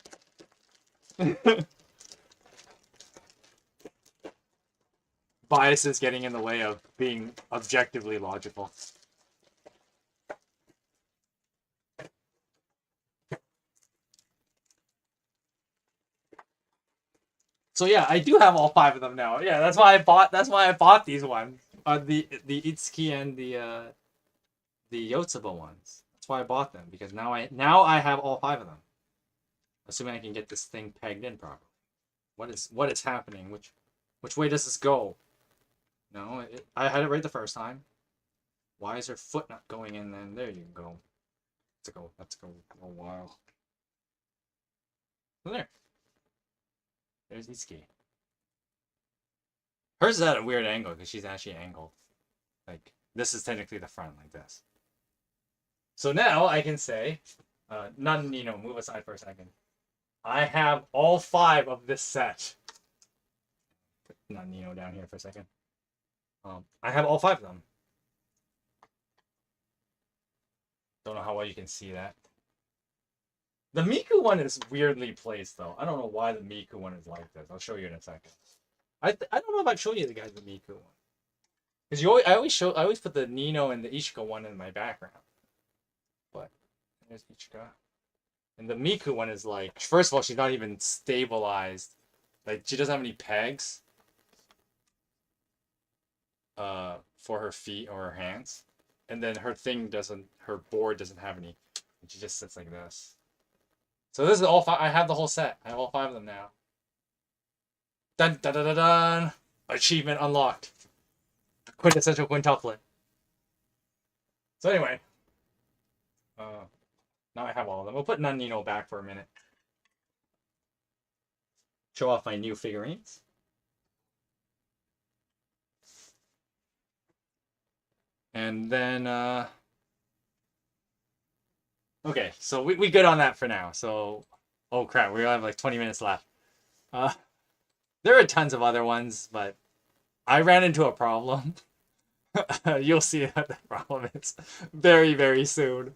Bias is getting in the way of being objectively logical. So yeah, I do have all 5 of them now. Yeah, that's why I bought these ones. The Itsuki and the Yotsuba ones. That's why I bought them, because now I have all 5 of them. Assuming I can get this thing pegged in properly. What is happening? Which way does this go? No, I had it right the first time. Why is her foot not going in then? There you go. Let's go a while. There. There's Itsuki. Hers is at a weird angle because she's actually angled. Like, this is technically the front, like this. So now I can say, Nino, move aside for a second. I have all 5 of this set. Put Nino down here for a second. I have all 5 of them. Don't know how well you can see that. The Miku one is weirdly placed, though. I don't know why the Miku one is like this. I'll show you in a second. I don't know if I've shown you the guys the Miku one, because I always put the Nino and the Ichika one in my background. But there's Ichika, and the Miku one is like, first of all, she's not even stabilized. Like, she doesn't have any pegs for her feet or her hands, and then her board doesn't have any, and she just sits like this. So this is all 5. I have the whole set. I have all 5 of them now. Dun dun dun dun dun! Achievement unlocked. Quintessential quintuplet. So anyway, now I have all of them. We'll put Nino back for a minute. Show off my new figurines. And then okay, so we good on that for now. So, oh crap, we have like 20 minutes left. There are tons of other ones, but I ran into a problem. You'll see what the problem is very, very soon.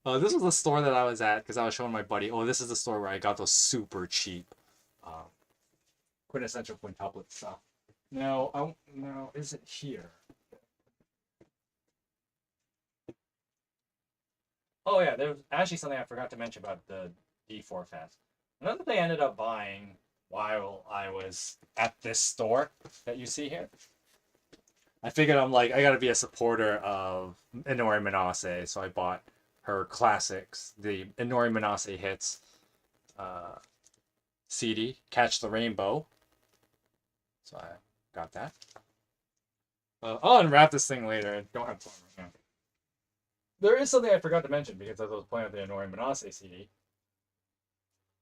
This was the store that I was at because I was showing my buddy. Oh, this is the store where I got those super cheap, um, quintessential quintuplet stuff. Now, is it here? Oh yeah, there's actually something I forgot to mention about the D4 Fes. Another thing I ended up buying while I was at this store that you see here. I figured I'm like I gotta be a supporter of Inori Manase, so I bought her classics, the Inori Manase hits uh, CD, Catch the Rainbow. So I got that. I'll unwrap this thing later. I don't have time right now. There is something I forgot to mention because as I was playing with the Inori Manase CD.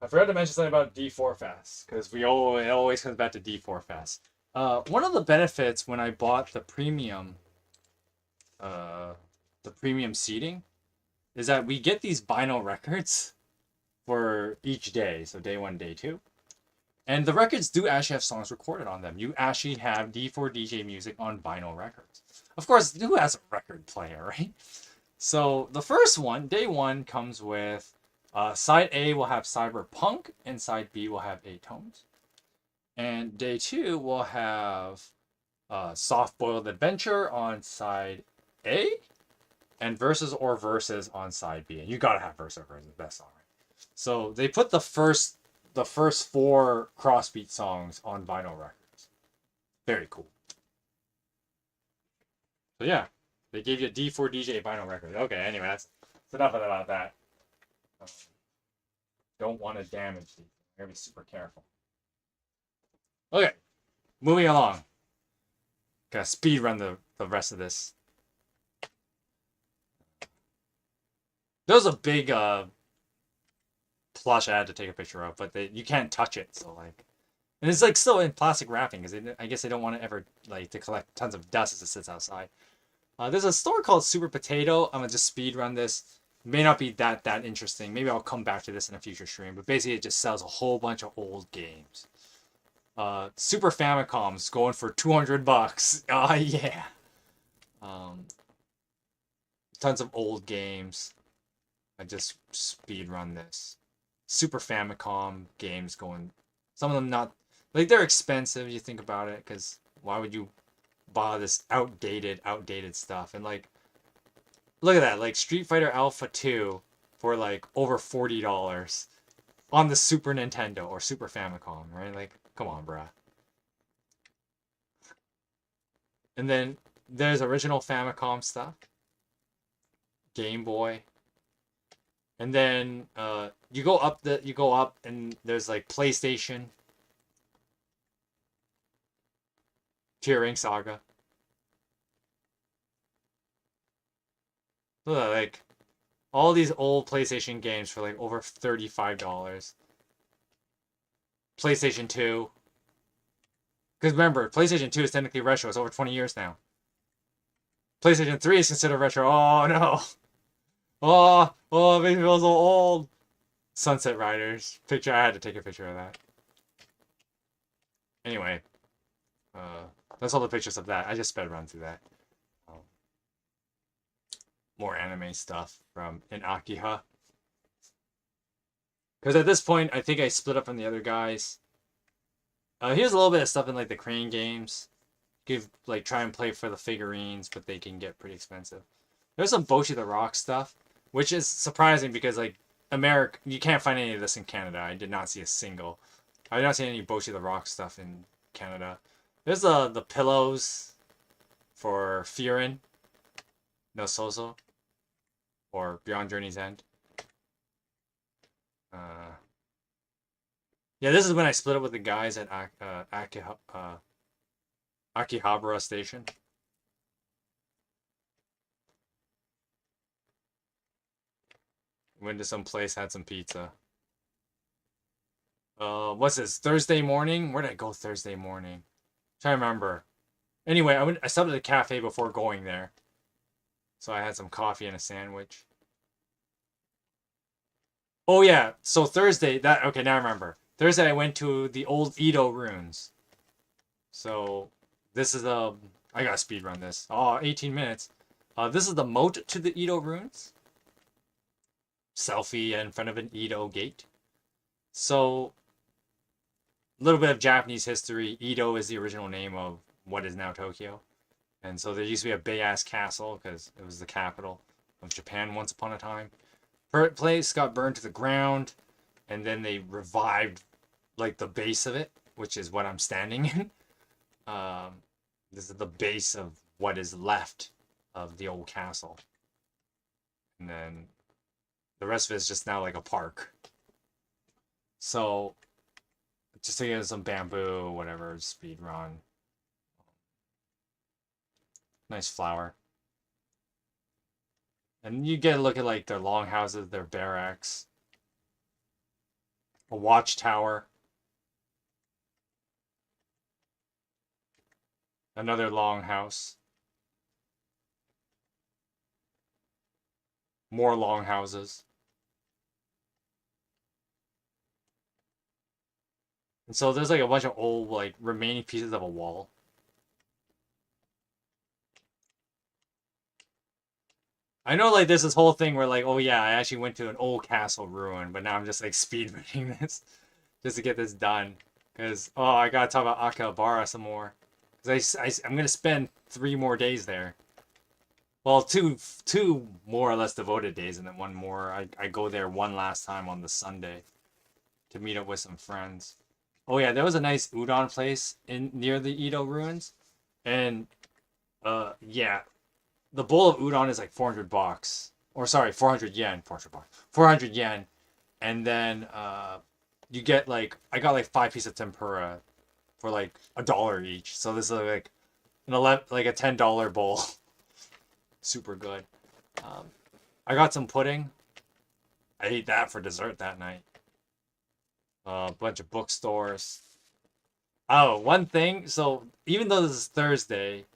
I forgot to mention something about D4 Fes because it always comes back to D4 Fes. One of the benefits when I bought uh, the premium seating, is that we get these vinyl records for each day. So day 1, day 2. And the records do actually have songs recorded on them. You actually have D4 DJ music on vinyl records. Of course, who has a record player, right? So the first one, day 1, comes with side A will have Cyberpunk and side B will have A-Tones. And day 2 will have Soft Boiled Adventure on side A and Verses or Verses on side B. And you gotta have Verses or Verses, best song, right? So they put the first 4 Crossbeat songs on vinyl records. Very cool. So yeah, they gave you a D4 DJ vinyl record. Okay, anyway, that's enough about that. Don't want to damage these. I gotta be super careful. Okay, moving along. Gotta speed run the rest of this. There was a big plush I had to take a picture of, but you can't touch it, so like, and it's like still in plastic wrapping because I guess they don't want to ever like to collect tons of dust as it sits outside. There's a store called Super Potato. I'm gonna just speed run this. It may not be that interesting. Maybe I'll come back to this in a future stream, but basically it just sells a whole bunch of old games. Super Famicom's going for $200. Yeah. Tons of old games. I just speed run this. Super Famicom games going. Some of them not like they're expensive. You think about it, because why would you buy this outdated stuff? And like, look at that, like Street Fighter Alpha 2 for like over $40 on the Super Nintendo or Super Famicom, right? Like, come on, bruh. And then there's original Famicom stuff, Game Boy. And then you go up and there's like PlayStation, Tearing Saga. Look at, like, all these old PlayStation games for like over $35. PlayStation 2. Because remember, PlayStation 2 is technically retro. It's over 20 years now. PlayStation 3 is considered retro. Oh no. Oh, it makes me feel so old. Sunset Riders. Picture, I had to take a picture of that. Anyway. That's all the pictures of that. I just sped run through that. More anime stuff from Inakiha. Because at this point, I think I split up from the other guys. Here's a little bit of stuff in like the Crane games. Try and play for the figurines, but they can get pretty expensive. There's some Boshi the Rock stuff, which is surprising because like America, you can't find any of this in Canada. I did not see a single. I did not see any Boshi the Rock stuff in Canada. There's the pillows for Firin no Sozo or Beyond Journey's End. Yeah, this is when I split up with the guys at Akihabara Station. Went to some place, had some pizza. What's this? Thursday morning? Where did I go Thursday morning? Trying to remember. Anyway, I stopped at the cafe before going there. So I had some coffee and a sandwich. Oh yeah, so Thursday, okay, now I remember. Thursday I went to the old Edo ruins. So this is I gotta speed run this. Oh, 18 minutes. This is the moat to the Edo ruins. Selfie in front of an Edo gate. So, a little bit of Japanese history. Edo is the original name of what is now Tokyo. And so there used to be a big ass castle because it was the capital of Japan once upon a time. Place got burned to the ground, and then they revived like the base of it, which is what I'm standing in. This is the base of what is left of the old castle. And then the rest of it is just now like a park. So, just taking some bamboo, whatever, speed run. Nice flower. And you get a look at like their longhouses, their barracks, a watchtower, another longhouse, more longhouses. And so there's like a bunch of old like remaining pieces of a wall. I know like there's this whole thing where like, oh yeah, I actually went to an old castle ruin, but now I'm just like speedrunning this just to get this done. Because, oh, I gotta talk about Akihabara some more. Because I'm gonna spend 3 more days there. Well, two more or less devoted days, and then one more. I go there one last time on the Sunday to meet up with some friends. Oh yeah, there was a nice udon place in near the Edo ruins, and yeah, the bowl of udon is like 400 bucks, or sorry, 400 yen, 400 bucks, 400 yen, and then you get like I got like 5 pieces of tempura for like $1 each. So this is like like a $10 bowl. Super good. I got some pudding. I ate that for dessert that night. A bunch of bookstores. Oh, one thing. So even though this is Thursday,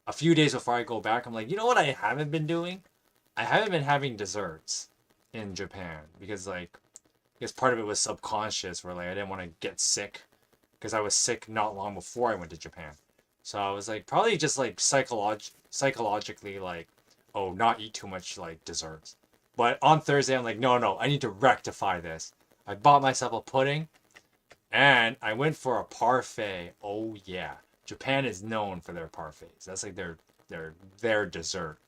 a few days before I go back, I'm like, you know what I haven't been doing? I haven't been having desserts in Japan because like, I guess part of it was subconscious where like I didn't want to get sick because I was sick not long before I went to Japan. So I was like, probably just like psychologically like, oh, not eat too much like desserts. But on Thursday, I'm like, no, I need to rectify this. I bought myself a pudding, and I went for a parfait. Oh yeah, Japan is known for their parfaits. That's like their dessert.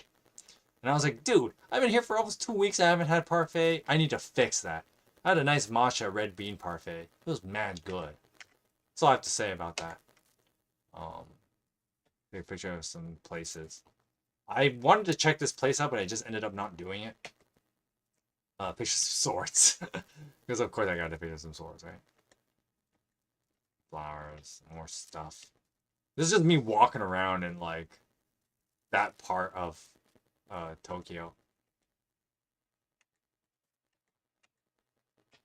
And I was like, dude, I've been here for almost 2 weeks. I haven't had parfait. I need to fix that. I had a nice matcha red bean parfait. It was mad good. That's all I have to say about that. Take a picture of some places. I wanted to check this place out, but I just ended up not doing it. Pictures of swords. Because of course I got to picture some swords, right? Flowers, more stuff. This is just me walking around in like that part of Tokyo.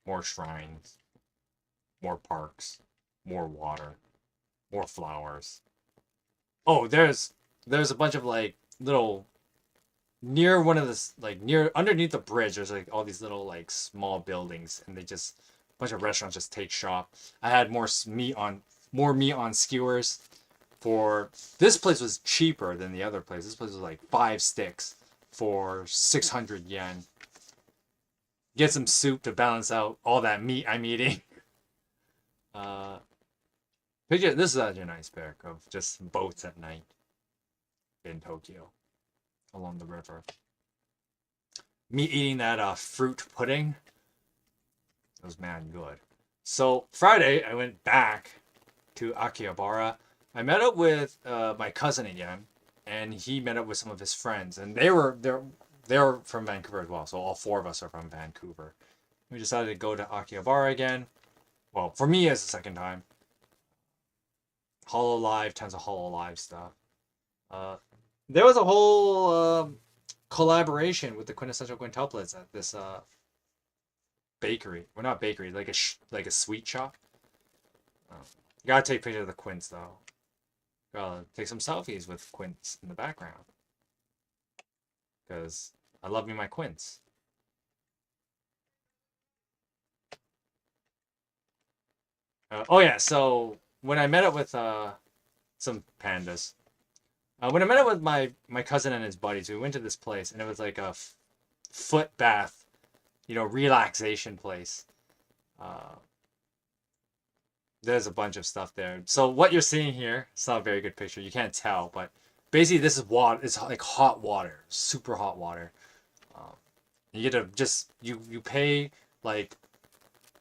More shrines, more parks, more water, more flowers. Oh, there's a bunch of like little near one of the like near underneath the bridge. There's like all these little like small buildings, and they just a bunch of restaurants just take shop. I had more meat on skewers. For this place was cheaper than the other place. This place was like 5 sticks for 600 yen. Get some soup to balance out all that meat I'm eating. Picture this is actually a nice pic of just boats at night in Tokyo along the river. Me eating that fruit pudding. It was mad good. So Friday I went back to Akihabara. I met up with my cousin again, and he met up with some of his friends, and they're from Vancouver as well. So all 4 of us are from Vancouver. We decided to go to Akihabara again. Well, for me as the second time. Hololive, tons of Hololive stuff. There was a whole collaboration with the Quintessential Quintuplets at this bakery. Well, not bakery, like a sweet shop. You gotta take pictures of the quints though. Gotta take some selfies with quints in the background. Because I love me my quints. Oh yeah, so when I met up with some pandas, When I met up with my cousin and his buddies, we went to this place, and it was like a foot bath, relaxation place. Uh, there's a bunch of stuff there. So what you're seeing here, it's not a very good picture. You can't tell, but basically this is water. It's like hot water, super hot water. Um, you get to you pay like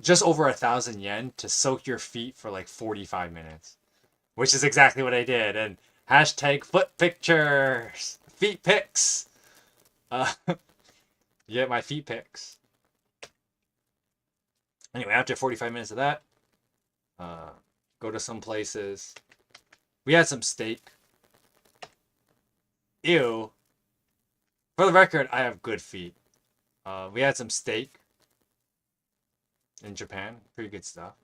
just over 1,000 yen to soak your feet for like 45 minutes, which is exactly what I did. And hashtag foot pictures, feet pics. You get my feet pics. Anyway, after 45 minutes of that, go to some places. We had some steak. Ew. For the record, I have good feet. We had some steak in Japan. Pretty good stuff.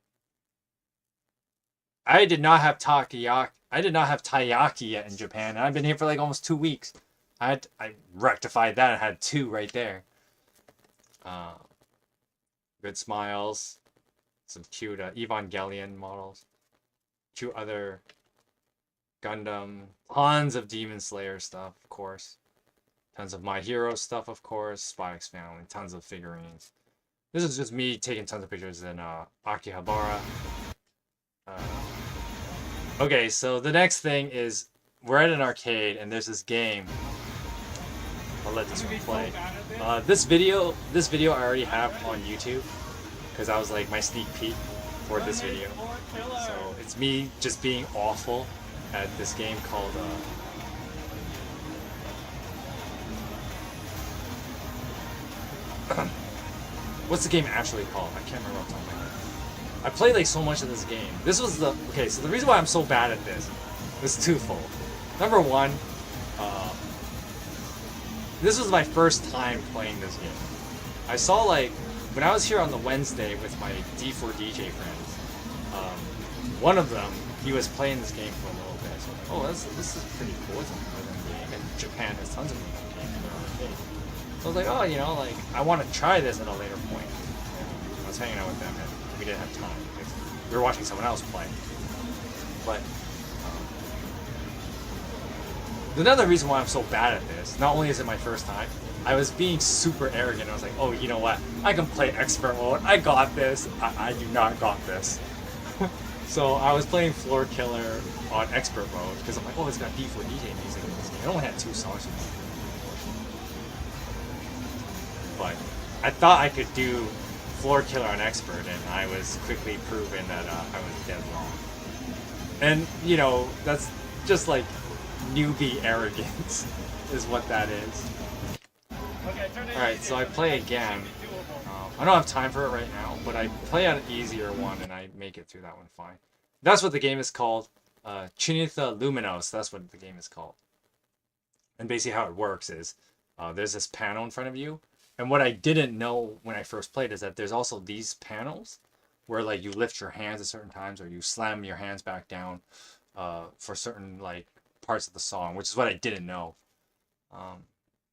I did not have takoyaki. I did not have taiyaki yet in Japan. And I've been here for like almost 2 weeks. I rectified that and had 2 right there. Good smiles. Some cute Evangelion models. Cute other Gundam. Tons of Demon Slayer stuff, of course. Tons of My Hero stuff, of course. Spy X Family. Tons of figurines. This is just me taking tons of pictures in Akihabara. Okay, so the next thing is we're at an arcade and there's this game. I'll let this one play. This video I already have on YouTube because I was like my sneak peek for this video. So it's me just being awful at this game called what's the game actually called? I can't remember off the top of my head. I played like so much of this game. This was the okay. So the reason why I'm so bad at this is twofold. Number one, this was my first time playing this game. I saw like when I was here on the Wednesday with my D4 DJ friends. One of them, he was playing this game for a little bit. So I was like, oh, this is pretty cool. It's a rhythm game, and Japan has tons of rhythm games in their arcade. So I was like, oh, like I want to try this at a later point. And I was hanging out with them, and we didn't have time. We were watching someone else play. But another reason why I'm so bad at this, not only is it my first time, I was being super arrogant. I was like, oh, you know what? I can play expert mode. I got this. I do not got this. So I was playing Floor Killer on expert mode because I'm like, oh, it's got D4 DJ music in this game. It only had 2 songs. But I thought I could do Floor Killer on expert, and I was quickly proven that I was dead wrong. And that's just like newbie arrogance is what that is. Alright, so I play again. I don't have time for it right now, but I play on an easier one and I make it through that one fine. That's what the game is called. Chinitha Luminos, that's what the game is called. And basically how it works is there's this panel in front of you. And what I didn't know when I first played is that there's also these panels where like you lift your hands at certain times or you slam your hands back down for certain like parts of the song, which is what I didn't know.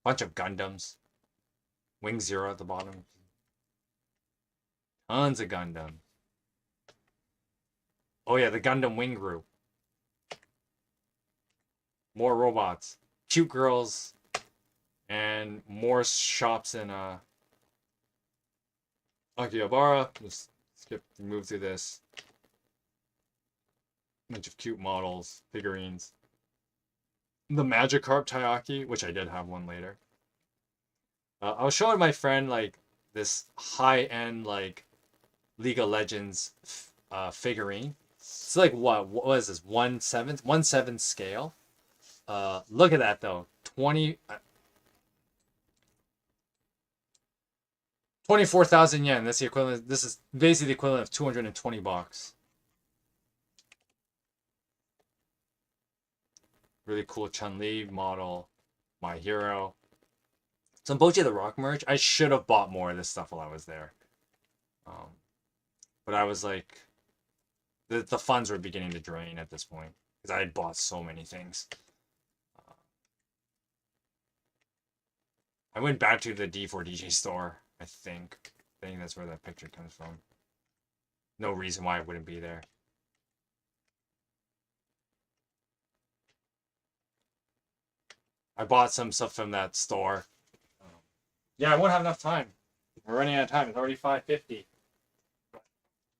Bunch of Gundams. Wing Zero at the bottom. Tons of Gundam. Oh yeah, the Gundam Wing Group. More robots. Cute girls. And more shops in Akihabara. Just move through this. Bunch of cute models, figurines. The Magikarp Taiyaki, which I did have one later. I was showing my friend like this high-end like League of Legends figurine. It's like what was this 1/7 scale? Look at that though, 24,000 yen. That's the equivalent. This is basically the equivalent of 220 bucks. Really cool Chun-Li model, My Hero. Some Bochi the Rock merch. I should have bought more of this stuff while I was there. But I was like, the funds were beginning to drain at this point because I had bought so many things. I went back to the D4 DJ store. I think that's where that picture comes from. No reason why it wouldn't be there. I bought some stuff from that store. Yeah, I won't have enough time. We're running out of time. It's already 5:50.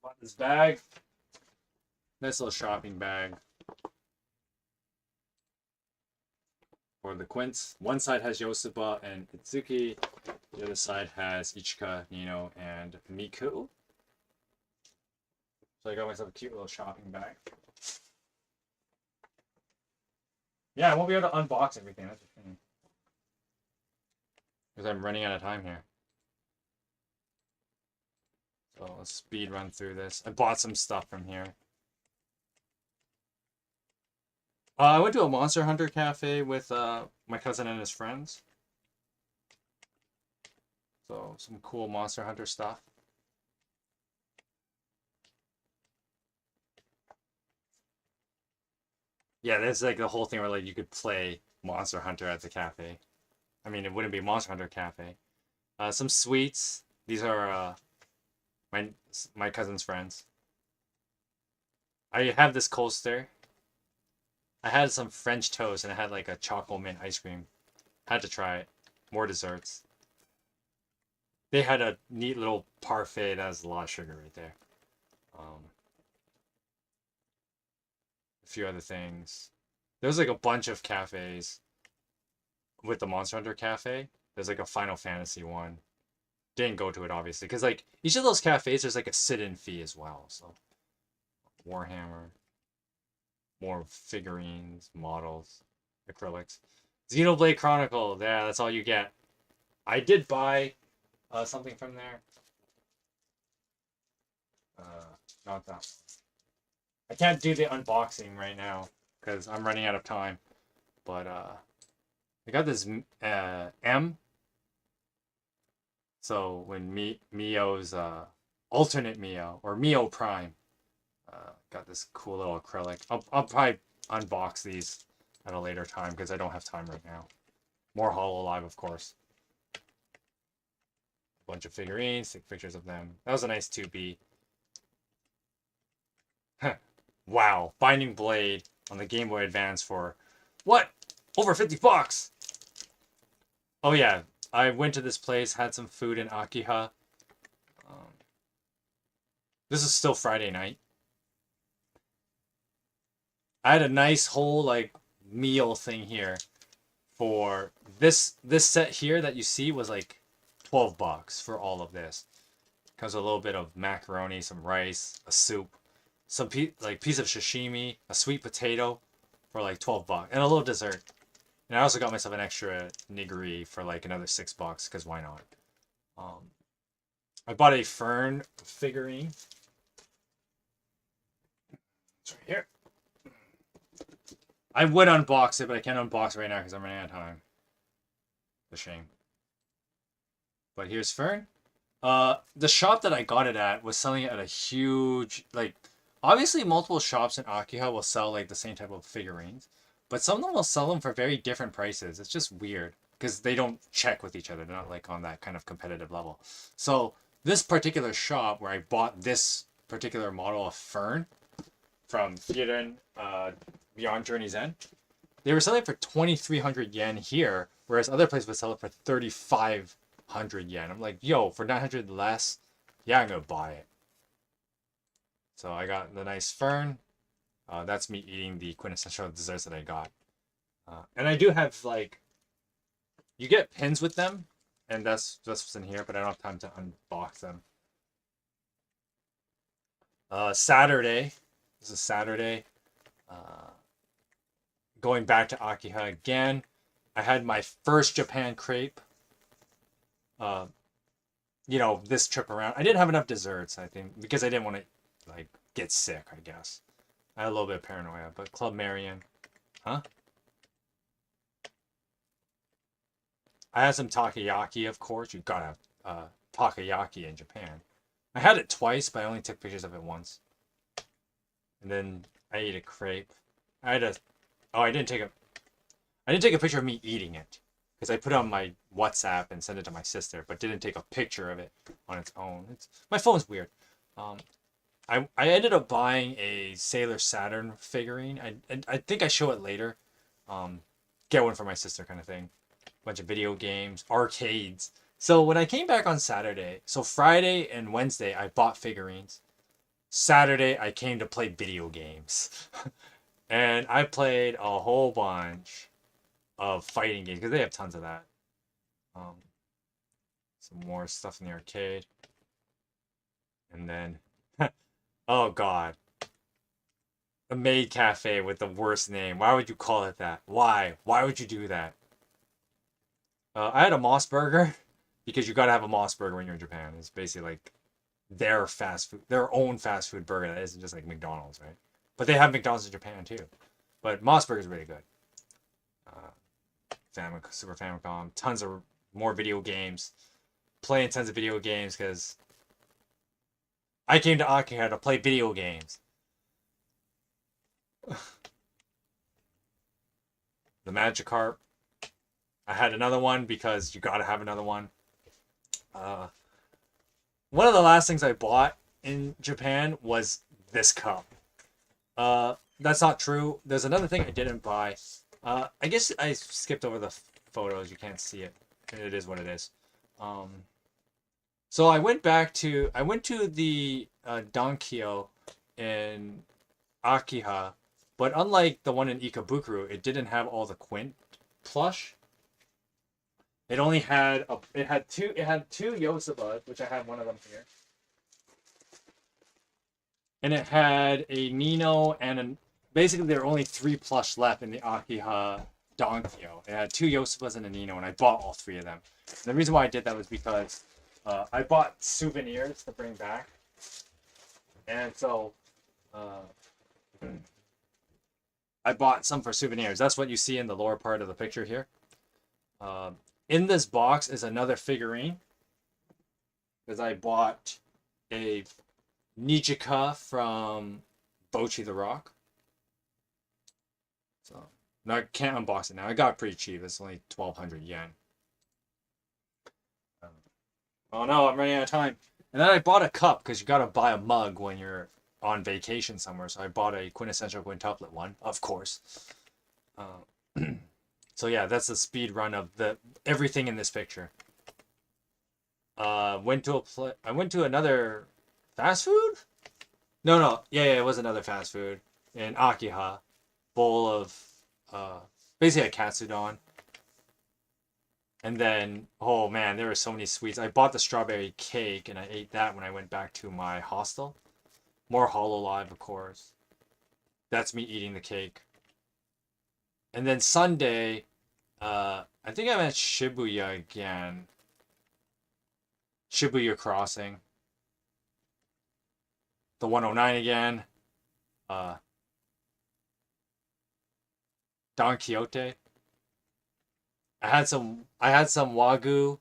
Bought this bag. Nice little shopping bag. For the quints. One side has Yosiba and Itsuki. The other side has Ichika, Nino, and Miku. So I got myself a cute little shopping bag. Yeah, I won't be able to unbox everything. That's a shame. Because I'm running out of time here. So let's speed run through this. I bought some stuff from here. I went to a Monster Hunter cafe with my cousin and his friends. So some cool Monster Hunter stuff. Yeah, there's like the whole thing where like you could play Monster Hunter at the cafe. I mean, it wouldn't be Monster Hunter cafe. Some sweets. These are my cousin's friends. I have this coaster. I had some French toast and I had like a chocolate mint ice cream. Had to try it. More desserts. They had a neat little parfait that has a lot of sugar right there. A few other things. There's like a bunch of cafes with the Monster Hunter cafe. There's like a Final Fantasy one. Didn't go to it obviously because like each of those cafes there's like a sit-in fee as well. So Warhammer, more figurines, models, acrylics. Xenoblade Chronicle. Yeah, that's all you get. I did buy something from there. Not that one. I can't do the unboxing right now because I'm running out of time. But I got this M. So when Mio's alternate Mio or Mio Prime got this cool little acrylic. I'll probably unbox these at a later time because I don't have time right now. More Hololive, of course. A bunch of figurines, take pictures of them. That was a nice 2B. Wow, Binding Blade on the Game Boy Advance for what? Over $50. Oh yeah, I went to this place, had some food in Akiha. This is still Friday night. I had a nice whole like meal thing here for this set here that you see was like $12 for all of this. Comes with a little bit of macaroni, some rice, a soup, some piece of sashimi, a sweet potato for like $12, and a little dessert. And I also got myself an extra nigiri for like another $6 because why not? I bought a Fern figurine. It's right here. I would unbox it, but I can't unbox it right now because I'm running out of time. It's a shame. But here's Fern. The shop that I got it at was selling it at a huge, like, obviously multiple shops in Akiha will sell like the same type of figurines, but some of them will sell them for very different prices. It's just weird because they don't check with each other. They're not like on that kind of competitive level. So this particular shop where I bought this particular model of Fern from Firen, Beyond Journey's End, they were selling it for 2,300 yen here, whereas other places would sell it for 3,500 yen. I'm like, yo, for 900 less, yeah, I'm gonna buy it. So I got the nice Fern. That's me eating the quintessential desserts that I got. And I do have like, you get pins with them, and that's what's in here, but I don't have time to unbox them. Saturday. This is Saturday. Going back to Akiha again. I had my first Japan crepe. You know, this trip around. I didn't have enough desserts, I think, because I didn't want to like get sick, I guess. I had a little bit of paranoia, but Club Marion. Huh? I had some takoyaki, of course. You gotta have takoyaki in Japan. I had it twice, but I only took pictures of it once. And then I ate a crepe. I had a... Oh, I didn't take a picture of me eating it. Because I put it on my WhatsApp and sent it to my sister, but didn't take a picture of it on its own. My phone's weird. I ended up buying a Sailor Saturn figurine. I think I show it later. get one for my sister kind of thing. Bunch of video games, arcades. So when I came back on Saturday, so Friday and Wednesday, I bought figurines. Saturday, I came to play video games. And I played a whole bunch of fighting games, because they have tons of that. Some more stuff in the arcade. And then, oh god. A maid cafe with the worst name. Why would you call it that? Why? Why would you do that? I had a Moss Burger, because you gotta have a Moss Burger when you're in Japan. It's basically like their fast food, their own fast food burger that isn't just like McDonald's, right? But they have McDonald's in Japan too. But Moss Burger is really good. Super Famicom, tons of more video games, playing tons of video games because I came to Akiha to play video games. The Magikarp. I had another one because you gotta have another one. One of the last things I bought in Japan was this cup. That's not true. There's another thing I didn't buy. I guess I skipped over the photos. You can't see it. It is what it is. So I went to the Donkyo in Akiha, but unlike the one in Ikebukuro, it didn't have all the Quint plush. It only had two Yosebas, which I have one of them here. And it had a Nino and basically there were only 3 plush left in the Akiha Donkyo. It had 2 Yosebas and a Nino, and I bought all 3 of them. And the reason why I did that was because I bought souvenirs to bring back. And so I bought some for souvenirs. That's what you see in the lower part of the picture here. In this box is another figurine, because I bought a Nichika from Bochi the Rock. So no, I can't unbox it now. I got it pretty cheap. It's only 1,200 yen. Oh no, I'm running out of time. And then I bought a cup, because you gotta buy a mug when you're on vacation somewhere. So I bought a quintessential quintuplet one, of course. So yeah, that's the speed run of everything in this picture. I went to another fast food? No. Yeah, it was another fast food in Akiha. Bowl of basically a katsudon. And then, oh man, there were so many sweets. I bought the strawberry cake and I ate that when I went back to my hostel. More Hololive, of course. That's me eating the cake. And then Sunday, I think I'm at Shibuya again. Shibuya Crossing. The 109 again. Don Quixote. I had some wagyu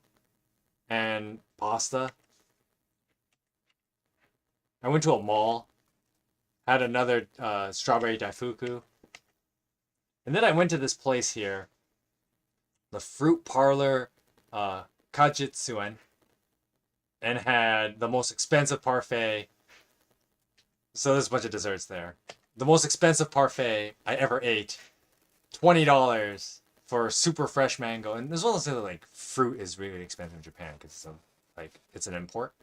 and pasta. I went to a mall. Had another strawberry daifuku. And then I went to this place here. The Fruit Parlor Kajitsuen. And had the most expensive parfait. So there's a bunch of desserts there. The most expensive parfait I ever ate. $20 for super fresh mango. And as well as like fruit is really expensive in Japan because it's an import.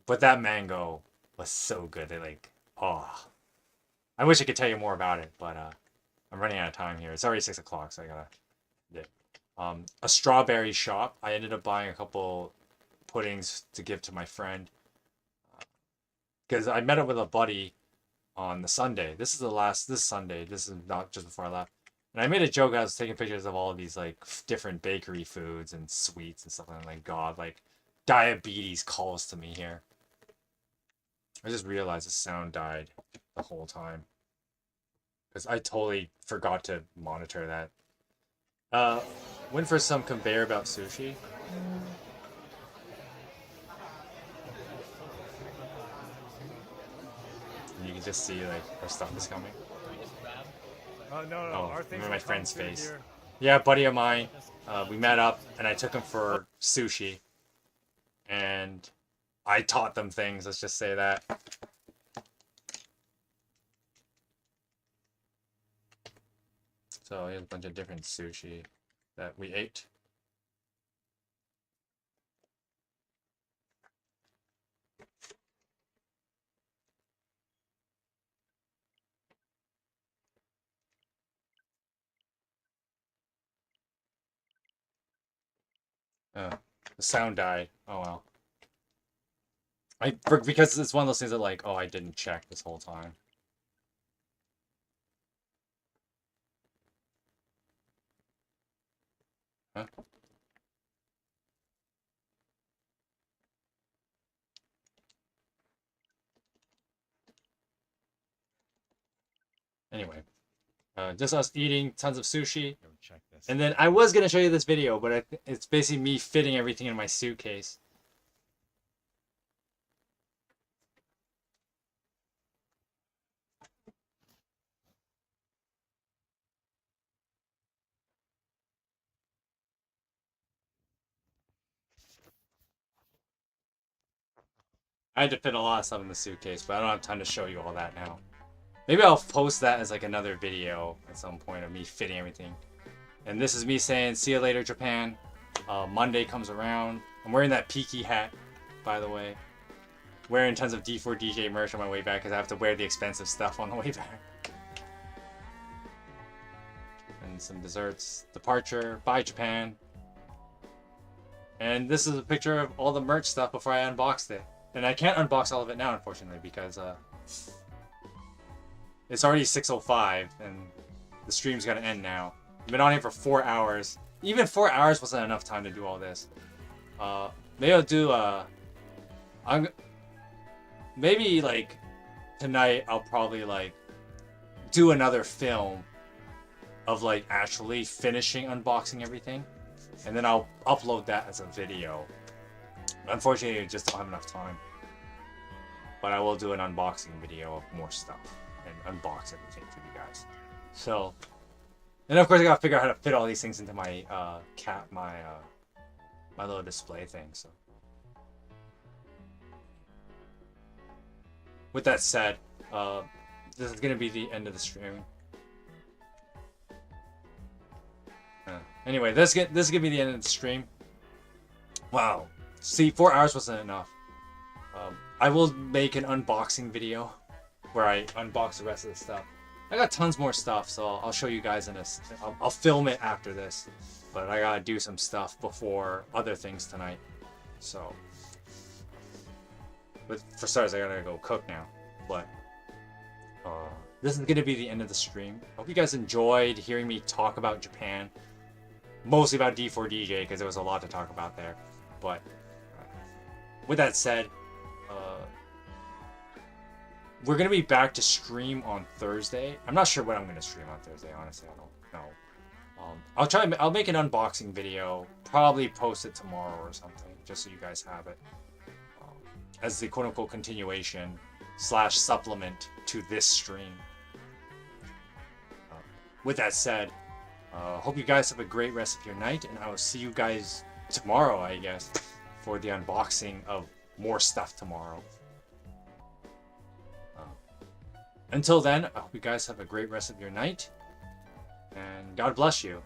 But that mango was so good. I wish I could tell you more about it, but I'm running out of time here. It's already 6 o'clock, so I gotta dip. A strawberry shop. I ended up buying a couple puddings to give to my friend. Because I met up with a buddy on the Sunday. This Sunday. This is not just before I left. And I made a joke. I was taking pictures of all of these different bakery foods and sweets and stuff. And I'm like, God, diabetes calls to me here. I just realized the sound died the whole time. Because I totally forgot to monitor that. Went for some conveyor belt sushi. And you can just see our stuff is coming. No. Our things my friend's face. Here. Yeah, a buddy of mine. We met up and I took him for sushi. And I taught them things, let's just say that. So here's a bunch of different sushi that we ate. The sound died. Oh well. Because it's one of those things that like, oh, I didn't check this whole time. Huh? Anyway, just us eating tons of sushi. Go check this. And then I was gonna show you this video, but it's basically me fitting everything in my suitcase. I had to fit a lot of stuff in the suitcase, but I don't have time to show you all that now. Maybe I'll post that as like another video at some point of me fitting everything. And this is me saying, see you later, Japan. Monday comes around. I'm wearing that Peaky hat, by the way. Wearing tons of D4 DJ merch on my way back because I have to wear the expensive stuff on the way back. And some desserts. Departure. Bye, Japan. And this is a picture of all the merch stuff before I unboxed it. And I can't unbox all of it now, unfortunately, because it's already 6:05 and the stream's gonna end now. I've been on here for 4 hours. Even 4 hours wasn't enough time to do all this. Maybe I'll do maybe like tonight I'll probably like do another film of like actually finishing unboxing everything, and then I'll upload that as a video. Unfortunately, I just don't have enough time. But I will do an unboxing video of more stuff and unbox everything for you guys. So, and of course I gotta figure out how to fit all these things into my my little display thing. So, with that said, this is gonna be the end of the stream. Anyway, this is gonna be the end of the stream. Wow. See, 4 hours wasn't enough. I will make an unboxing video where I unbox the rest of the stuff. I got tons more stuff, so I'll show you guys in a. I'll film it after this, but I gotta do some stuff before other things tonight. So, but for starters, I gotta go cook now. But this is gonna be the end of the stream. Hope you guys enjoyed hearing me talk about Japan, mostly about D4 DJ because there was a lot to talk about there. But with that said, we're gonna be back to stream on Thursday. I'm not sure what I'm gonna stream on Thursday. Honestly, I don't know. I'll make an unboxing video. Probably post it tomorrow or something, just so you guys have it as the quote-unquote continuation / supplement to this stream. With that said, hope you guys have a great rest of your night, and I will see you guys tomorrow, I guess, for the unboxing of more stuff tomorrow. Until then, I hope you guys have a great rest of your night, and God bless you.